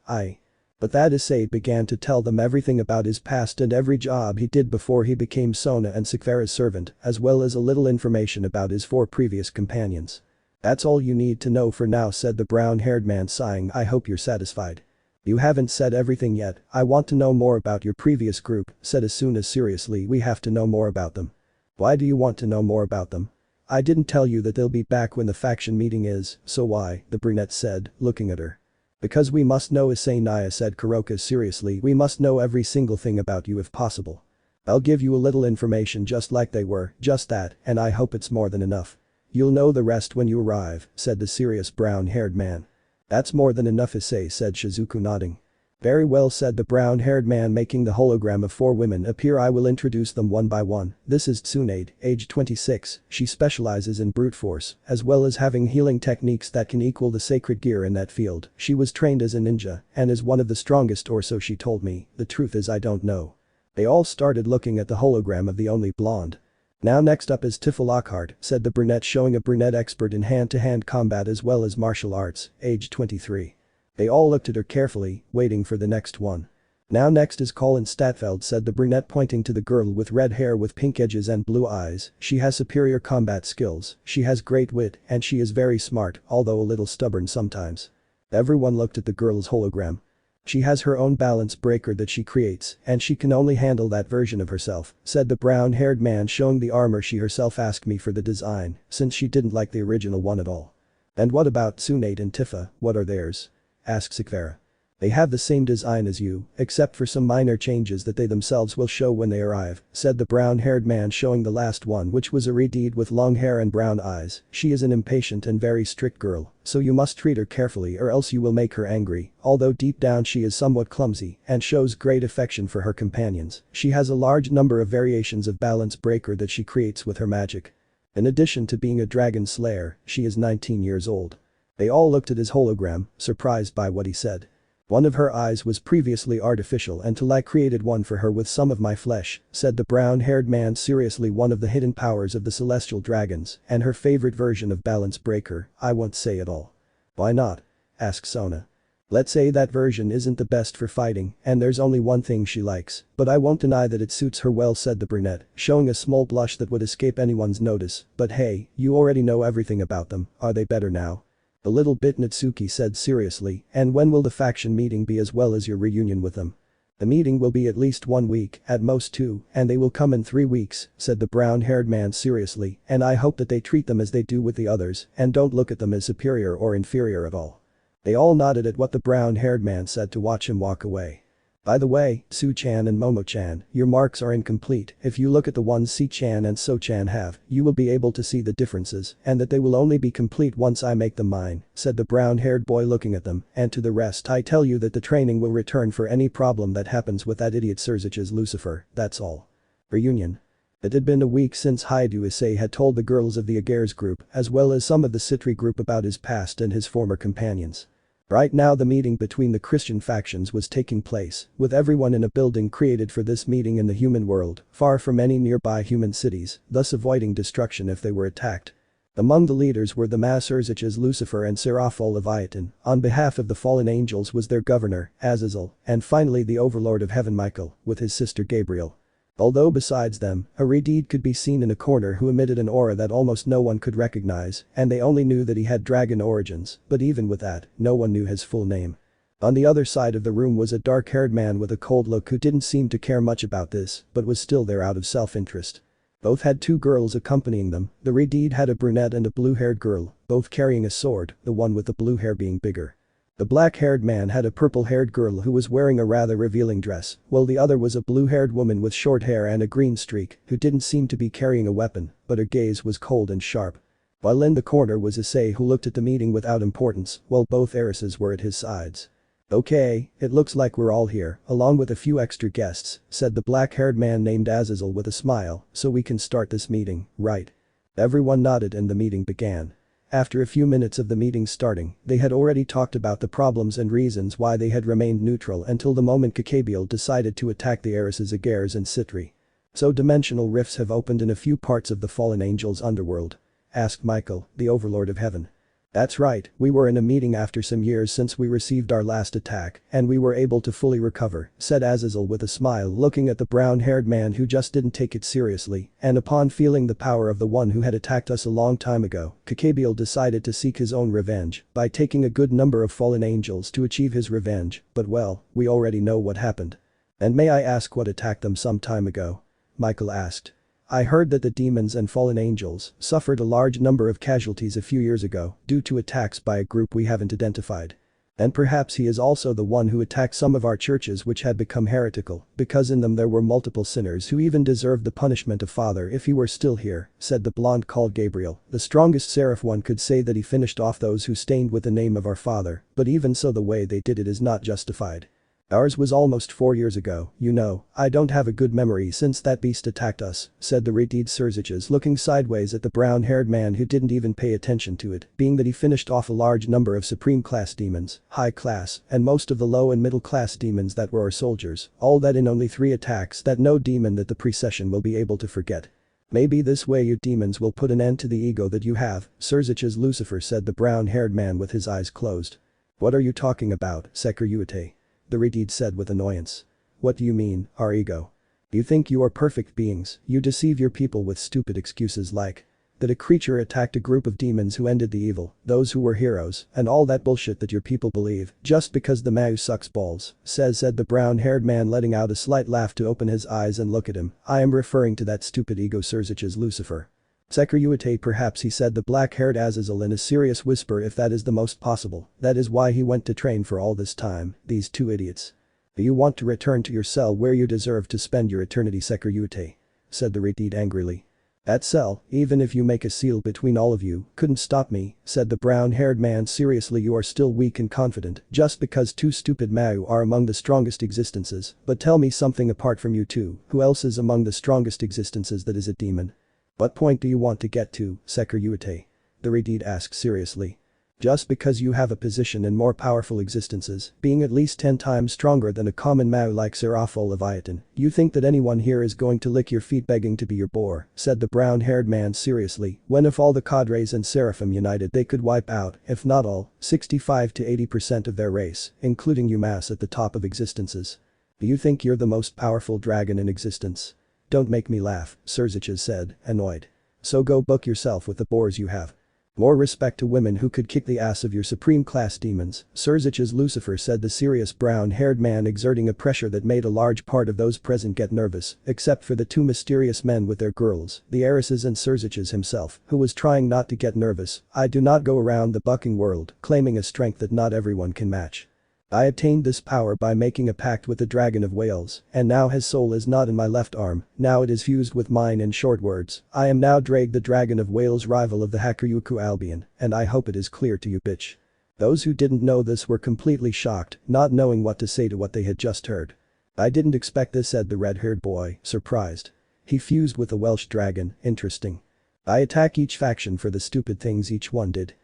But that Issei began to tell them everything about his past and every job he did before he became Sona and Seekvaira's servant, as well as a little information about his four previous companions. That's all you need to know for now, said the brown-haired man, sighing. I hope you're satisfied. You haven't said everything yet. I want to know more about your previous group, said Asuna seriously. We have to know more about them. Why do you want to know more about them? I didn't tell you that they'll be back when the faction meeting is, so why? The brunette said, looking at her. Because we must know, Issei Naya said Kuroka seriously. We must know every single thing about you if possible. I'll give you a little information just like they were, just that, and I hope it's more than enough. You'll know the rest when you arrive, said the serious brown-haired man. That's more than enough, Issei, said Shizuku, nodding. Very well, said the brown-haired man, making the hologram of 4 women appear. I will introduce them one by one. This is Tsunade, age 26, she specializes in brute force, as well as having healing techniques that can equal the sacred gear in that field. She was trained as a ninja, and is one of the strongest, or so she told me. The truth is I don't know. They all started looking at the hologram of the only blonde. Now next up is Tifa Lockhart, said the brunette, showing a brunette expert in hand-to-hand combat as well as martial arts, age 23. They all looked at her carefully, waiting for the next one. Now next is Colin Statfeld, said the brunette, pointing to the girl with red hair with pink edges and blue eyes. She has superior combat skills, she has great wit, and she is very smart, although a little stubborn sometimes. Everyone looked at the girl's hologram. She has her own balance breaker that she creates, and she can only handle that version of herself, said the brown-haired man, showing the armor. She herself asked me for the design, since she didn't like the original one at all. And what about Tsunade and Tifa, what are theirs? Asked Seekvaira. They have the same design as you, except for some minor changes that they themselves will show when they arrive, said the brown-haired man, showing the last one, which was a redhead with long hair and brown eyes. She is an impatient and very strict girl, so you must treat her carefully or else you will make her angry, although deep down she is somewhat clumsy and shows great affection for her companions. She has a large number of variations of balance breaker that she creates with her magic. In addition to being a dragon slayer, she is 19 years old. They all looked at his hologram, surprised by what he said. One of her eyes was previously artificial until I created one for her with some of my flesh, said the brown-haired man seriously. One of the hidden powers of the celestial dragons, and her favorite version of balance breaker. I won't say it all. Why not? Asked Sona. Let's say that version isn't the best for fighting, and there's only one thing she likes, but I won't deny that it suits her well, said the brunette, showing a small blush that would escape anyone's notice. But hey, you already know everything about them, are they better now? A little bit, Nitsuki said seriously. And when will the faction meeting be as well as your reunion with them? The meeting will be at least 1 week, at most 2, and they will come in 3 weeks, said the brown-haired man seriously, and I hope that they treat them as they do with the others and don't look at them as superior or inferior at all. They all nodded at what the brown-haired man said to watch him walk away. By the way, Su-chan and Momo-chan, your marks are incomplete. If you look at the ones Si-chan and So-chan have, you will be able to see the differences and that they will only be complete once I make them mine, said the brown-haired boy, looking at them. And to the rest, I tell you that the training will return for any problem that happens with that idiot Sirzechs Lucifer, that's all. Reunion. It had been a week since Hyoudou Issei had told the girls of the Agares group as well as some of the Sitri group about his past and his former companions. Right now the meeting between the Christian factions was taking place, with everyone in a building created for this meeting in the human world, far from any nearby human cities, thus avoiding destruction if they were attacked. Among the leaders were the Sirzechs Lucifer and Serapho Leviathan. On behalf of the fallen angels was their governor, Azazel, and finally the overlord of heaven Michael, with his sister Gabriel. Although besides them, a redhead could be seen in a corner who emitted an aura that almost no one could recognize, and they only knew that he had dragon origins, but even with that, no one knew his full name. On the other side of the room was a dark-haired man with a cold look who didn't seem to care much about this, but was still there out of self-interest. Both had 2 girls accompanying them. The redhead had a brunette and a blue-haired girl, both carrying a sword, the one with the blue hair being bigger. The black-haired man had a purple-haired girl who was wearing a rather revealing dress, while the other was a blue-haired woman with short hair and a green streak who didn't seem to be carrying a weapon, but her gaze was cold and sharp. While in the corner was Issei, who looked at the meeting without importance, while both heiresses were at his sides. Okay, it looks like we're all here, along with a few extra guests, said the black-haired man named Azazel with a smile, so we can start this meeting, right? Everyone nodded and the meeting began. After a few minutes of the meeting starting, they had already talked about the problems and reasons why they had remained neutral until the moment Gabriel decided to attack the heiresses Agares and Sitri. So dimensional rifts have opened in a few parts of the fallen angels' underworld? Asked Michael, the overlord of heaven. That's right, we were in a meeting after some years since we received our last attack, and we were able to fully recover, said Azazel with a smile, looking at the brown-haired man who just didn't take it seriously, and upon feeling the power of the one who had attacked us a long time ago, Gabriel decided to seek his own revenge by taking a good number of fallen angels to achieve his revenge, but well, we already know what happened. And may I ask what attacked them some time ago? Michael asked. I heard that the demons and fallen angels suffered a large number of casualties a few years ago due to attacks by a group we haven't identified. And perhaps he is also the one who attacked some of our churches which had become heretical, because in them there were multiple sinners who even deserved the punishment of Father if he were still here, said the blonde called Gabriel. The strongest seraph one could say that he finished off those who stained with the name of our Father, but even so the way they did it is not justified. Ours was almost 4 years ago, you know, I don't have a good memory since that beast attacked us, said the redhead Sirzechs looking sideways at the brown-haired man who didn't even pay attention to it, being that he finished off a large number of supreme class demons, high class, and most of the low and middle class demons that were our soldiers, all that in only 3 attacks that no demon that the precession will be able to forget. Maybe this way you demons will put an end to the ego that you have, Sirzechs Lucifer said the brown-haired man with his eyes closed. What are you talking about, Sekiryuutei? The redhead said with annoyance. What do you mean, our ego? You think you are perfect beings, you deceive your people with stupid excuses like that a creature attacked a group of demons who ended the evil, those who were heroes, and all that bullshit that your people believe, just because the Mau sucks balls, said the brown-haired man letting out a slight laugh to open his eyes and look at him. I am referring to that stupid ego Sirzechs Lucifer. Sekiryuutei perhaps he said the black-haired Azazel in a serious whisper if that is the most possible, that is why he went to train for all this time, these 2 idiots. Do you want to return to your cell where you deserve to spend your eternity Sekiryuutei? Said the redhead angrily. That cell, even if you make a seal between all of you, couldn't stop me, said the brown-haired man seriously you are still weak and confident just because 2 stupid Mau are among the strongest existences, but tell me something apart from you two, who else is among the strongest existences that is a demon? What point do you want to get to, Sekiryuutei? The redhead asked seriously. Just because you have a position in more powerful existences, being at least 10 times stronger than a common Mau like Serapho Leviathan, you think that anyone here is going to lick your feet begging to be your boar, said the brown-haired man seriously, when if all the cadres and Seraphim united they could wipe out, if not all, 65 to 80% of their race, including UMass at the top of existences. Do you think you're the most powerful dragon in existence? Don't make me laugh, Sirzechs said, annoyed. So go book yourself with the boars you have. More respect to women who could kick the ass of your supreme class demons, Sirzechs Lucifer said the serious brown-haired man exerting a pressure that made a large part of those present get nervous, except for the 2 mysterious men with their girls, the heiresses and Sirzechs himself, who was trying not to get nervous. I do not go around the bucking world, claiming a strength that not everyone can match. I obtained this power by making a pact with the dragon of Wales, and now his soul is not in my left arm, now it is fused with mine. In short words, I am now Draig the dragon of Wales, rival of the Hakuryuku Albion, and I hope it is clear to you bitch. Those who didn't know this were completely shocked, not knowing what to say to what they had just heard. I didn't expect this, said the red-haired boy, surprised. He fused with a Welsh dragon, interesting. I attack each faction for the stupid things each one did.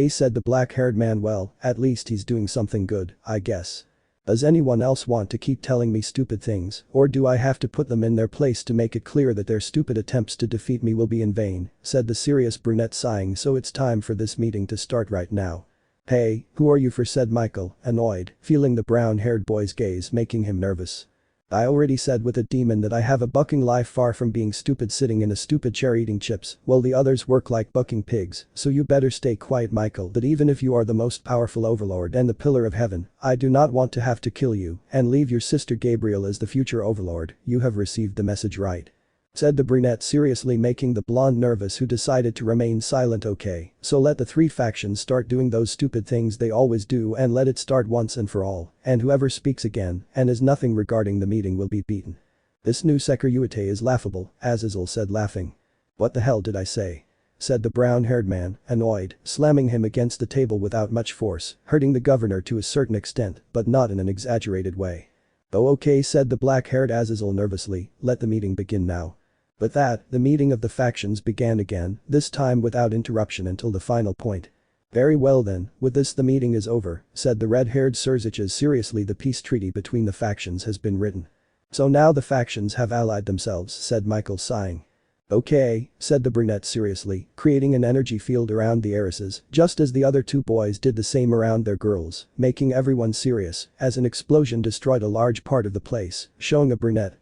Said the black-haired man. Well, at least he's doing something good, I guess. Does anyone else want to keep telling me stupid things, or do I have to put them in their place to make it clear that their stupid attempts to defeat me will be in vain, said the serious brunette sighing. So it's time for this meeting to start right now. Hey, who are you for, said Michael, annoyed, feeling the brown-haired boy's gaze making him nervous. I already said with a demon that I have a bucking life far from being stupid sitting in a stupid chair eating chips while the others work like bucking pigs, so you better stay quiet Michael, that even if you are the most powerful overlord and the pillar of heaven, I do not want to have to kill you and leave your sister Gabriel as the future overlord. You have received the message right? Said the brunette seriously, making the blonde nervous who decided to remain silent. Okay, so let the 3 factions start doing those stupid things they always do and let it start once and for all, and whoever speaks again and is nothing regarding the meeting will be beaten. This new Sekiryuutei is laughable, Azazel said laughing. What the hell did I say? Said the brown-haired man, annoyed, slamming him against the table without much force, hurting the governor to a certain extent, but not in an exaggerated way. Oh okay, said the black-haired Azazel nervously, let the meeting begin now. With that, the meeting of the factions began again, this time without interruption until the final point. Very well then, with this the meeting is over, said the red-haired Sirzechs seriously. The peace treaty between the factions has been written. So now the factions have allied themselves, said Michael sighing. Okay, said the brunette seriously, creating an energy field around the heiresses, just as the other 2 boys did the same around their girls, making everyone serious, as an explosion destroyed a large part of the place, showing a brunette,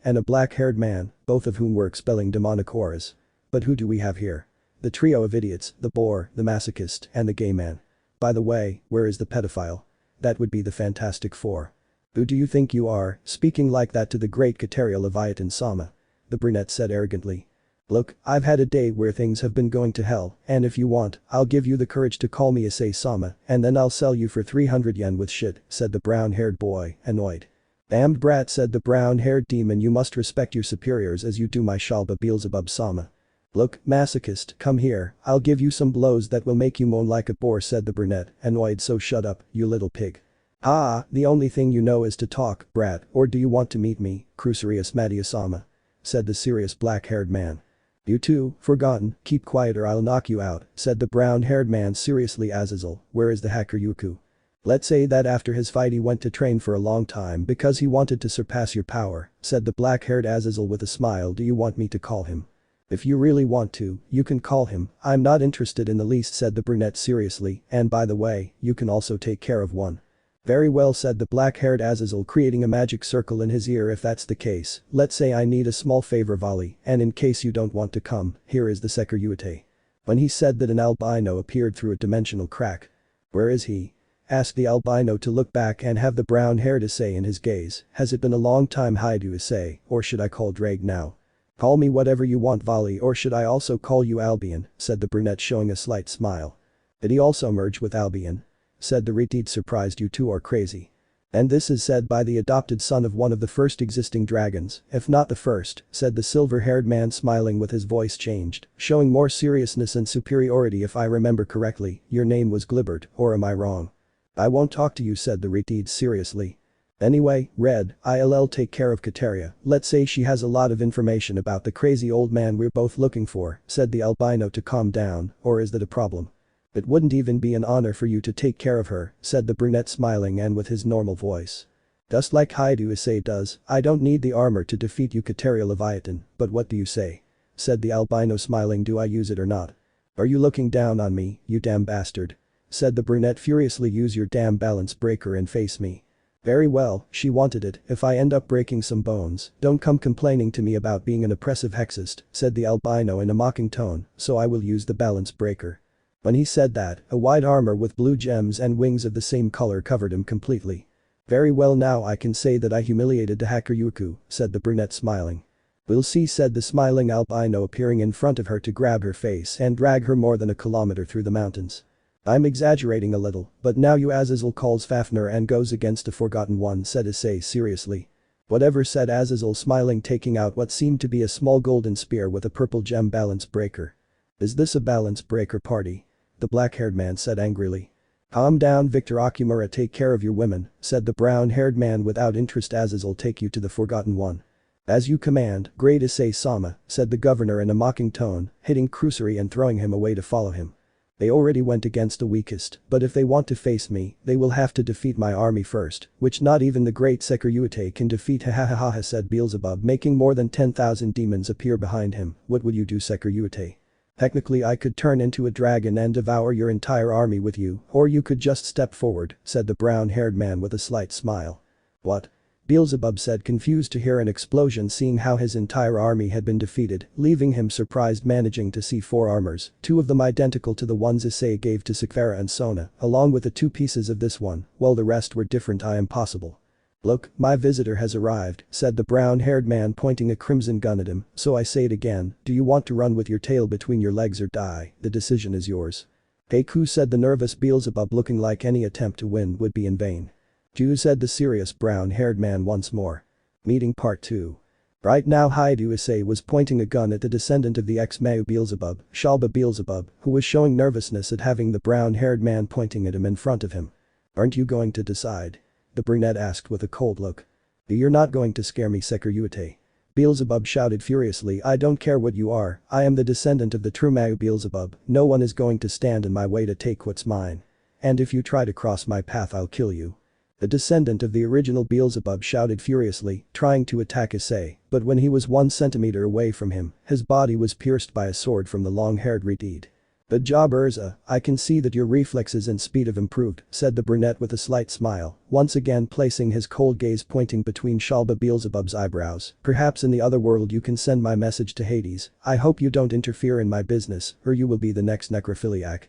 and a black-haired man, both of whom were expelling demonic auras. But who do we have here? The trio of idiots, the boar, the masochist, and the gay man. By the way, where is the pedophile? That would be the Fantastic Four. Who do you think you are, speaking like that to the great Kateria Leviathan Sama? The brunette said arrogantly. Look, I've had a day where things have been going to hell, and if you want, I'll give you the courage to call me Issei Sama, and then I'll sell you for 300 yen with shit, said the brown-haired boy, annoyed. Damned brat, said the brown-haired demon, you must respect your superiors as you do my Shalba Beelzebub Sama. Look, masochist, come here, I'll give you some blows that will make you moan like a boar, said the brunette, annoyed. So shut up, you little pig. Ah, the only thing you know is to talk, brat, or do you want to meet me, Crucerius Matiasama? Said the serious black-haired man. You too, forgotten, keep quiet or I'll knock you out, said the brown-haired man seriously. Azazel, where is the hacker Yuku? Let's say that after his fight he went to train for a long time because he wanted to surpass your power, said the black-haired Azazel with a smile. Do you want me to call him? If you really want to, you can call him, I'm not interested in the least, said the brunette seriously, and by the way, you can also take care of one. Very well, said the black-haired Azazel, creating a magic circle in his ear. If that's the case, let's say I need a small favor, Volley, and in case you don't want to come, here is the Sekiryuutei. When he said that, an albino appeared through a dimensional crack. Where is he? Asked the albino to look back and have the brown-haired Issei in his gaze. Has it been a long time, Hyoudou Issei, or should I call Drake now? Call me whatever you want, Volley, or should I also call you Albion, said the brunette showing a slight smile. Did he also merge with Albion? Said the retard, surprised. You two are crazy. And this is said by the adopted son of one of the first existing dragons, if not the first, said the silver-haired man, smiling with his voice changed, showing more seriousness and superiority. If I remember correctly, your name was Glibbert, or am I wrong? I won't talk to you, said the retard seriously. Anyway, Red, I'll take care of Kateria. Let's say she has a lot of information about the crazy old man we're both looking for, said the albino to calm down, or is that a problem? It wouldn't even be an honor for you to take care of her, said the brunette smiling and with his normal voice. Just like Hyoudou Issei does, I don't need the armor to defeat you, Kateria Leviathan, but what do you say? Said the albino smiling. Do I use it or not? Are you looking down on me, you damn bastard? Said the brunette furiously. Use your damn balance breaker and face me. Very well, she wanted it. If I end up breaking some bones, don't come complaining to me about being an oppressive hexist, said the albino in a mocking tone, so I will use the balance breaker. When he said that, a white armor with blue gems and wings of the same color covered him completely. Very well, now I can say that I humiliated the hacker Yuku, said the brunette smiling. We'll see, said the smiling albino, appearing in front of her to grab her face and drag her more than a kilometer through the mountains. I'm exaggerating a little, but now you Azazel calls Fafnir and goes against a forgotten one, said Issei seriously. Whatever, said Azazel, smiling, taking out what seemed to be a small golden spear with a purple gem balance breaker. Is this a balance breaker party? The black-haired man said angrily. Calm down, Victor Okumura, take care of your women, said the brown-haired man without interest. Azazel, take you to the forgotten one. As you command, Great Issei Sama, said the governor in a mocking tone, hitting Crucery and throwing him away to follow him. They already went against the weakest, but if they want to face me, they will have to defeat my army first, which not even the great Sekiryuutei can defeat. Ha ha ha ha, said Beelzebub, making more than 10,000 demons appear behind him. What would you do, Sekiryuutei? Technically I could turn into a dragon and devour your entire army with you, or you could just step forward, said the brown-haired man with a slight smile. What? Beelzebub said, confused to hear an explosion, seeing how his entire army had been defeated, leaving him surprised, managing to see 4 armors, 2 of them identical to the ones Issei gave to Seekvaira and Sona, along with the 2 pieces of this one, while the rest were different. I am possible. Look, my visitor has arrived, said the brown-haired man, pointing a crimson gun at him, so I say it again, do you want to run with your tail between your legs or die? The decision is yours. Heiku, said the nervous Beelzebub, looking like any attempt to win would be in vain. Jew, said the serious brown-haired man once more. Meeting Part 2. Right now Hyoudou Issei was pointing a gun at the descendant of the ex-Mayu Beelzebub, Shalba Beelzebub, who was showing nervousness at having the brown-haired man pointing at him in front of him. Aren't you going to decide? The brunette asked with a cold look. You're not going to scare me, Sekiryuutei. Beelzebub shouted furiously. I don't care what you are, I am the descendant of the true Mayu Beelzebub, no one is going to stand in my way to take what's mine. And if you try to cross my path, I'll kill you. The descendant of the original Beelzebub shouted furiously, trying to attack Issei, but when he was 1 centimeter away from him, his body was pierced by a sword from the long-haired retard. Good job, Urza, I can see that your reflexes and speed have improved, said the brunette with a slight smile, once again placing his cold gaze pointing between Shalba Beelzebub's eyebrows. Perhaps in the other world you can send my message to Hades. I hope you don't interfere in my business, or you will be the next necrophiliac.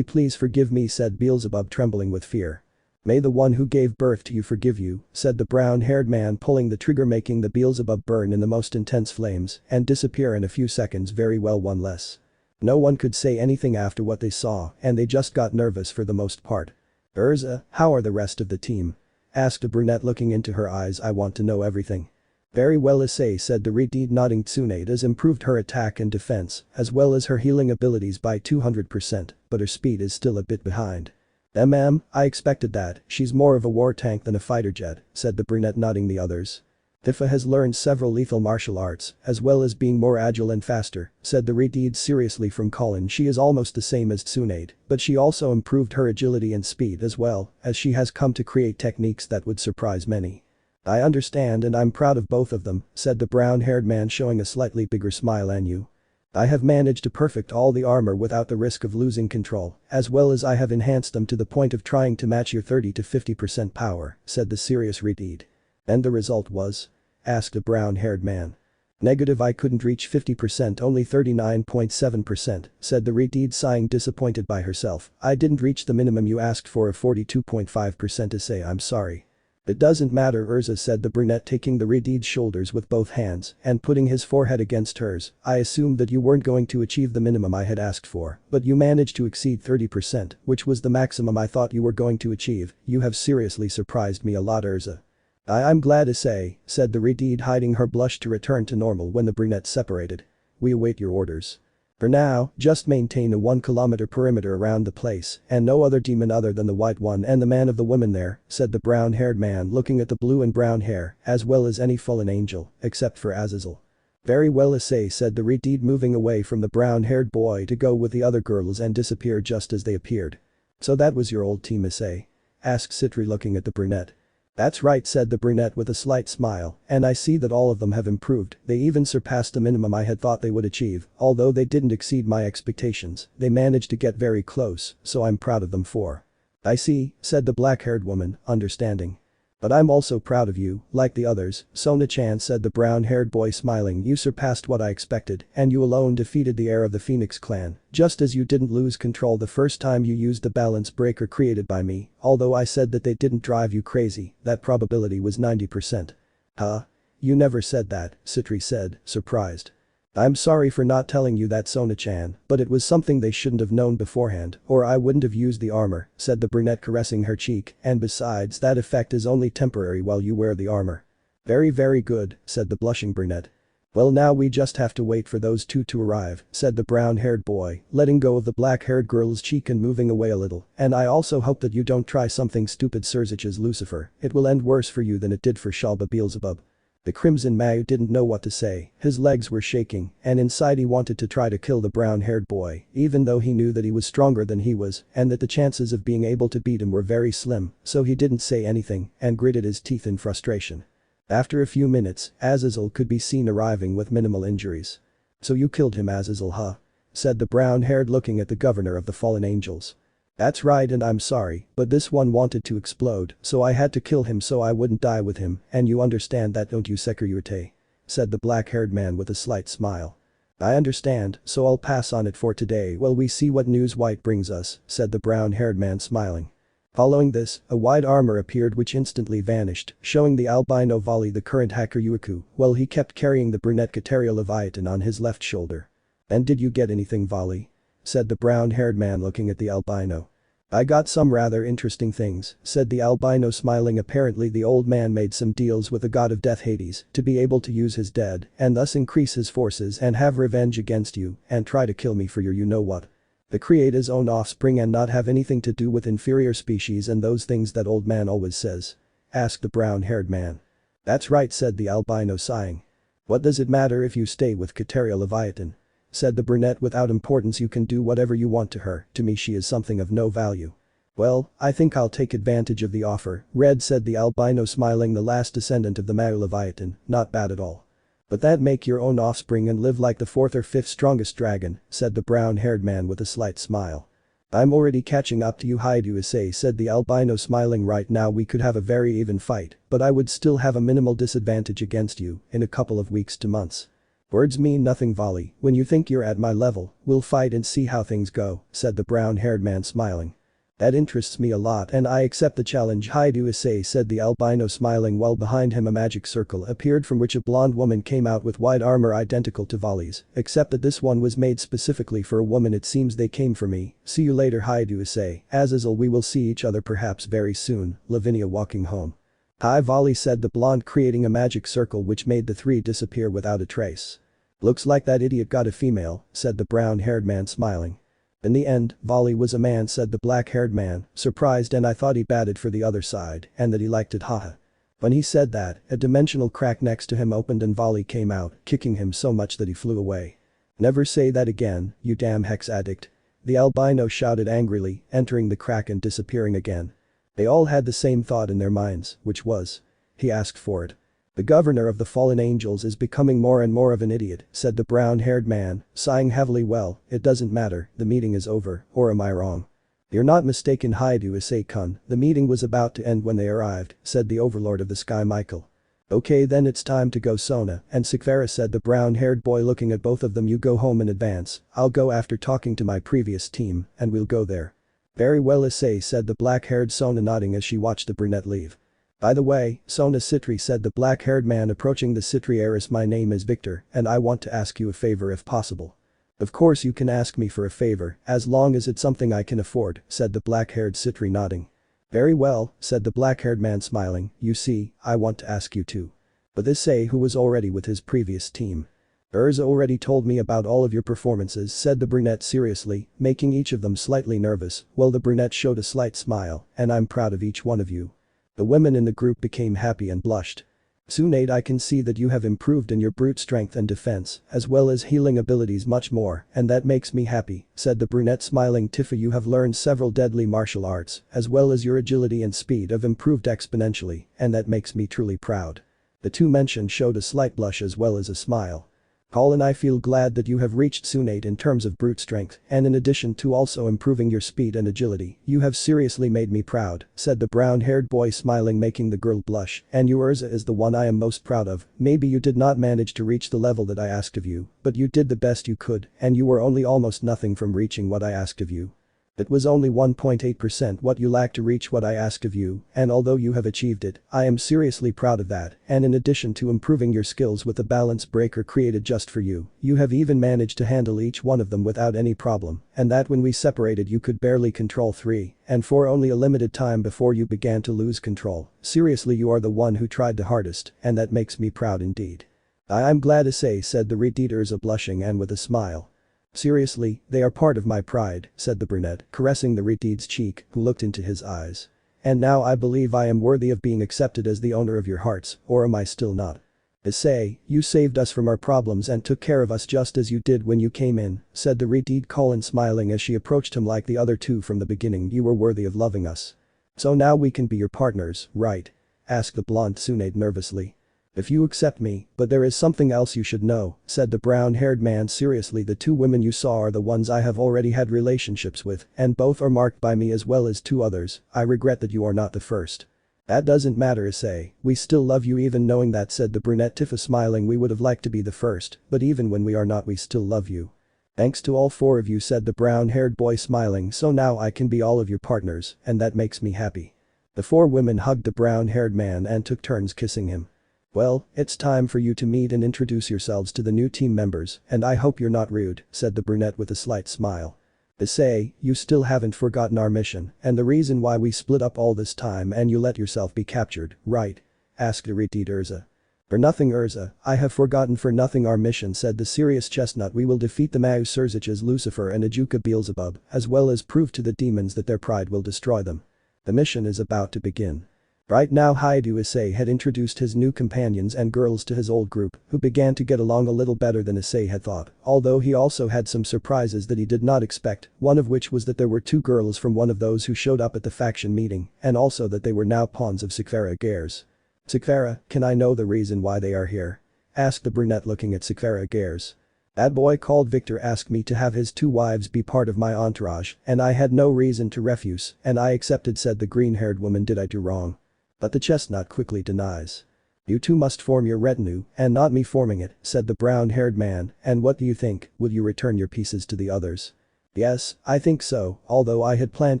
Please forgive me, said Beelzebub, trembling with fear. May the one who gave birth to you forgive you, said the brown-haired man, pulling the trigger, making the Beelzebub burn in the most intense flames and disappear in a few seconds. Very well, one less. No one could say anything after what they saw, and they just got nervous for the most part. Urza, how are the rest of the team? Asked a brunette, looking into her eyes. I want to know everything. Very well, Issei, said the retard, nodding. Tsunade has improved her attack and defense, as well as her healing abilities by 200%, but her speed is still a bit behind. I expected that, she's more of a war tank than a fighter jet, said the brunette, nodding the others. Tifa has learned several lethal martial arts, as well as being more agile and faster, said the redhead seriously. From Colin, she is almost the same as Tsunade, but she also improved her agility and speed as well, as she has come to create techniques that would surprise many. I understand and I'm proud of both of them, said the brown-haired man, showing a slightly bigger smile. And you? I have managed to perfect all the armor without the risk of losing control, as well as I have enhanced them to the point of trying to match your 30 to 50% power, said the serious redhead. And the result was? Asked the brown-haired man. Negative, I couldn't reach 50%, only 39.7%, said the redhead, sighing, disappointed by herself. I didn't reach the minimum you asked for of 42.5%. Issei, I'm sorry. It doesn't matter, Urza, said the brunette, taking the redhead's shoulders with both hands and putting his forehead against hers. I assumed that you weren't going to achieve the minimum I had asked for, but you managed to exceed 30%, which was the maximum I thought you were going to achieve. You have seriously surprised me a lot, Urza. I'm glad, Issei, said the redhead, hiding her blush to return to normal when the brunette separated. We await your orders. For now, just maintain a 1-kilometer perimeter around the place and no other demon other than the white one and the man of the woman there, said the brown-haired man, looking at the blue and brown hair, as well as any fallen angel, except for Azazel. Very well, Issei, said the redhead, moving away from the brown-haired boy to go with the other girls and disappear just as they appeared. So that was your old team, Issei? Asked Sitri, looking at the brunette. That's right, said the brunette with a slight smile, and I see that all of them have improved. They even surpassed the minimum I had thought they would achieve. Although they didn't exceed my expectations, they managed to get very close, so I'm proud of them for. I see, said the black-haired woman, understanding. But I'm also proud of you, like the others, Sona-chan, said the brown-haired boy, smiling. You surpassed what I expected, and you alone defeated the heir of the Phoenix clan, just as you didn't lose control the first time you used the balance breaker created by me, although I said that they didn't drive you crazy, that probability was 90%. Huh? You never said that, Sitri said, surprised. I'm sorry for not telling you that, Sona-chan, but it was something they shouldn't have known beforehand, or I wouldn't have used the armor, said the brunette, caressing her cheek, and besides, that effect is only temporary while you wear the armor. Very, very good, said the blushing brunette. Well, now we just have to wait for those two to arrive, said the brown-haired boy, letting go of the black-haired girl's cheek and moving away a little, and I also hope that you don't try something stupid, Sirzechs, Lucifer. It will end worse for you than it did for Shalba Beelzebub. The Crimson Mayu didn't know what to say, his legs were shaking, and inside he wanted to try to kill the brown-haired boy, even though he knew that he was stronger than he was and that the chances of being able to beat him were very slim, so he didn't say anything and gritted his teeth in frustration. After a few minutes, Azazel could be seen arriving with minimal injuries. So you killed him, Azazel, huh? Said the brown-haired, looking at the governor of the fallen angels. That's right, and I'm sorry, but this one wanted to explode, so I had to kill him so I wouldn't die with him, and you understand that, don't you, Sekiryuutei? Said the black-haired man with a slight smile. I understand, so I'll pass on it for today while we see what news White brings us, said the brown-haired man, smiling. Following this, a white armor appeared which instantly vanished, showing the albino Vali, the current hacker Yuiku, while he kept carrying the brunette Kateria Leviathan on his left shoulder. And did you get anything, Vali? Said the brown-haired man, looking at the albino. I got some rather interesting things, said the albino, smiling. Apparently the old man made some deals with the god of death, Hades, to be able to use his dead and thus increase his forces and have revenge against you and try to kill me for your you-know-what. To create his own offspring and not have anything to do with inferior species and those things that old man always says? Asked the brown-haired man. That's right, said the albino, sighing. What does it matter if you stay with Kateria Leviathan? Said the brunette, without importance. You can do whatever you want to her, to me she is something of no value. Well, I think I'll take advantage of the offer, Red, said the albino, smiling. The last descendant of the Mayu Leviathan, not bad at all. But that make your own offspring and live like the 4th or 5th strongest dragon, said the brown-haired man with a slight smile. I'm already catching up to you, Hyoudou Issei, said the albino, smiling. Right now we could have a very even fight, but I would still have a minimal disadvantage against you in a couple of weeks to months. Words mean nothing, Vali. When you think you're at my level, we'll fight and see how things go, said the brown-haired man, smiling. That interests me a lot and I accept the challenge, Hyoudou Issei, said the albino, smiling, while behind him a magic circle appeared from which a blonde woman came out with white armor identical to Vali's, except that this one was made specifically for a woman. It seems they came for me. See you later, Hyoudou Issei. Azazel, we will see each other perhaps very soon. Lavinia, walking home. Hi, Vali, said the blonde, creating a magic circle which made the three disappear without a trace. Looks like that idiot got a female, said the brown-haired man, smiling. In the end, Volley was a man, said the black-haired man, surprised, and I thought he batted for the other side and that he liked it, haha. When he said that, a dimensional crack next to him opened and Volley came out, kicking him so much that he flew away. Never say that again, you damn hex addict. The albino shouted angrily, entering the crack and disappearing again. They all had the same thought in their minds, which was. He asked for it. The governor of the fallen angels is becoming more and more of an idiot, said the brown-haired man, sighing heavily. Well, it doesn't matter, the meeting is over, or am I wrong? You're not mistaken, Hyoudou Issei-kun, the meeting was about to end when they arrived, said the overlord of the sky Michael. Okay, then it's time to go, Sona and Seekvaira, said the brown-haired boy, looking at both of them. You go home in advance, I'll go after talking to my previous team, and we'll go there. Very well, Issei, said the black-haired Sona, nodding as she watched the brunette leave. By the way, Sona Sitri, said the black-haired man, approaching the Sitri heiress, my name is Victor and I want to ask you a favor if possible. Of course you can ask me for a favor, as long as it's something I can afford, said the black-haired Sitri, nodding. Very well, said the black-haired man, smiling, you see, I want to ask you too. But Issei, who was already with his previous team. Urza already told me about all of your performances, said the brunette seriously, making each of them slightly nervous. Well, the brunette showed a slight smile, and I'm proud of each one of you. The women in the group became happy and blushed. Tsunade, I can see that you have improved in your brute strength and defense, as well as healing abilities much more, and that makes me happy, said the brunette, smiling. Tifa, you have learned several deadly martial arts, as well as your agility and speed have improved exponentially, and that makes me truly proud. The two mentioned showed a slight blush as well as a smile. Paul and I feel glad that you have reached Tsunade in terms of brute strength, and in addition to also improving your speed and agility, you have seriously made me proud, said the brown-haired boy, smiling, making the girl blush, and you, Urza, is the one I am most proud of. Maybe you did not manage to reach the level that I asked of you, but you did the best you could, and you were only almost nothing from reaching what I asked of you. It was only 1.8% what you lacked to reach what I asked of you, and although you have achieved it, I am seriously proud of that, and in addition to improving your skills with the balance breaker created just for you, you have even managed to handle each one of them without any problem, and that when we separated you could barely control 3, and for only a limited time before you began to lose control. Seriously, you are the one who tried the hardest, and that makes me proud indeed. I'm glad, Issei, said the redeed Urza, blushing and with a smile. Seriously, they are part of my pride, said the brunette, caressing the redeed's cheek, who looked into his eyes. And now I believe I am worthy of being accepted as the owner of your hearts, or am I still not? Issei, you saved us from our problems and took care of us just as you did when you came in, said the redeed Colin, smiling as she approached him. Like the other two from the beginning, you were worthy of loving us. So now we can be your partners, right? Asked the blonde Tsunade nervously. If you accept me, but there is something else you should know, said the brown-haired man seriously. The two women you saw are the ones I have already had relationships with, and both are marked by me as well as 2 others. I regret that you are not the first. That doesn't matter, Issei, we still love you even knowing that, said the brunette, Tifa, smiling. We would have liked to be the first, but even when we are not, we still love you. Thanks to all 4 of you, said the brown-haired boy, smiling. So now I can be all of your partners, and that makes me happy. The 4 women hugged the brown-haired man and took turns kissing him. Well, it's time for you to meet and introduce yourselves to the new team members, and I hope you're not rude, said the brunette with a slight smile. Issei, you still haven't forgotten our mission, and the reason why we split up all this time and you let yourself be captured, right? Asked the redeed Urza. For nothing, Urza, I have forgotten for nothing our mission, said the serious chestnut. We will defeat the Mau Sirzechs, Lucifer and Ajuka Beelzebub, as well as prove to the demons that their pride will destroy them. The mission is about to begin. Right now, Hyoudou Issei had introduced his new companions and girls to his old group, who began to get along a little better than Issei had thought, although he also had some surprises that he did not expect, one of which was that there were 2 girls from one of those who showed up at the faction meeting, and also that they were now pawns of Seekvaira Agares. Seekvaira, can I know the reason why they are here? Asked the brunette, looking at Seekvaira Agares. That boy called Victor asked me to have his 2 wives be part of my entourage, and I had no reason to refuse, and I accepted, said the green-haired woman. Did I do wrong? But the chestnut quickly denies. You 2 must form your retinue, and not me forming it, said the brown-haired man, and what do you think, will you return your pieces to the others? Yes, I think so, although I had planned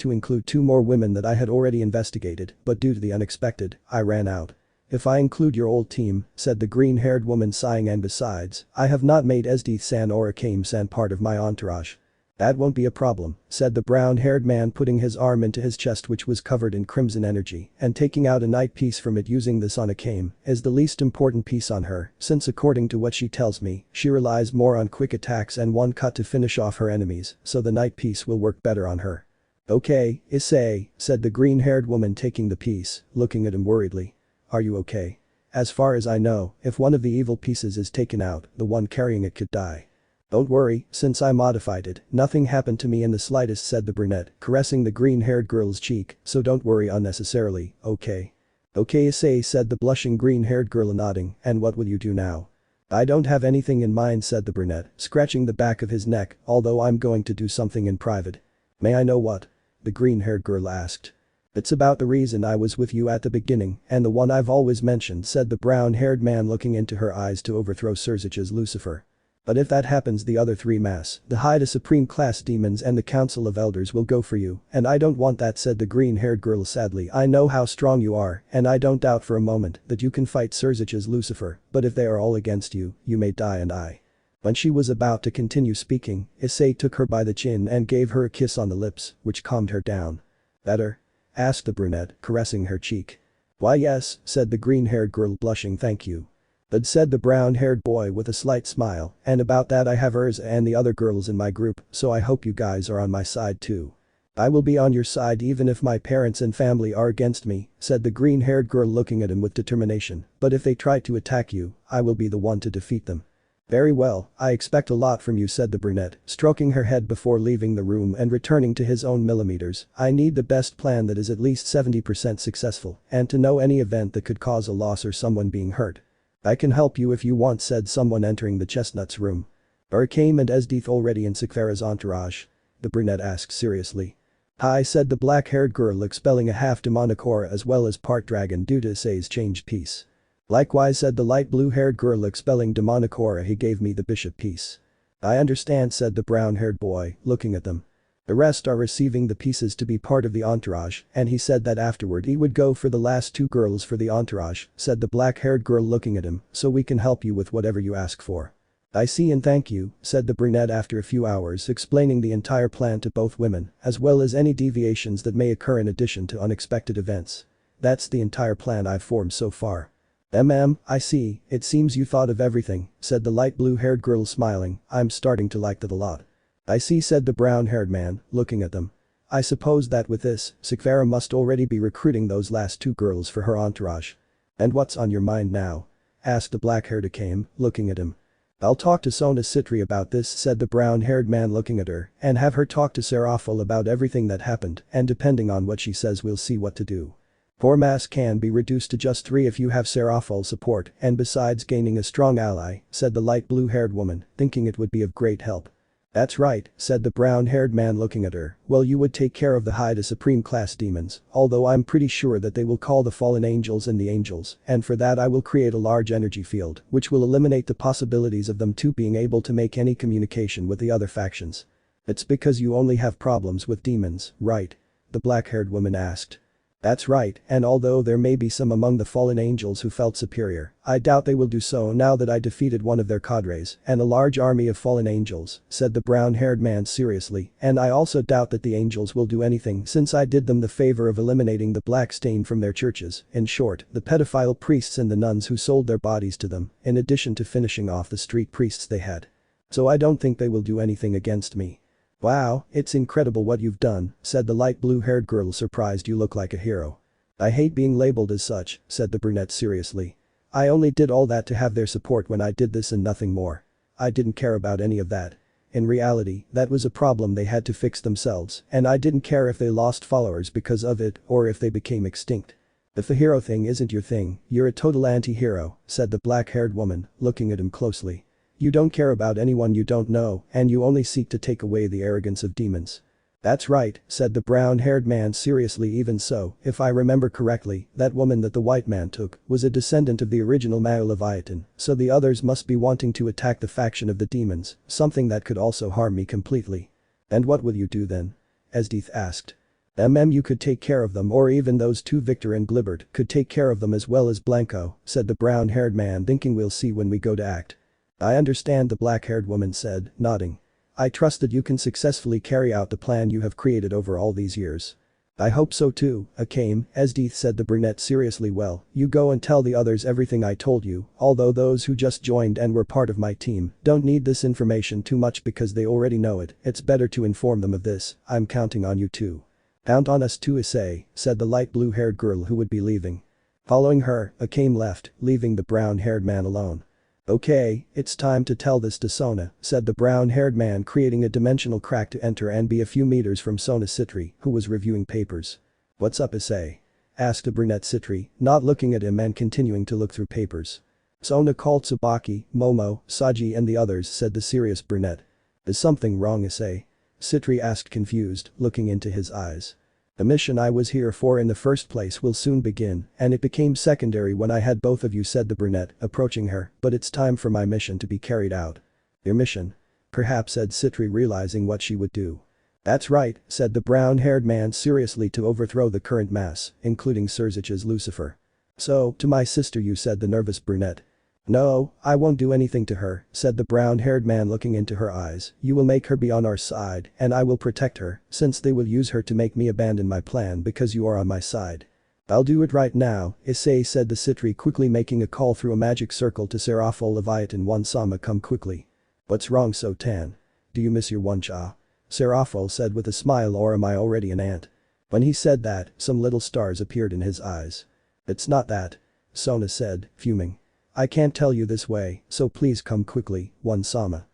to include 2 more women that I had already investigated, but due to the unexpected, I ran out. If I include your old team, said the green-haired woman, sighing, and besides, I have not made SD-san or Akame-san part of my entourage. That won't be a problem, said the brown-haired man putting his arm into his chest which was covered in crimson energy and taking out a night piece from it using this on a Kame is the least important piece on her since according to what she tells me, she relies more on quick attacks and one cut to finish off her enemies, so the night piece will work better on her. Okay, Issei, said the green-haired woman taking the piece, looking at him worriedly. Are you okay? As far as I know, if one of the evil pieces is taken out, the one carrying it could die. Don't worry, since I modified it, nothing happened to me in the slightest, said the brunette, caressing the green-haired girl's cheek, so don't worry unnecessarily, okay? Okay, Issei, said the blushing green-haired girl nodding, and what will you do now? I don't have anything in mind, said the brunette, scratching the back of his neck, although I'm going to do something in private. May I know what? The green-haired girl asked. It's about the reason I was with you at the beginning, and the one I've always mentioned, said the brown-haired man looking into her eyes to overthrow Sirzechs' Lucifer. But if that happens the other three mass, the Haiduay Supreme Class Demons and the Council of Elders will go for you, and I don't want that, said the green-haired girl sadly. I know how strong you are, and I don't doubt for a moment that you can fight Sirzechs' Lucifer, but if they are all against you, you may die and I. When she was about to continue speaking, Issei took her by the chin and gave her a kiss on the lips, which calmed her down. Better? Asked the brunette, caressing her cheek. Why yes, said the green-haired girl blushing, thank you. But said the brown-haired boy with a slight smile, and about that I have Urza and the other girls in my group, so I hope you guys are on my side too. I will be on your side even if my parents and family are against me, said the green-haired girl looking at him with determination, but if they try to attack you, I will be the one to defeat them. Very well, I expect a lot from you, said the brunette, stroking her head before leaving the room and returning to his own millimeters. I need the best plan that is at least 70% successful, and to know any event that could cause a loss or someone being hurt. I can help you if you want, said someone entering the chestnut's room. Are Kame and Esdeath already in Seekvaira's entourage? The brunette asked seriously. Hi, said the black-haired girl expelling a half-demonic aura as well as part dragon due to Issei's changed piece. Likewise, said the light blue-haired girl expelling demonic aura, he gave me the bishop piece. I understand, said the brown-haired boy, looking at them. The rest are receiving the pieces to be part of the entourage, and he said that afterward he would go for the last two girls for the entourage, said the black-haired girl looking at him, so we can help you with whatever you ask for. I see and thank you, said the brunette after a few hours explaining the entire plan to both women, as well as any deviations that may occur in addition to unexpected events. That's the entire plan I've formed so far. I see, it seems you thought of everything, said the light blue-haired girl smiling, I'm starting to like that a lot. I see, said the brown-haired man, looking at them. I suppose that with this, Seekvaira must already be recruiting those last two girls for her entourage. And what's on your mind now? Asked the black-haired Kame, looking at him. I'll talk to Sona Sitri about this, said the brown-haired man looking at her, and have her talk to Sera about everything that happened, and depending on what she says we'll see what to do. 4 mass can be reduced to just 3 if you have Sera support and besides gaining a strong ally, said the light blue-haired woman, thinking it would be of great help. That's right, said the brown-haired man looking at her, well you would take care of the Haiduay Supreme Class Demons, although I'm pretty sure that they will call the fallen angels and the angels, and for that I will create a large energy field, which will eliminate the possibilities of them two being able to make any communication with the other factions. It's because you only have problems with demons, right? The black-haired woman asked. That's right, and although there may be some among the fallen angels who felt superior, I doubt they will do so now that I defeated one of their cadres and a large army of fallen angels, said the brown-haired man seriously, and I also doubt that the angels will do anything since I did them the favor of eliminating the black stain from their churches, in short, the pedophile priests and the nuns who sold their bodies to them, in addition to finishing off the street priests they had. So I don't think they will do anything against me. Wow, it's incredible what you've done, said the light blue-haired girl, surprised. You look like a hero. I hate being labeled as such, said the brunette seriously. I only did all that to have their support when I did this and nothing more. I didn't care about any of that. In reality, that was a problem they had to fix themselves, and I didn't care if they lost followers because of it or if they became extinct. If the hero thing isn't your thing, you're a total anti-hero, said the black-haired woman, looking at him closely. You don't care about anyone you don't know, and you only seek to take away the arrogance of demons. That's right, said the brown-haired man seriously. Even so, if I remember correctly, that woman that the white man took was a descendant of the original Male Leviathan, so the others must be wanting to attack the faction of the demons, something that could also harm me completely. And what will you do then? Esdeath asked. You could take care of them, or even those two Victor and Glibbert could take care of them as well as Blanco, said the brown-haired man, thinking we'll see when we go to act. I understand, the black-haired woman said, nodding. I trust that you can successfully carry out the plan you have created over all these years. I hope so too, Akame, Esdeath said the brunette seriously. Well, you go and tell the others everything I told you, although those who just joined and were part of my team don't need this information too much because they already know it, it's better to inform them of this, I'm counting on you too. Count on us too, Issei, said the light blue-haired girl who would be leaving. Following her, Akame left, leaving the brown-haired man alone. Okay, it's time to tell this to Sona, said the brown-haired man, creating a dimensional crack to enter and be a few meters from Sona Sitri, who was reviewing papers. What's up, Issei? Asked the brunette Sitri, not looking at him and continuing to look through papers. Sona called Tsubaki, Momo, Sajji and the others, said the serious brunette. Is something wrong, Issei? Sitri asked, confused, looking into his eyes. The mission I was here for in the first place will soon begin, and it became secondary when I had both of you, said the brunette, approaching her, but it's time for my mission to be carried out. Your mission? Perhaps, said Sitri, realizing what she would do. That's right, said the brown-haired man seriously, to overthrow the current mass, including Sirzechs' Lucifer. So, to my sister you, said the nervous brunette. No, I won't do anything to her, said the brown-haired man, looking into her eyes. You will make her be on our side, and I will protect her, since they will use her to make me abandon my plan because you are on my side. I'll do it right now, Issei, said the Sitri, quickly making a call through a magic circle to Seraphol Leviathan. One Sama, come quickly. What's wrong, Sotan? Do you miss your one cha? Seraphol said with a smile, or am I already an ant? When he said that, some little stars appeared in his eyes. It's not that. Sona said, fuming. I can't tell you this way, so please come quickly, one Sama.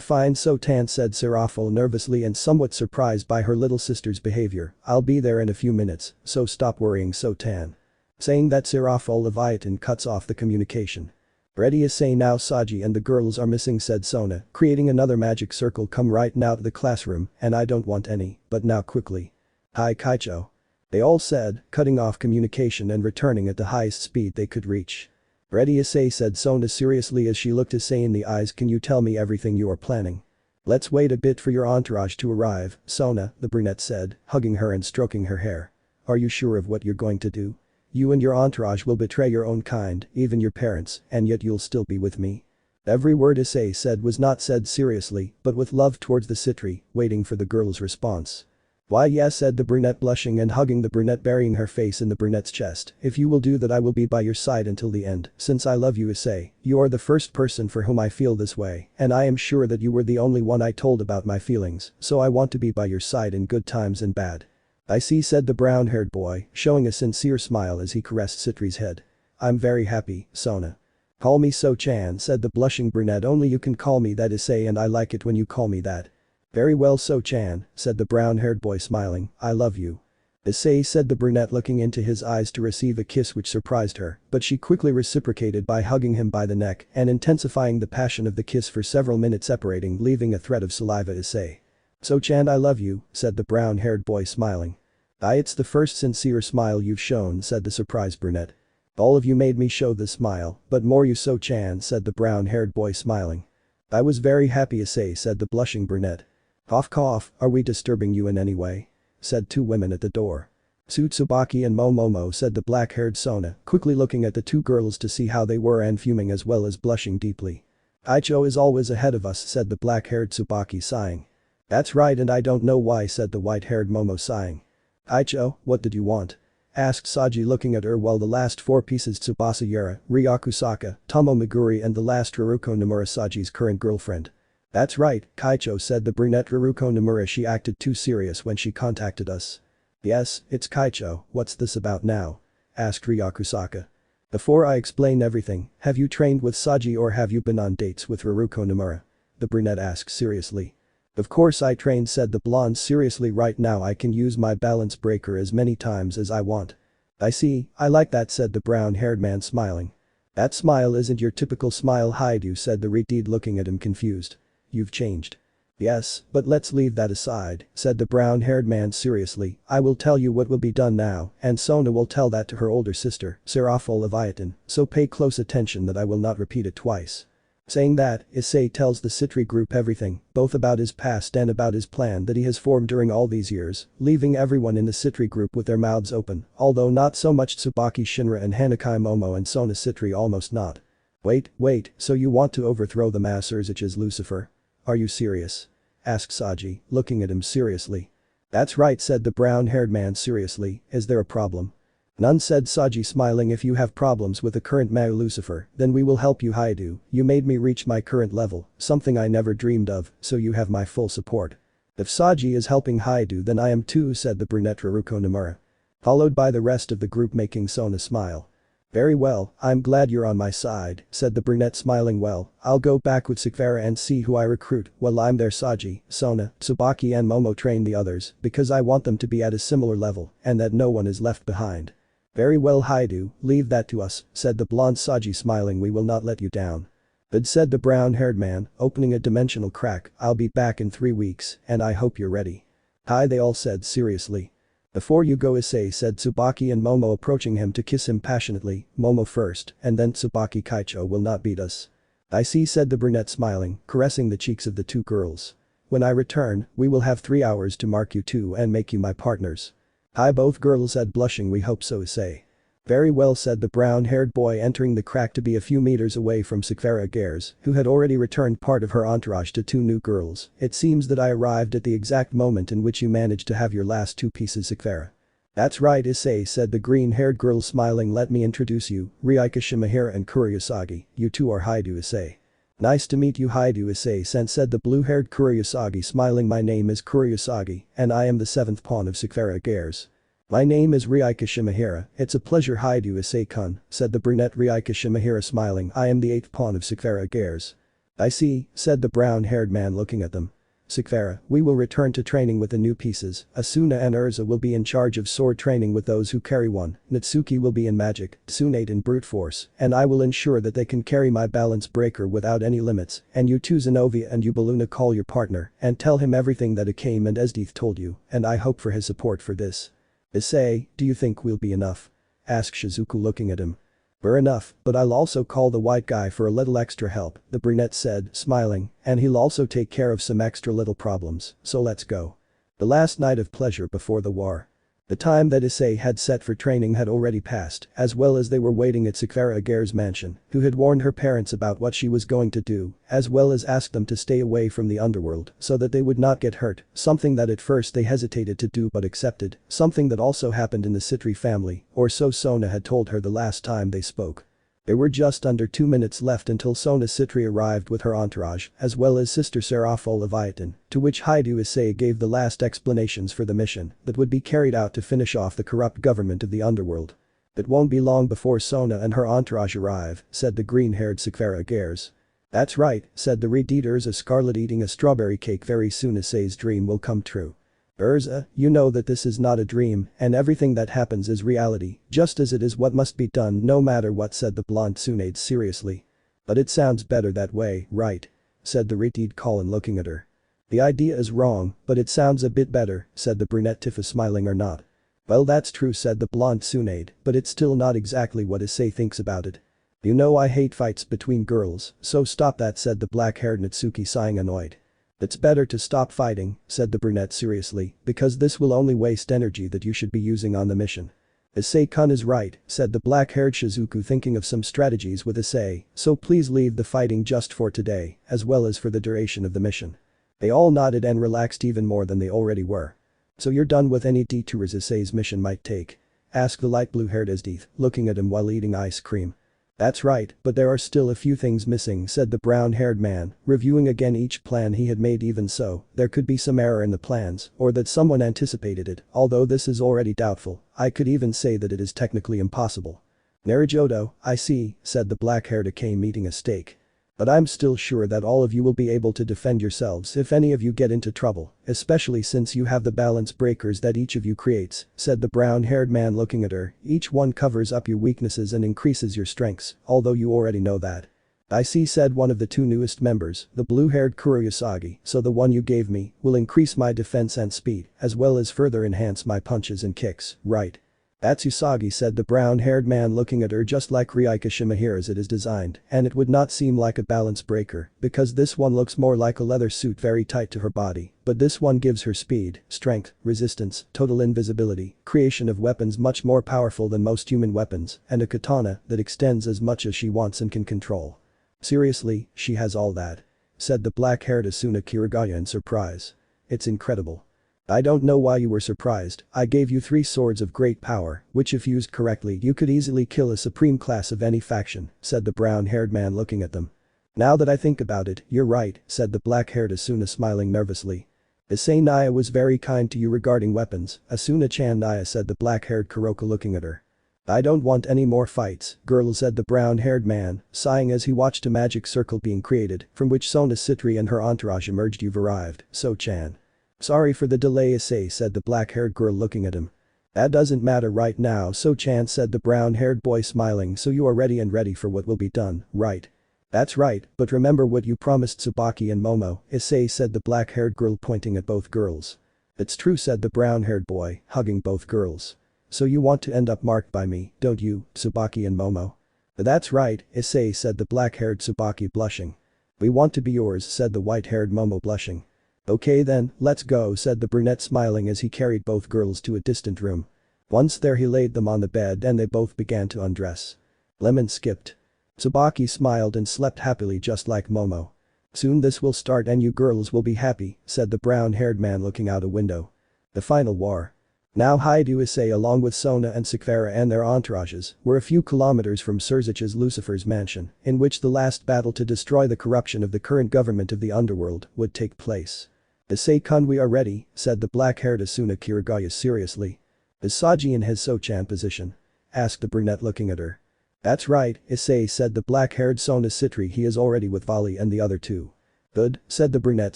Fine, Sotan, said Seraphol nervously and somewhat surprised by her little sister's behavior. I'll be there in a few minutes, so stop worrying, Sotan. Saying that, Seraphol Leviathan cuts off the communication. Ready, Issei, now Sajji and the girls are missing, said Sona, creating another magic circle. Come right now to the classroom, and I don't want any, but now quickly. Hi, Kaicho. They all said, cutting off communication and returning at the highest speed they could reach. Ready, Issei, said Sona seriously as she looked Issei in the eyes. Can you tell me everything you are planning? Let's wait a bit for your entourage to arrive, Sona, the brunette said, hugging her and stroking her hair. Are you sure of what you're going to do? You and your entourage will betray your own kind, even your parents, and yet you'll still be with me. Every word Issei said was not said seriously, but with love towards the Sitri, waiting for the girl's response. Why yes, said the brunette, blushing and hugging the brunette, burying her face in the brunette's chest. If you will do that, I will be by your side until the end, since I love you, Issei. You are the first person for whom I feel this way, and I am sure that you were the only one I told about my feelings, so I want to be by your side in good times and bad. I see, said the brown-haired boy, showing a sincere smile as he caressed Sitri's head. I'm very happy, Sona. Call me So-chan, said the blushing brunette. Only you can call me that, Issei, and I like it when you call me that. Very well, So-chan, said the brown-haired boy, smiling. I love you. Issei, said the brunette, looking into his eyes to receive a kiss which surprised her, but she quickly reciprocated by hugging him by the neck and intensifying the passion of the kiss for several minutes, separating, leaving a thread of saliva. Issei. So-chan, I love you, said the brown-haired boy, smiling. It's the first sincere smile you've shown, said the surprised brunette. All of you made me show the smile, but more you, So-chan, said the brown-haired boy, smiling. I was very happy, Issei, said the blushing brunette. Cough cough, are we disturbing you in any way? Said two women at the door. Tsubaki and Momomo, said the black-haired Sona, quickly looking at the two girls to see how they were and fuming as well as blushing deeply. Aicho is always ahead of us, said the black-haired Tsubaki, sighing. That's right, and I don't know why, said the white-haired Momo, sighing. Aicho, what did you want? Asked Sajji, looking at her while the last four pieces, Tsubasa Yara, Ryakusaka, Tomo Meguri and the last Haruko Nomura, Sajji's current girlfriend. That's right, Kaicho, said the brunette Haruko Nomura. She acted too serious when she contacted us. Yes, it's Kaicho, what's this about now? Asked Ryakusaka. Before I explain everything, have you trained with Sajji or have you been on dates with Haruko Nomura? The brunette asked seriously. Of course I trained, said the blonde seriously. Right now I can use my balance breaker as many times as I want. I see, I like that, said the brown-haired man, smiling. That smile isn't your typical smile, Haiduay, said the redhead, looking at him confused. You've changed. Yes, but let's leave that aside, said the brown-haired man seriously. I will tell you what will be done now, and Sona will tell that to her older sister, Seraphol Leviathan, so pay close attention that I will not repeat it twice. Saying that, Issei tells the Sitri group everything, both about his past and about his plan that he has formed during all these years, leaving everyone in the Sitri group with their mouths open, although not so much Tsubaki Shinra and Hanakai Momo and Sona Sitri, almost not. Wait, so you want to overthrow the mass Sirzechs, Lucifer? Are you serious? asked Sajji, looking at him seriously. That's right, said the brown-haired man seriously, is there a problem? None, said Sajji smiling. If you have problems with the current Mecha Lucifer, then we will help you, Haidu. You made me reach my current level, something I never dreamed of, so you have my full support. If Sajji is helping Haidu, then I am too, said the brunette Haruko Nomura. Followed by the rest of the group, making Sona smile. Very well, I'm glad you're on my side, said the brunette smiling. Well, I'll go back with Seekvaira and see who I recruit. While I'm there, Sajji, Sona, Tsubaki and Momo train the others because I want them to be at a similar level and that no one is left behind. Very well, Haidu, leave that to us, said the blonde Sajji smiling. We will not let you down. But said the brown-haired man, opening a dimensional crack, I'll be back in 3 weeks and I hope you're ready. Hi, they all said seriously. Before you go, Issei, said Tsubaki and Momo, approaching him to kiss him passionately. Momo first and then Tsubaki. Kaicho will not beat us. I see, said the brunette smiling, caressing the cheeks of the two girls. When I return, we will have 3 hours to mark you two and make you my partners. Hi, both girls said, blushing. We hope so, Issei. Very well, said the brown-haired boy, entering the crack to be a few meters away from Seekvaira Agares, who had already returned part of her entourage to 2 new girls. It seems that I arrived at the exact moment in which you managed to have your last 2 pieces, Seekvaira. That's right, Issei, said the green-haired girl smiling. Let me introduce you, Reincarnation and Kuroka. You two are Hyoudou Issei. Nice to meet you, Hyoudou Issei, said the blue-haired Kuroka smiling. My name is Kuroka and I am the 7th pawn of Seekvaira Agares. My name is Reincarnation. It's a pleasure, Hyoudou Issei-kun, said the brunette Reincarnation smiling. I am the 8th pawn of Seekvaira Agares. I see, said the brown-haired man looking at them. Seekvaira, we will return to training with the new pieces. Asuna and Urza will be in charge of sword training with those who carry one, Nitsuki will be in magic, Tsunade in brute force, and I will ensure that they can carry my balance breaker without any limits, and you two Zenobia and you Baluna call your partner and tell him everything that Akame and Esdeath told you, and I hope for his support for this. Issei, do you think we'll be enough? Asked Shizuku looking at him. We're enough, but I'll also call the white guy for a little extra help, the brunette said, smiling, and he'll also take care of some extra little problems, so let's go. The last night of pleasure before the war. The time that Issei had set for training had already passed, as well as they were waiting at Seekvaira Agares' mansion, who had warned her parents about what she was going to do, as well as asked them to stay away from the underworld so that they would not get hurt, something that at first they hesitated to do but accepted, something that also happened in the Sitri family, or so Sona had told her the last time they spoke. There were just under 2 minutes left until Sona Sitri arrived with her entourage, as well as Sister Sera full of Leviathan, to which Hyoudou Issei gave the last explanations for the mission that would be carried out to finish off the corrupt government of the underworld. It won't be long before Sona and her entourage arrive, said the green-haired Seekvaira Agares. That's right, said the Red Eaters, a scarlet eating a strawberry cake. Very soon Issei's dream will come true. Urza, you know that this is not a dream and everything that happens is reality, just as it is what must be done no matter what, said the blonde Tsunade seriously. But it sounds better that way, right? Said the Red Colin looking at her. The idea is wrong, but it sounds a bit better, said the brunette Tifa smiling. Or not. Well, that's true, said the blonde Tsunade, but it's still not exactly what Issei thinks about it. You know I hate fights between girls, so stop that, said the black-haired Nitsuki sighing annoyed. It's better to stop fighting, said the brunette seriously, because this will only waste energy that you should be using on the mission. Issei-kun is right, said the black-haired Shizuku, thinking of some strategies with Issei, so please leave the fighting just for today, as well as for the duration of the mission. They all nodded and relaxed even more than they already were. So you're done with any detours Issei's mission might take? Asked the light blue-haired Esdeath, looking at him while eating ice cream. That's right, but there are still a few things missing, said the brown-haired man, reviewing again each plan he had made. Even so, there could be some error in the plans, or that someone anticipated it, although this is already doubtful. I could even say that it is technically impossible. Narijodo, I see, said the black-haired Akame eating a steak. But I'm still sure that all of you will be able to defend yourselves if any of you get into trouble, especially since you have the balance breakers that each of you creates, said the brown-haired man looking at her. Each one covers up your weaknesses and increases your strengths, although you already know that. I see, said one of the 2 newest members, the blue-haired Kuroka, so the one you gave me will increase my defense and speed, as well as further enhance my punches and kicks, right? That's Usagi, said the brown-haired man looking at her. Just like Reincarnation as it is designed, and it would not seem like a balance breaker, because this one looks more like a leather suit very tight to her body, but this one gives her speed, strength, resistance, total invisibility, creation of weapons much more powerful than most human weapons, and a katana that extends as much as she wants and can control. Seriously, she has all that? said the black-haired Asuna Kirigaya in surprise. It's incredible. I don't know why you were surprised. I gave you 3 swords of great power, which if used correctly you could easily kill a supreme class of any faction, said the brown-haired man looking at them. Now that I think about it, you're right, said the black-haired Asuna smiling nervously. Issei Naya was very kind to you regarding weapons, Asuna-chan Naya said the black-haired Kuroka looking at her. I don't want any more fights, girl said the brown-haired man, sighing as he watched a magic circle being created, from which Sona Sitri and her entourage emerged. You've arrived, So-chan. Sorry for the delay Issei said the black-haired girl looking at him. That doesn't matter right now So-chan said the brown-haired boy smiling so you are ready for what will be done, right? That's right, but remember what you promised Tsubaki and Momo, Issei said the black-haired girl pointing at both girls. It's true said the brown-haired boy, hugging both girls. So you want to end up marked by me, don't you, Tsubaki and Momo? That's right, Issei said the black-haired Tsubaki blushing. We want to be yours said the white-haired Momo blushing. Okay then, let's go said the brunette smiling as he carried both girls to a distant room. Once there he laid them on the bed and they both began to undress. Lemon skipped. Tsubaki smiled and slept happily just like Momo. Soon this will start and you girls will be happy, said the brown-haired man looking out a window. The final war. Now Hyoudou Issei along with Sona and Seekvaira and their entourages were a few kilometers from Sirzechs Lucifer's mansion, in which the last battle to destroy the corruption of the current government of the Underworld would take place. Issei-kun we are ready, said the black-haired Asuna Kirigaya seriously. Is Sajji in his So-chan position? Asked the brunette looking at her. That's right, Issei said the black-haired Sona Sitri he is already with Vali and the other 2. Good, said the brunette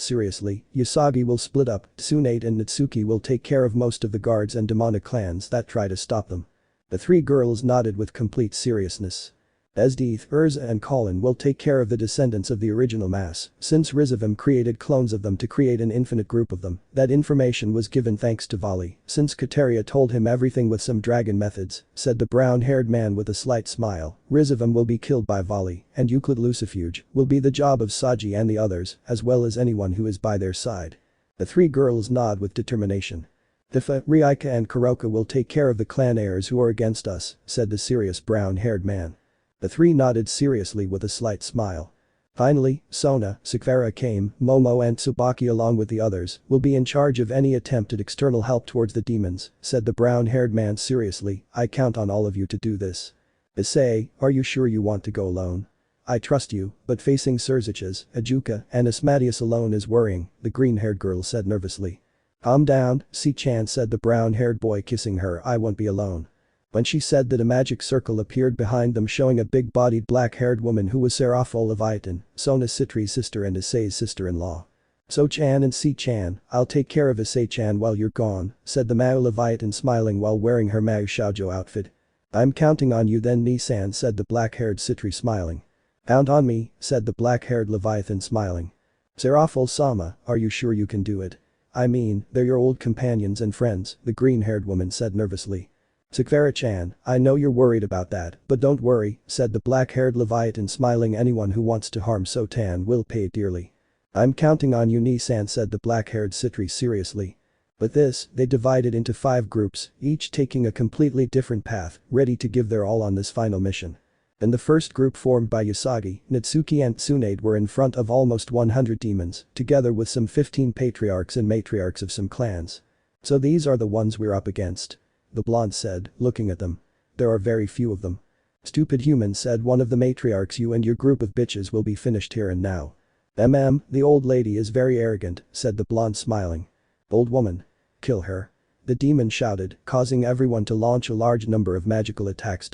seriously, Usagi will split up, Tsunade and Nitsuki will take care of most of the guards and demonic clans that try to stop them. The 3 girls nodded with complete seriousness. Esdeeth, Urza and Colin will take care of the descendants of the original mass, since Rizavim created clones of them to create an infinite group of them. That information was given thanks to Vali, since Kateria told him everything with some dragon methods, said the brown-haired man with a slight smile. Rizavim will be killed by Vali, and Euclid Lucifuge will be the job of Sajji and the others, as well as anyone who is by their side. The 3 girls nod with determination. Tifa, Ryaika and Kuroka will take care of the clan heirs who are against us, said the serious brown-haired man. The 3 nodded seriously with a slight smile. Finally, Sona, Seekvaira came, Momo and Tsubaki along with the others will be in charge of any attempt at external help towards the demons, said the brown-haired man seriously. I count on all of you to do this. Issei, are you sure you want to go alone? I trust you, but facing Sirzechs, Ajuka, and Asmodeus alone is worrying, the green-haired girl said nervously. Calm down, Si-chan said the brown-haired boy kissing her. I won't be alone. When she said that a magic circle appeared behind them showing a big-bodied black-haired woman who was Sera Leviathan, Sona Sitri's sister and Issei's sister-in-law. So-chan and Si-chan, I'll take care of Issei-chan while you're gone, said the Mao Leviathan smiling while wearing her Mao Shoujo outfit. I'm counting on you then Ni-san said the black-haired Sitri smiling. Count on me, said the black-haired Leviathan smiling. Serafal-sama, are you sure you can do it? I mean, they're your old companions and friends, the green-haired woman said nervously. Seekvaira-chan, I know you're worried about that, but don't worry, said the black-haired Leviathan smiling. Anyone who wants to harm So-tan will pay dearly. I'm counting on you Ni-san said the black-haired Sitri seriously. With this, they divided into 5 groups, each taking a completely different path, ready to give their all on this final mission. In the first group formed by Usagi, Nitsuki and Tsunade were in front of almost 100 demons, together with some 15 patriarchs and matriarchs of some clans. So these are the ones we're up against. The blonde said, looking at them. There are very few of them. Stupid human said one of the matriarchs. You and your group of bitches will be finished here and now. The old lady is very arrogant, said the blonde smiling. Old woman. Kill her. The demon shouted, causing everyone to launch a large number of magical attacks.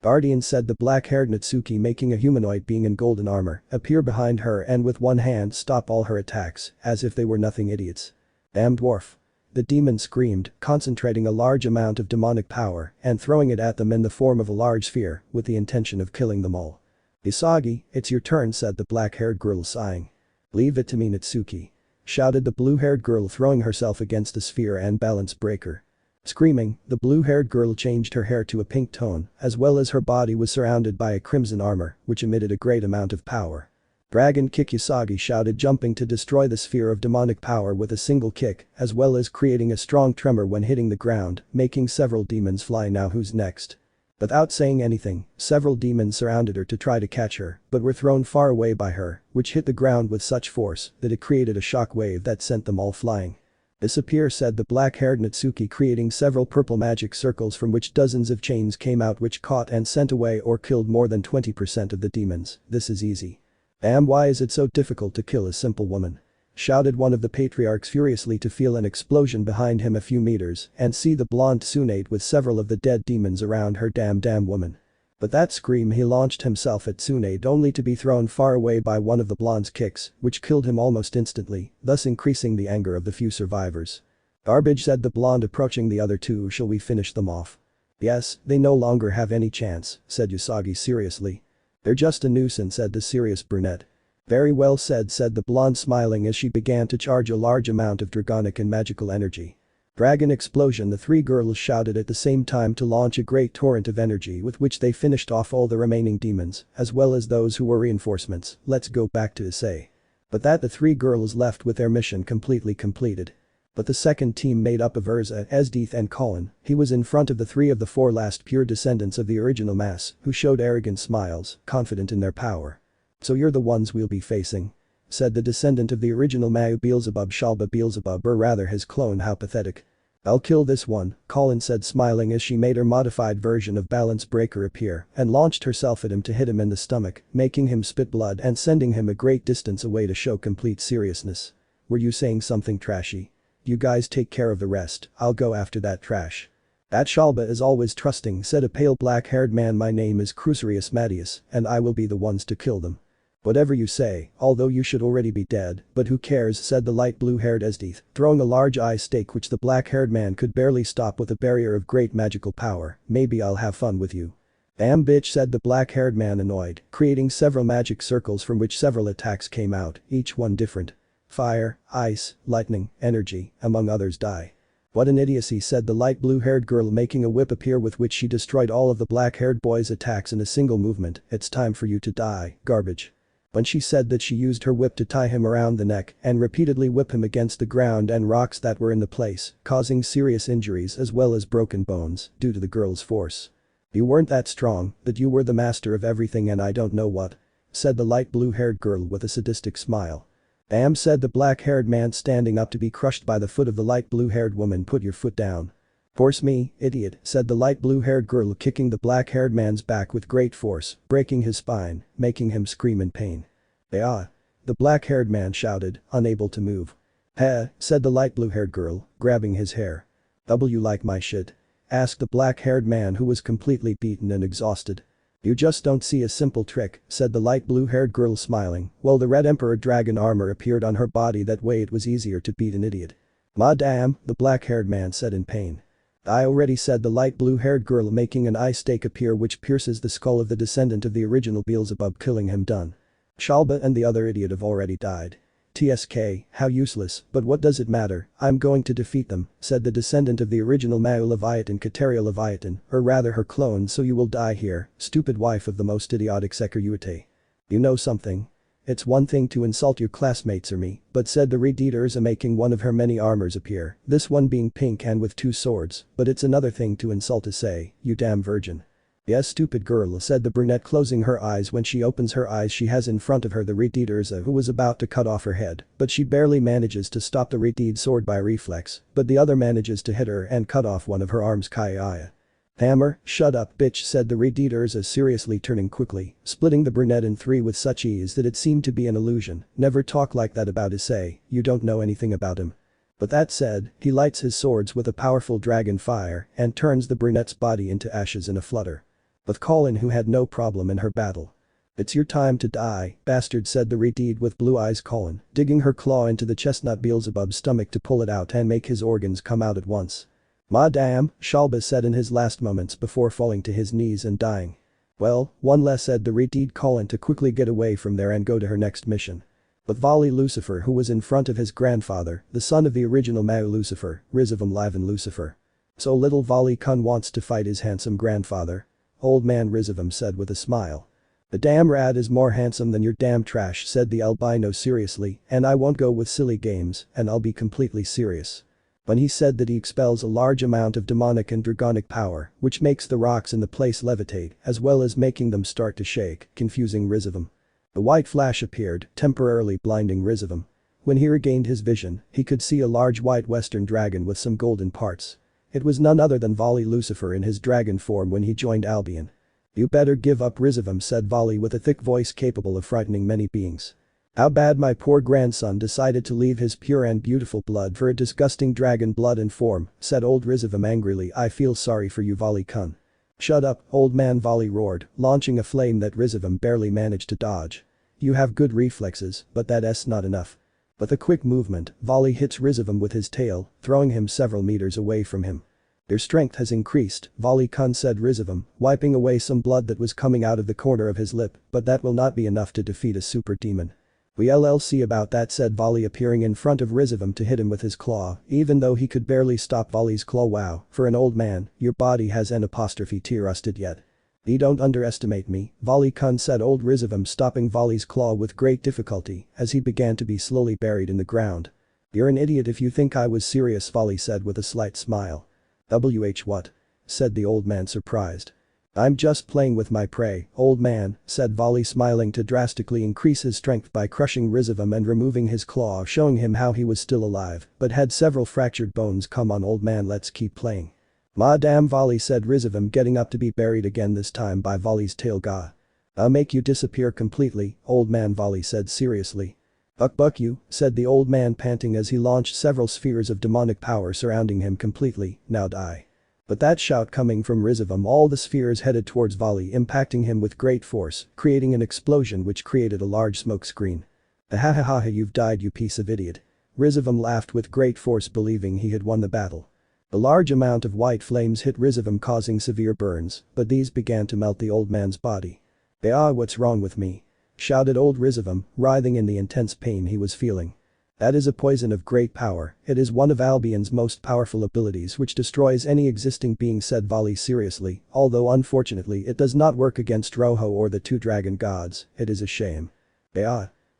Guardian said the black-haired Nitsuki making a humanoid being in golden armor appear behind her and with one hand stop all her attacks as if they were nothing idiots. Damn dwarf. The demon screamed, concentrating a large amount of demonic power and throwing it at them in the form of a large sphere with the intention of killing them all. Usagi, it's your turn said the black-haired girl sighing. Leave it to me Nitsuki. Shouted the blue-haired girl throwing herself against the sphere and balance breaker. Screaming, the blue-haired girl changed her hair to a pink tone as well as her body was surrounded by a crimson armor which emitted a great amount of power. Dragon kick Usagi shouted jumping to destroy the sphere of demonic power with a single kick as well as creating a strong tremor when hitting the ground, making several demons fly. Now who's next? Without saying anything, several demons surrounded her to try to catch her, but were thrown far away by her, which hit the ground with such force that it created a shock wave that sent them all flying. "Disappear," said the black-haired Nitsuki, creating several purple magic circles from which dozens of chains came out which caught and sent away or killed more than 20% of the demons. "This is easy." "Damn, why is it so difficult to kill a simple woman?" shouted one of the patriarchs furiously, to feel an explosion behind him a few meters and see the blonde Tsunade with several of the dead demons around her. Damn woman. With that scream, he launched himself at Tsunade only to be thrown far away by one of the blonde's kicks, which killed him almost instantly, thus increasing the anger of the few survivors. "Garbage," said the blonde, approaching the other two. "Shall we finish them off?" "Yes, they no longer have any chance," said Usagi seriously. "They're just a nuisance," said the serious brunette. "Very well said," said the blonde, smiling as she began to charge a large amount of dragonic and magical energy. "Dragon explosion," the three girls shouted at the same time to launch a great torrent of energy with which they finished off all the remaining demons, as well as those who were reinforcements. "Let's go back to Issei." But that the three girls left with their mission completely completed. But the second team, made up of Urza, Esdeath and Colin, he was in front of the three of the four last pure descendants of the original mass, who showed arrogant smiles, confident in their power. "So you're the ones we'll be facing?" said the descendant of the original Mau, Beelzebub, Shalba Beelzebub, or rather his clone. "How pathetic." "I'll kill this one," Colin said, smiling as she made her modified version of Balance Breaker appear and launched herself at him to hit him in the stomach, making him spit blood and sending him a great distance away to show complete seriousness. "Were you saying something trashy? You guys take care of the rest, I'll go after that trash." "That Shalba is always trusting," said a pale black-haired man. "My name is Crucerius Matius, and I will be the ones to kill them." "Whatever you say, although you should already be dead, but who cares," said the light blue-haired Esdeath, throwing a large ice stake which the black-haired man could barely stop with a barrier of great magical power. "Maybe I'll have fun with you." "Damn bitch," said the black-haired man, annoyed, creating several magic circles from which several attacks came out, each one different. Fire, ice, lightning, energy, among others. "Die." "What an idiocy," said the light blue-haired girl, making a whip appear with which she destroyed all of the black-haired boy's attacks in a single movement. "It's time for you to die, garbage." When she said that, she used her whip to tie him around the neck and repeatedly whip him against the ground and rocks that were in the place, causing serious injuries as well as broken bones due to the girl's force. "You weren't that strong, but you were the master of everything and I don't know what," said the light blue-haired girl with a sadistic smile. "Damn," said the black-haired man, standing up to be crushed by the foot of the light blue-haired woman. "Put your foot down." "Force me, idiot," said the light blue-haired girl, kicking the black-haired man's back with great force, breaking his spine, making him scream in pain. "Ah!" the black-haired man shouted, unable to move. "Heh," said the light blue-haired girl, grabbing his hair. "You like my shit?" asked the black-haired man, who was completely beaten and exhausted. "You just don't see a simple trick," said the light blue-haired girl, smiling, while the red emperor dragon armor appeared on her body. "That way it was easier to beat an idiot." "Ma damn," the black-haired man said in pain. "I already," said the light blue-haired girl, making an ice stake appear which pierces the skull of the descendant of the original Beelzebub, killing him. "Done. Shalba and the other idiot have already died." "TSK, how useless, but what does it matter, I'm going to defeat them," said the descendant of the original Mau Leviathan, Kateria Leviathan, or rather her clone. "So you will die here, stupid wife of the most idiotic Sekiryuutei. You know something? It's one thing to insult your classmates or me, but," said the Red Eater, making one of her many armors appear, this one being pink and with two swords, "but it's another thing to insult Issei, you damn virgin." "Yes, stupid girl," said the brunette, closing her eyes. When she opens her eyes, she has in front of her the Red Eater who was about to cut off her head, but she barely manages to stop the Red Eater sword by reflex, but the other manages to hit her and cut off one of her arms. "Kaya. Hammer, shut up, bitch," said the Red Eater seriously, turning quickly, splitting the brunette in three with such ease that it seemed to be an illusion. "Never talk like that about Issei, you don't know anything about him." But that said, he lights his swords with a powerful dragon fire and turns the brunette's body into ashes in a flutter. With Colin, who had no problem in her battle. "It's your time to die, bastard," said the Red Eater with blue eyes. Colin, digging her claw into the chestnut Beelzebub's stomach to pull it out and make his organs come out at once. "Ma damn," Shalba said in his last moments before falling to his knees and dying. "Well, one less," said the Red Eater Colin, to quickly get away from there and go to her next mission. But Volley Lucifer, who was in front of his grandfather, the son of the original Mau Lucifer, Rizavum Livan Lucifer. "So little Volley Kun wants to fight his handsome grandfather?" Old man Rizavum said with a smile. "The damn rat is more handsome than your damn trash," said the albino seriously, "and I won't go with silly games, and I'll be completely serious." When he said that he expels a large amount of demonic and dragonic power, which makes the rocks in the place levitate, as well as making them start to shake, confusing Rizavam. The white flash appeared, temporarily blinding Rizavam. When he regained his vision, he could see a large white western dragon with some golden parts. It was none other than Vali Lucifer in his dragon form when he joined Albion. "You better give up, Rizavam," said Vali with a thick voice capable of frightening many beings. "How bad my poor grandson decided to leave his pure and beautiful blood for a disgusting dragon blood and form," said old Rizavam angrily. "I feel sorry for you, Vali-kun." "Shut up, old man," Vali roared, launching a flame that Rizavam barely managed to dodge. "You have good reflexes, but that's not enough." With a quick movement, Vali hits Rizavam with his tail, throwing him several meters away from him. "Your strength has increased, Vali-kun," said Rizavam, wiping away some blood that was coming out of the corner of his lip, "but that will not be enough to defeat a super demon." "We'll see about that," said Vali, appearing in front of Rizavam to hit him with his claw, even though he could barely stop Vali's claw. "Wow, for an old man, your body has T rusted yet." "You don't underestimate me, Vali-kun," said old Rizavam, stopping Vali's claw with great difficulty as he began to be slowly buried in the ground. "You're an idiot if you think I was serious," Vali said with a slight smile. What?" said the old man, surprised. "I'm just playing with my prey, old man," said Vali, smiling to drastically increase his strength by crushing Rizavam and removing his claw, showing him how he was still alive but had several fractured bones. "Come on, old man, let's keep playing." "Ma damn, Vali," said Rizavam, getting up to be buried again, this time by Vali's tail. "Gah. I'll make you disappear completely, old man," Vali said seriously. Buck you," said the old man, panting as he launched several spheres of demonic power surrounding him completely. "Now die." But that shout coming from Rizavam, all the spheres headed towards Vali, impacting him with great force, creating an explosion which created a large smoke screen. "Ha ha ha, you've died, you piece of idiot." Rizavam laughed with great force, believing he had won the battle. A large amount of white flames hit Rizavam, causing severe burns, but these began to melt the old man's body. What's wrong with me?" shouted old Rizavam, writhing in the intense pain he was feeling. "That is a poison of great power. It is one of Albion's most powerful abilities which destroys any existing being," said Vali seriously, "although unfortunately it does not work against Rojo or the two dragon gods. It is a shame."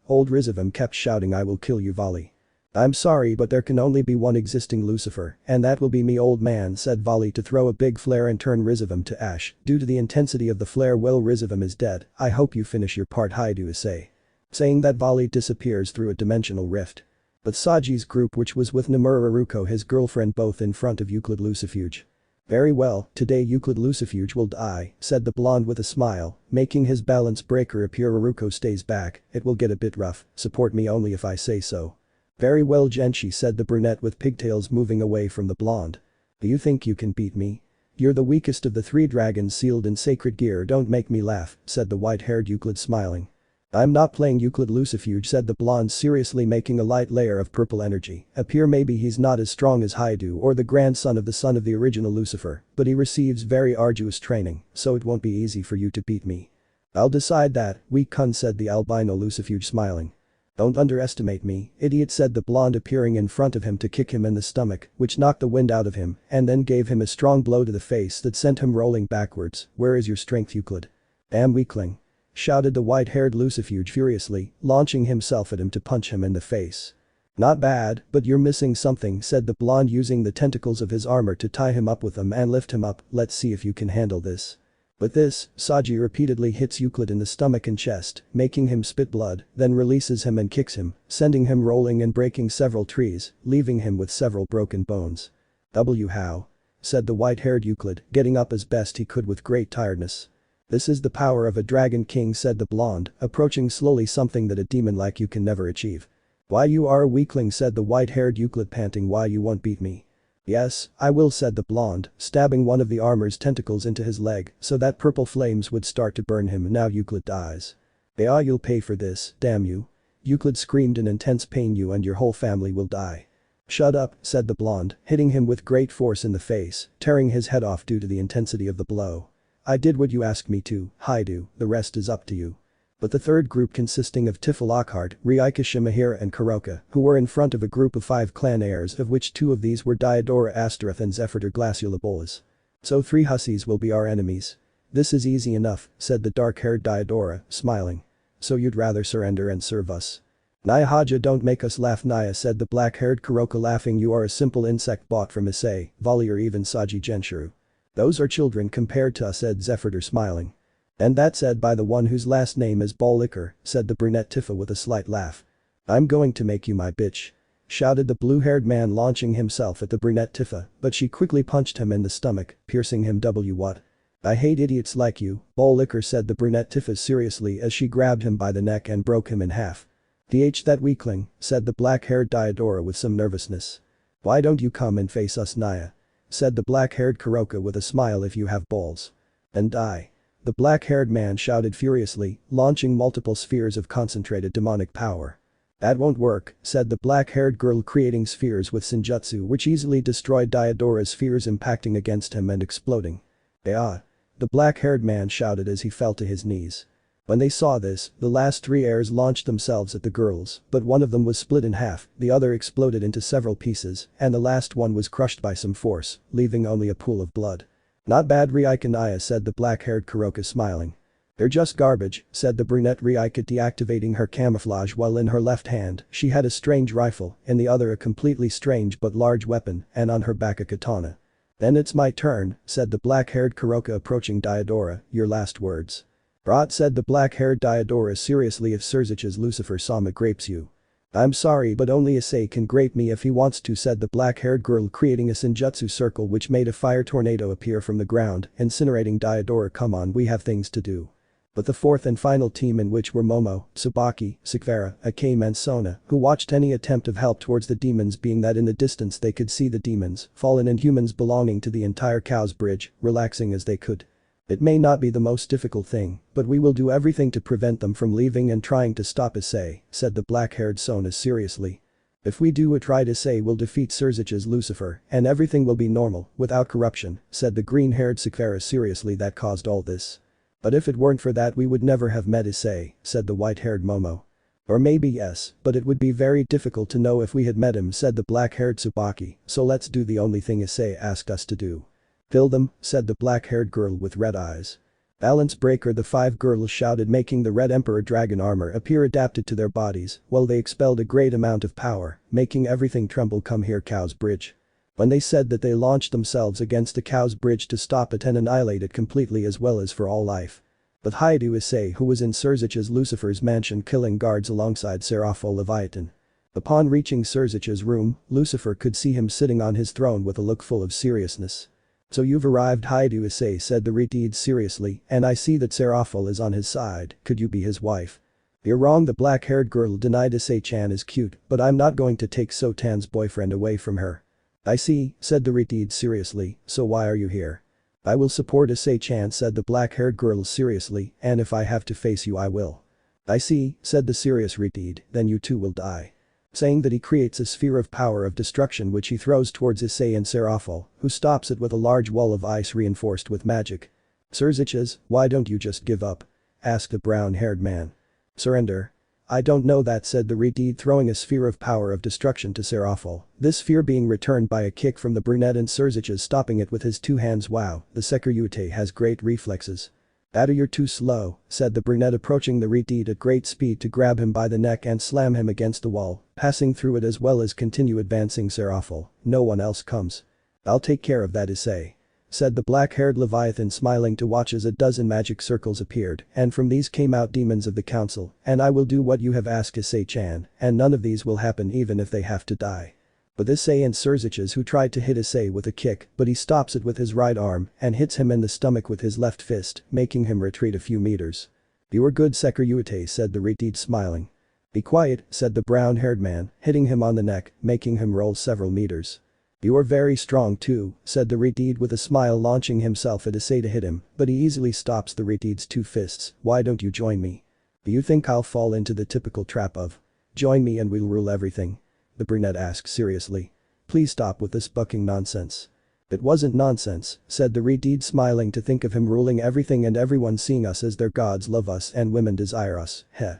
Old Rizavam kept shouting, "I will kill you, Vali. I'm sorry, but there can only be one existing Lucifer, and that will be me, old man," said Vali to throw a big flare and turn Rizavam to ash. Due to the intensity of the flare, "Well, Rizavam is dead. I hope you finish your part, Hyoudou Issei." Saying that, Vali disappears through a dimensional rift. But Sajji's group, which was with Nomura Haruko, his girlfriend, both in front of Euclid Lucifuge. "Very well, today Euclid Lucifuge will die," said the blonde with a smile, making his balance breaker appear. "Haruko stays back, it will get a bit rough, support me only if I say so." "Very well, Genshi," said the brunette with pigtails, moving away from the blonde. "Do you think you can beat me? You're the weakest of the three dragons sealed in sacred gear. Don't make me laugh," said the white-haired Euclid, smiling. "I'm not playing, Euclid Lucifuge," said the blonde, seriously, making a light layer of purple energy appear. "Maybe he's not as strong as Haiduay or the grandson of the son of the original Lucifer, but he receives very arduous training, so it won't be easy for you to beat me." "I'll decide that, weak cunt," said the albino Lucifuge, smiling. "Don't underestimate me, idiot," said the blonde, appearing in front of him to kick him in the stomach, which knocked the wind out of him and then gave him a strong blow to the face that sent him rolling backwards. "Where is your strength, Euclid?" "Damn weakling," shouted the white-haired Lucifuge furiously, launching himself at him to punch him in the face. "Not bad, but you're missing something," said the blonde, using the tentacles of his armor to tie him up with them and lift him up. "Let's see if you can handle this." With this, Sajji repeatedly hits Euclid in the stomach and chest, making him spit blood, then releases him and kicks him, sending him rolling and breaking several trees, leaving him with several broken bones. How?" said the white-haired Euclid, getting up as best he could with great tiredness. "This is the power of a dragon king," said the blonde, approaching slowly, "something that a demon like you can never achieve." "Why, you are a weakling," said the white-haired Euclid, panting. "Why, you won't beat me?" "Yes, I will," said the blonde, stabbing one of the armor's tentacles into his leg so that purple flames would start to burn him. "Now Euclid dies." You'll pay for this, damn you." Euclid screamed in intense pain. "You and your whole family will die." "Shut up," said the blonde, hitting him with great force in the face, tearing his head off due to the intensity of the blow. "I did what you asked me to, Haiduay, the rest is up to you." But the third group, consisting of Tifl Lockhart, Rias Gremory and Kuroka, who were in front of a group of 5 clan heirs, of which 2 of these were Diodora Astaroth and Zephyr Glaciolabolas. "So 3 hussies will be our enemies." "This is easy enough," said the dark-haired Diodora, smiling. "So you'd rather surrender and serve us?" Naya Haja, don't make us laugh, Naya, said the black-haired Kuroka, laughing. You are a simple insect bought from Issei, Vali, or even Sajji Genshuru. Those are children compared to us, said Zephyr, smiling. And that's said by the one whose last name is Ball Liquor, said the brunette Tifa with a slight laugh. I'm going to make you my bitch, shouted the blue-haired man, launching himself at the brunette Tifa, but she quickly punched him in the stomach, piercing him. What? I hate idiots like you, Ball Liquor, said the brunette Tifa seriously as she grabbed him by the neck and broke him in half. That weakling, said the black-haired Diodora with some nervousness. Why don't you come and face us, Naya? Said the black-haired Kuroka with a smile. If you have balls. And die. The black-haired man shouted furiously, launching multiple spheres of concentrated demonic power. That won't work, said the black-haired girl, creating spheres with Senjutsu which easily destroyed Diodora's spheres, impacting against him and exploding. Ah! The black-haired man shouted as he fell to his knees. When they saw this, the last three heirs launched themselves at the girls, but one of them was split in half, the other exploded into several pieces, and the last one was crushed by some force, leaving only a pool of blood. Not bad, Reincarnation, said the black-haired Kuroka, smiling. They're just garbage, said the brunette Reincarnation, deactivating her camouflage while in her left hand she had a strange rifle, in the other a completely strange but large weapon, and on her back a katana. Then it's my turn, said the black-haired Kuroka, approaching Diodora. Your last words. Rot, said the black-haired Diodora seriously. If Sirzechs Lucifer-sama grapes you. I'm sorry, but only Issei can grape me if he wants to, said the black-haired girl, creating a Senjutsu circle which made a fire tornado appear from the ground, incinerating Diodora. Come on, we have things to do. But the fourth and final team, in which were Momo, Tsubaki, Seekvaira, Akame and Sona, who watched any attempt of help towards the demons, being that in the distance they could see the demons, fallen inhumans belonging to the entire Kuoh's bridge, relaxing as they could. It may not be the most difficult thing, but we will do everything to prevent them from leaving and trying to stop Issei, said the black-haired Sona seriously. If we do it right, Issei will defeat Sirzechs Lucifer and everything will be normal, without corruption, said the green-haired Seekvaira seriously. That caused all this. But if it weren't for that we would never have met Issei, said the white-haired Momo. Or maybe yes, but it would be very difficult to know if we had met him, said the black-haired Tsubaki, so let's do the only thing Issei asked us to do. Kill them, said the black-haired girl with red eyes. Balance breaker, the five girls shouted, making the Red Emperor dragon armor appear adapted to their bodies, while they expelled a great amount of power, making everything tremble. Come here, Kuoh's bridge. When they said that, they launched themselves against the Kuoh's bridge to stop it and annihilate it completely as well as for all life. But Hyoudou Issei, who was in Sirzechs Lucifer's mansion killing guards alongside Serapho Leviathan. Upon reaching Sirzechs' room, Lucifer could see him sitting on his throne with a look full of seriousness. So you've arrived, Hyoudou Issei, said the Retid seriously, and I see that Serapho is on his side. Could you be his wife? You're wrong, the black-haired girl denied. Issei-chan is cute, but I'm not going to take Sotan's boyfriend away from her. I see, said the Retid seriously, so why are you here? I will support Issei-chan, said the black-haired girl seriously, and if I have to face you I will. I see, said the serious Retid, then you too will die. Saying that, he creates a sphere of power of destruction which he throws towards Issei and Serapho, who stops it with a large wall of ice reinforced with magic. Sirzechs, why don't you just give up? Asked the brown-haired man. Surrender? I don't know that, said the Retid, throwing a sphere of power of destruction to Serapho, this sphere being returned by a kick from the brunette and Sirzechs stopping it with his two hands. Wow, the Sekiryuutei has great reflexes. Ada, you're too slow, said the brunette, approaching the Retid at great speed to grab him by the neck and slam him against the wall, passing through it as well as continue advancing. Serapho, no one else comes. I'll take care of that, Issei, said the black-haired Leviathan, smiling to watch as a dozen magic circles appeared, and from these came out demons of the council, and I will do what you have asked, Issei-chan, and none of these will happen even if they have to die. But Issei and Sirzechs, who tried to hit Issei with a kick, but he stops it with his right arm and hits him in the stomach with his left fist, making him retreat a few meters. You were good, Sekiryuutei, said the Retid, smiling. Be quiet, said the brown-haired man, hitting him on the neck, making him roll several meters. You are very strong too, said the Retid with a smile, launching himself at Issei to hit him, but he easily stops the Retid's two fists. Why don't you join me? Do you think I'll fall into the typical trap of join me and we'll rule everything? The brunette asked seriously. Please stop with this bucking nonsense. It wasn't nonsense, said the Retid, smiling to think of him ruling everything and everyone seeing us as their gods love us and women desire us. Heh.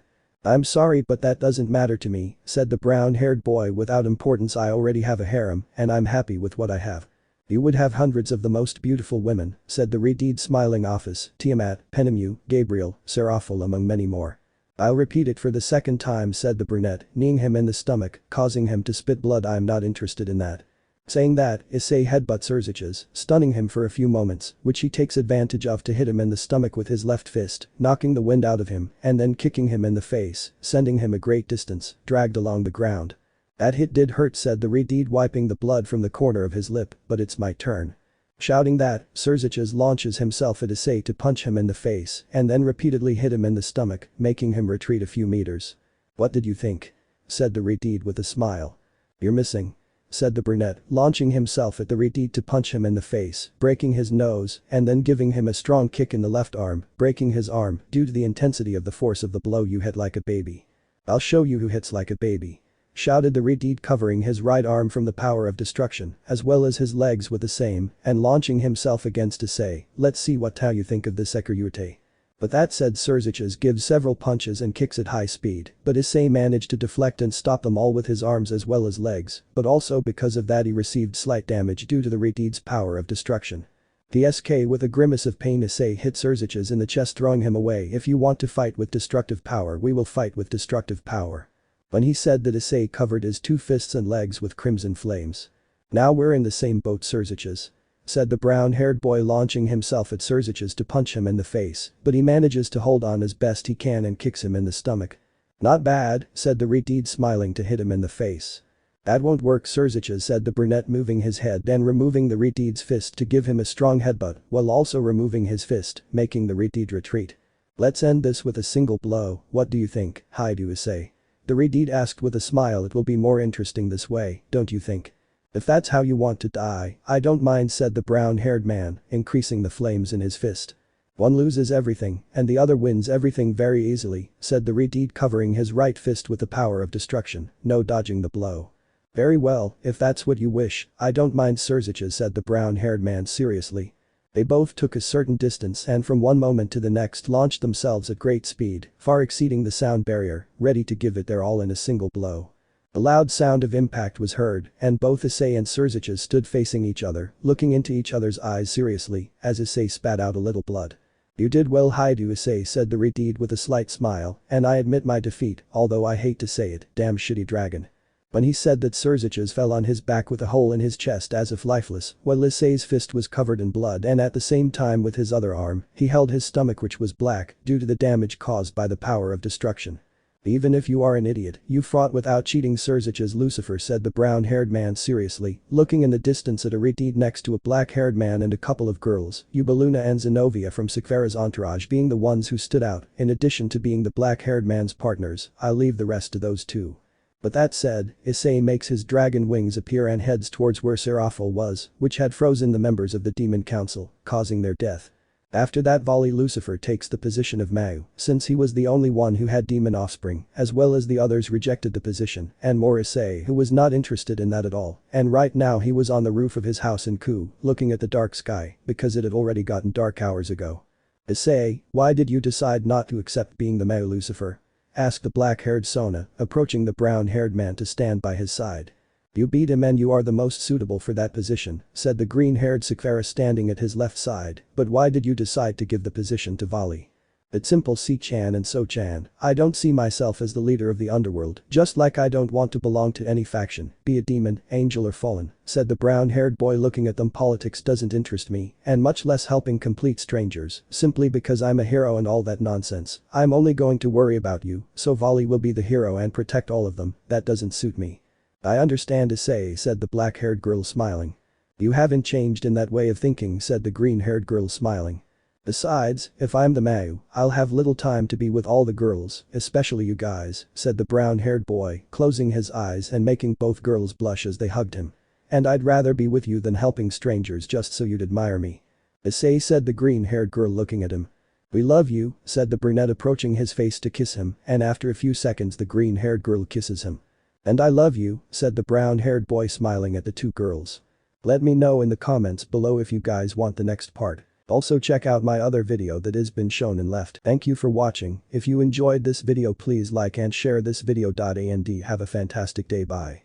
I'm sorry, but that doesn't matter to me, said the brown-haired boy without importance. I already have a harem and I'm happy with what I have. You would have hundreds of the most beautiful women, said the Retid, smiling. Office, Tiamat, Penemu, Gabriel, Serapho among many more. "I'll repeat it for the second time," said the brunette, kneeing him in the stomach, causing him to spit blood. "I'm not interested in that." Saying that, Issei headbutts Sirzechs, stunning him for a few moments, which he takes advantage of to hit him in the stomach with his left fist, knocking the wind out of him, and then kicking him in the face, sending him a great distance, dragged along the ground. "That hit did hurt," said the Redeed, wiping the blood from the corner of his lip, "but it's my turn." Shouting that, Sirzechs launches himself at Issei to punch him in the face and then repeatedly hit him in the stomach, making him retreat a few meters. "What did you think?" said the Redeed with a smile. "You're missing," said the brunette, launching himself at the Redeed to punch him in the face, breaking his nose and then giving him a strong kick in the left arm, breaking his arm due to the intensity of the force of the blow. "You hit like a baby. I'll show you who hits like a baby," shouted the Redeed, covering his right arm from the power of destruction, as well as his legs with the same, and launching himself against Issei. "Let's see what you think of this Sekiryuutei." But that said, Sirzechs gives several punches and kicks at high speed, but Issei managed to deflect and stop them all with his arms as well as legs, but also because of that he received slight damage due to the Redeed's power of destruction. The SK with a grimace of pain, Issei hit Sirzechs in the chest, throwing him away. "If you want to fight with destructive power, we will fight with destructive power." When he said that, Issei covered his two fists and legs with crimson flames. "Now we're in the same boat, Sirzechs," said the brown-haired boy, launching himself at Sirzechs to punch him in the face, but he manages to hold on as best he can and kicks him in the stomach. "Not bad," said the Redeed, smiling to hit him in the face. "That won't work, Sirzechs," said the brunette, moving his head and removing the Redeed's fist to give him a strong headbutt while also removing his fist, making the Redeed retreat. "Let's end this with a single blow, what do you think, Haiduay Issei?" the Redeed asked with a smile. "It will be more interesting this way, don't you think?" "If that's how you want to die, I don't mind," said the brown-haired man, increasing the flames in his fist. "One loses everything and the other wins everything very easily," said the Redeed, covering his right fist with the power of destruction, no dodging the blow. "Very well, if that's what you wish, I don't mind, Sirzechs," said the brown-haired man seriously. They both took a certain distance and from one moment to the next launched themselves at great speed, far exceeding the sound barrier, ready to give it their all in a single blow. A loud sound of impact was heard, and both Issei and Sirzechs stood facing each other, looking into each other's eyes seriously, as Issei spat out a little blood. "You did well, Haiduay Issei," said the Redeed with a slight smile, "and I admit my defeat, although I hate to say it, damn shitty dragon." When he said that, Sirzechs fell on his back with a hole in his chest as if lifeless, while Issei's fist was covered in blood, and at the same time with his other arm, he held his stomach, which was black due to the damage caused by the power of destruction. "Even if you are an idiot, you fought without cheating, Sirzechs." "Lucifer," said the brown-haired man seriously, looking in the distance at a Redeed next to a black-haired man and a couple of girls, Eubeluna and Zenobia from Seekvaira's entourage being the ones who stood out, in addition to being the black-haired man's partners. "I'll leave the rest to those two." But that said, Issei makes his dragon wings appear and heads towards where Sera was, which had frozen the members of the Demon Council, causing their death. After that volley, Lucifer takes the position of Mau, since he was the only one who had demon offspring, as well as the others rejected the position, and more Issei, who was not interested in that at all, and right now he was on the roof of his house in Kuoh, looking at the dark sky, because it had already gotten dark hours ago. "Issei, why did you decide not to accept being the Mau, Lucifer?" asked the black-haired Sona, approaching the brown-haired man to stand by his side. "You beat him and you are the most suitable for that position," said the green-haired Seekvaira standing at his left side, "but why did you decide to give the position to Vali?" "It's simple, Si-chan and So-chan, I don't see myself as the leader of the Underworld, just like I don't want to belong to any faction, be it demon, angel or fallen," said the brown-haired boy, looking at them. "Politics doesn't interest me, and much less helping complete strangers, simply because I'm a hero and all that nonsense. I'm only going to worry about you, so Vali will be the hero and protect all of them. That doesn't suit me." "I understand, Issei," said the black-haired girl, smiling. "You haven't changed in that way of thinking," said the green-haired girl, smiling. "Besides, if I'm the Mau, I'll have little time to be with all the girls, especially you guys," said the brown-haired boy, closing his eyes and making both girls blush as they hugged him. "And I'd rather be with you than helping strangers just so you'd admire me." "Issei," said the green-haired girl, looking at him. "We love you," said the brunette, approaching his face to kiss him, and after a few seconds the green-haired girl kisses him. "And I love you," said the brown-haired boy, smiling at the two girls. Let me know in the comments below if you guys want the next part. Also check out my other video that has been shown and left. Thank you for watching. If you enjoyed this video, please like and share this video. And have a fantastic day. Bye.